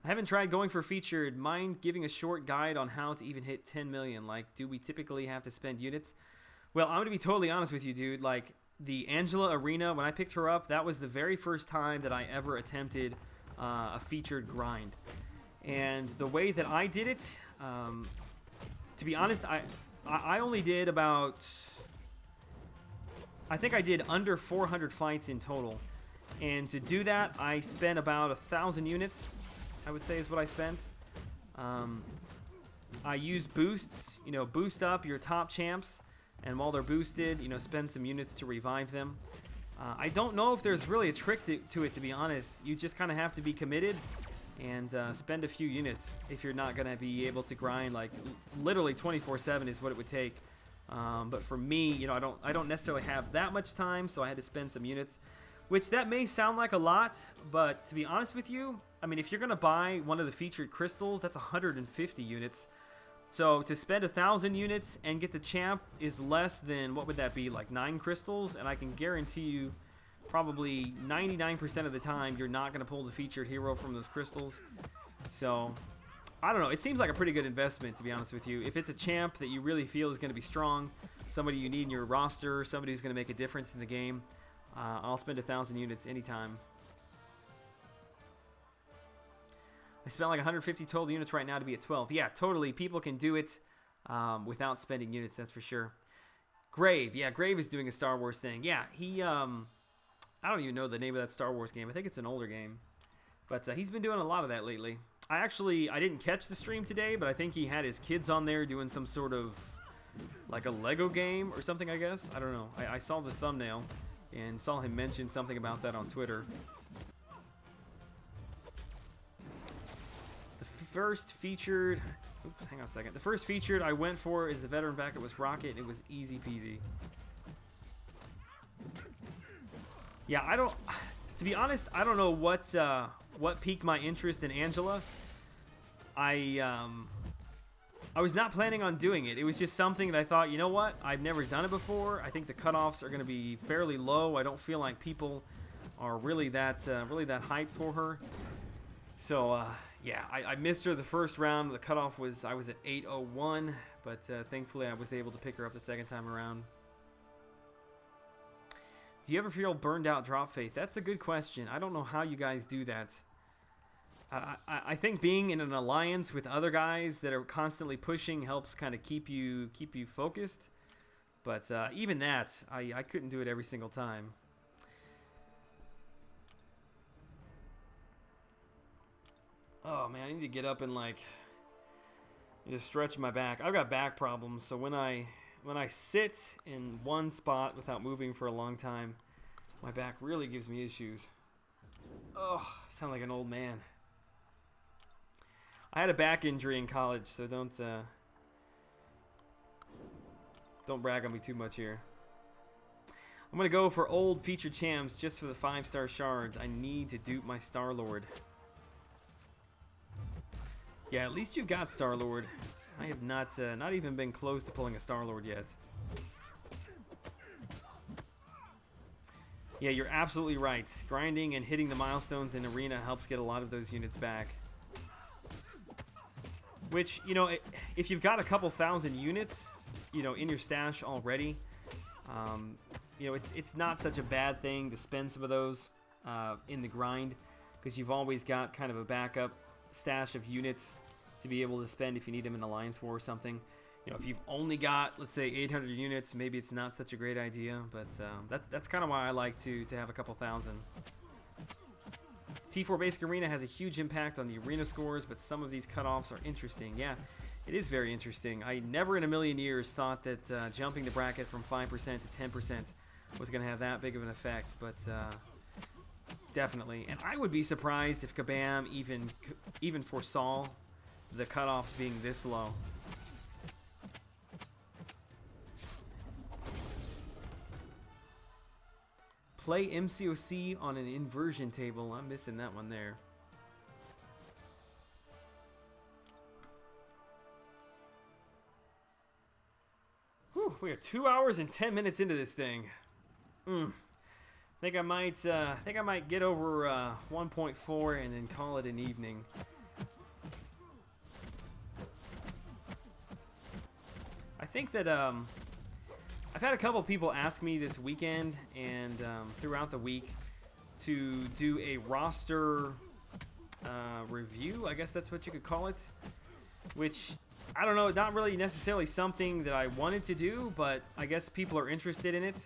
I haven't tried going for featured. Mind giving a short guide on how to even hit 10 million? Like, do we typically have to spend units? Well, I'm going to be totally honest with you, dude. Like, the Angela Arena, when I picked her up, that was the very first time that I ever attempted a featured grind. And the way that I did it, to be honest, I only did about... I think I did under 400 fights in total. And to do that, I spent about 1,000 units, I would say is what I spent. I use boosts, you know, boost up your top champs. And while they're boosted, you know, spend some units to revive them. I don't know if there's really a trick to it, to be honest. You just kind of have to be committed and spend a few units if you're not going to be able to grind. Like, literally 24/7 is what it would take. But for me, you know, I don't necessarily have that much time, so I had to spend some units, which that may sound like a lot, but to be honest with you, I mean, if you're going to buy one of the featured crystals, that's 150 units. So to spend 1,000 units and get the champ is less than, what would that be, like 9 crystals? And I can guarantee you probably 99% of the time you're not going to pull the featured hero from those crystals. So I don't know. It seems like a pretty good investment, to be honest with you. If it's a champ that you really feel is going to be strong, somebody you need in your roster, somebody who's going to make a difference in the game, I'll spend 1,000 units anytime. I spent like 150 total units right now to be at 12. Yeah, totally. People can do it without spending units, that's for sure. Grave. Yeah, Grave is doing a Star Wars thing. Yeah, he... I don't even know the name of that Star Wars game. I think it's an older game. But he's been doing a lot of that lately. I didn't catch the stream today, but I think he had his kids on there doing some sort of, like a Lego game or something, I guess. I don't know. I saw the thumbnail and saw him mention something about that on Twitter. The first featured... Oops, hang on a second. The first featured I went for is the veteran back. It was Rocket. And it was easy peasy. Yeah, I don't... To be honest, I don't know what piqued my interest in Angela. I was not planning on doing it. It was just something that I thought, you know what? I've never done it before. I think the cutoffs are going to be fairly low. I don't feel like people are really that hyped for her. So yeah, I missed her the first round. The cutoff was I was at 801, but thankfully I was able to pick her up the second time around. Do you ever feel burned out drop faith? That's a good question. I don't know how you guys do that. I think being in an alliance with other guys that are constantly pushing helps kind of keep you focused. But even that, I couldn't do it every single time. Oh man, I need to get up and like just stretch my back. I've got back problems, so when I sit in one spot without moving for a long time, my back really gives me issues. Oh, I sound like an old man. I had a back injury in college, so don't brag on me too much here. I'm gonna go for old featured champs just for the 5-star shards. I need to dupe my Star-Lord. Yeah, at least you've got Star-Lord. I have not even been close to pulling a Star-Lord yet. Yeah, you're absolutely right. Grinding and hitting the milestones in Arena helps get a lot of those units back. Which, you know, if you've got a couple thousand units, you know, in your stash already, you know, it's not such a bad thing to spend some of those in the grind, because you've always got kind of a backup stash of units to be able to spend if you need them in Alliance War or something. You know, if you've only got, let's say, 800 units, maybe it's not such a great idea, but that's kind of why I like to have a couple thousand. T4 Basic Arena has a huge impact on the arena scores, but some of these cutoffs are interesting. Yeah, It is very interesting. I never in a million years thought that jumping the bracket from 5% to 10% was going to have that big of an effect, but definitely. And I would be surprised if Kabam even foresaw the cutoffs being this low. Play MCOC on an inversion table. I'm missing that one there. Whew, we are 2 hours and 10 minutes into this thing. Think I might get over 1.4 and then call it an evening. I think that I've had a couple people ask me this weekend and throughout the week to do a roster review. I guess that's what you could call it. Which, I don't know, not really necessarily something that I wanted to do, but I guess people are interested in it.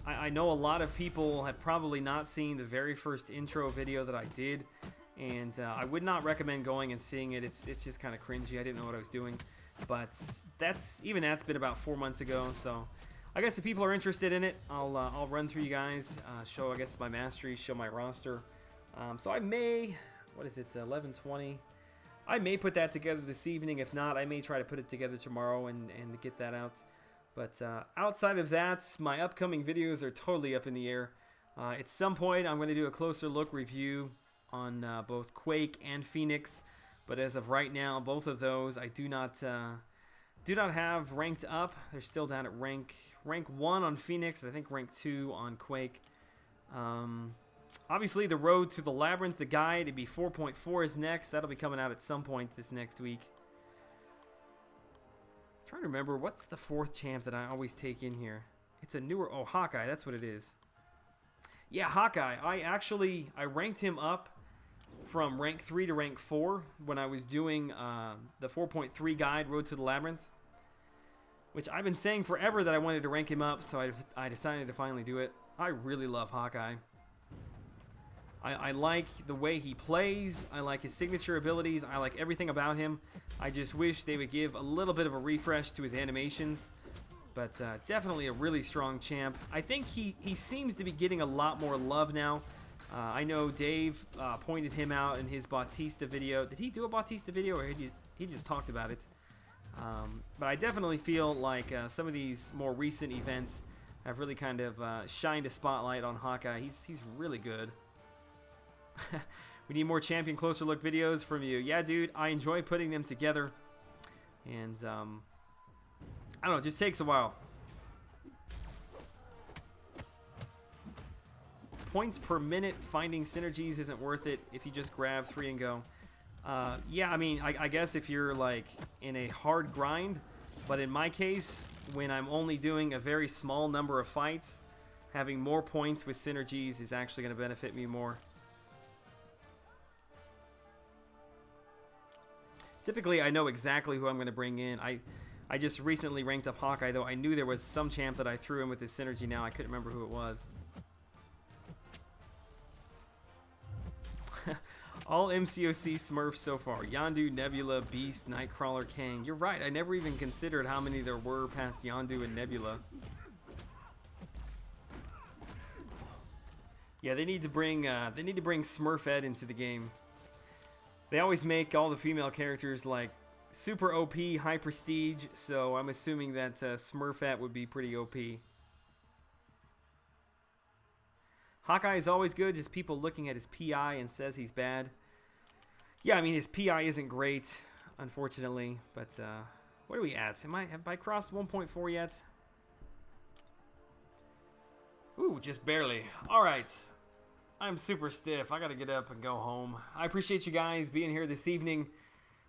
I know a lot of people have probably not seen the very first intro video that I did, and I would not recommend going and seeing it. It's just kind of cringy. I didn't know what I was doing, but that's been about 4 months ago. So I guess if people are interested in it, I'll run through you guys, show I guess my mastery, show my roster. So I may, what is it, 11:20. I may put that together this evening. If not, I may try to put it together tomorrow and get that out. But outside of that, my upcoming videos are totally up in the air. At some point, I'm going to do a closer look review on both Quake and Phoenix. But as of right now, both of those I do not have ranked up. They're still down at rank 1 on Phoenix, and I think rank 2 on Quake. Obviously, the Road to the Labyrinth, the guide, it'd be 4.4 is next. That'll be coming out at some point this next week. I'm trying to remember, what's the 4th champ that I always take in here? It's a newer, oh, Hawkeye, that's what it is. Yeah, Hawkeye. I ranked him up from rank 3 to rank 4 when I was doing the 4.3 guide, Road to the Labyrinth. Which I've been saying forever that I wanted to rank him up, so I decided to finally do it. I really love Hawkeye. I like the way he plays. I like his signature abilities. I like everything about him. I just wish they would give a little bit of a refresh to his animations. But definitely a really strong champ. I think he seems to be getting a lot more love now. I know Dave pointed him out in his Bautista video. Did he do a Bautista video, or he just talked about it? But I definitely feel like some of these more recent events have really kind of shined a spotlight on Hawkeye. He's really good. We need more champion closer look videos from you. Yeah, dude, I enjoy putting them together. And, I don't know, it just takes a while. Points per minute finding synergies isn't worth it if you just grab 3 and go. Yeah, I mean, I guess if you're, like, in a hard grind. But in my case, when I'm only doing a very small number of fights, having more points with synergies is actually going to benefit me more. Typically, I know exactly who I'm going to bring in. I just recently ranked up Hawkeye, though I knew there was some champ that I threw in with his synergy now. I couldn't remember who it was. All MCOC Smurfs so far. Yondu, Nebula, Beast, Nightcrawler, Kang. You're right. I never even considered how many there were past Yondu and Nebula. Yeah, they need to bring Smurf Ed into the game. They always make all the female characters like super OP, high prestige, so I'm assuming that Smurfette would be pretty OP. Hawkeye is always good, just people looking at his PI and says he's bad. Yeah, I mean, his PI isn't great, unfortunately, but what are we at? Have I crossed 1.4 yet? Ooh, just barely. All right. I'm super stiff. I got to get up and go home. I appreciate you guys being here this evening.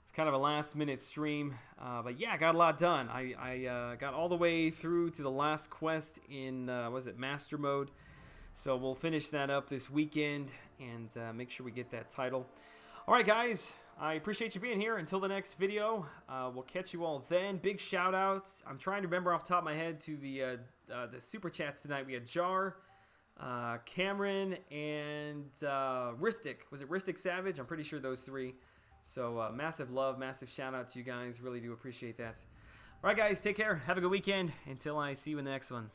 It's kind of a last-minute stream. But yeah, I got a lot done. I got all the way through to the last quest in, was it Master Mode? So we'll finish that up this weekend and make sure we get that title. All right, guys. I appreciate you being here. Until the next video, we'll catch you all then. Big shout-out. I'm trying to remember off the top of my head to the Super Chats tonight. We had Jar, Cameron, and Ristic. Was it Ristic Savage? I'm pretty sure those 3. So massive love, massive shout out to you guys. Really do appreciate that. All right, guys, take care. Have a good weekend. Until I see you in the next one.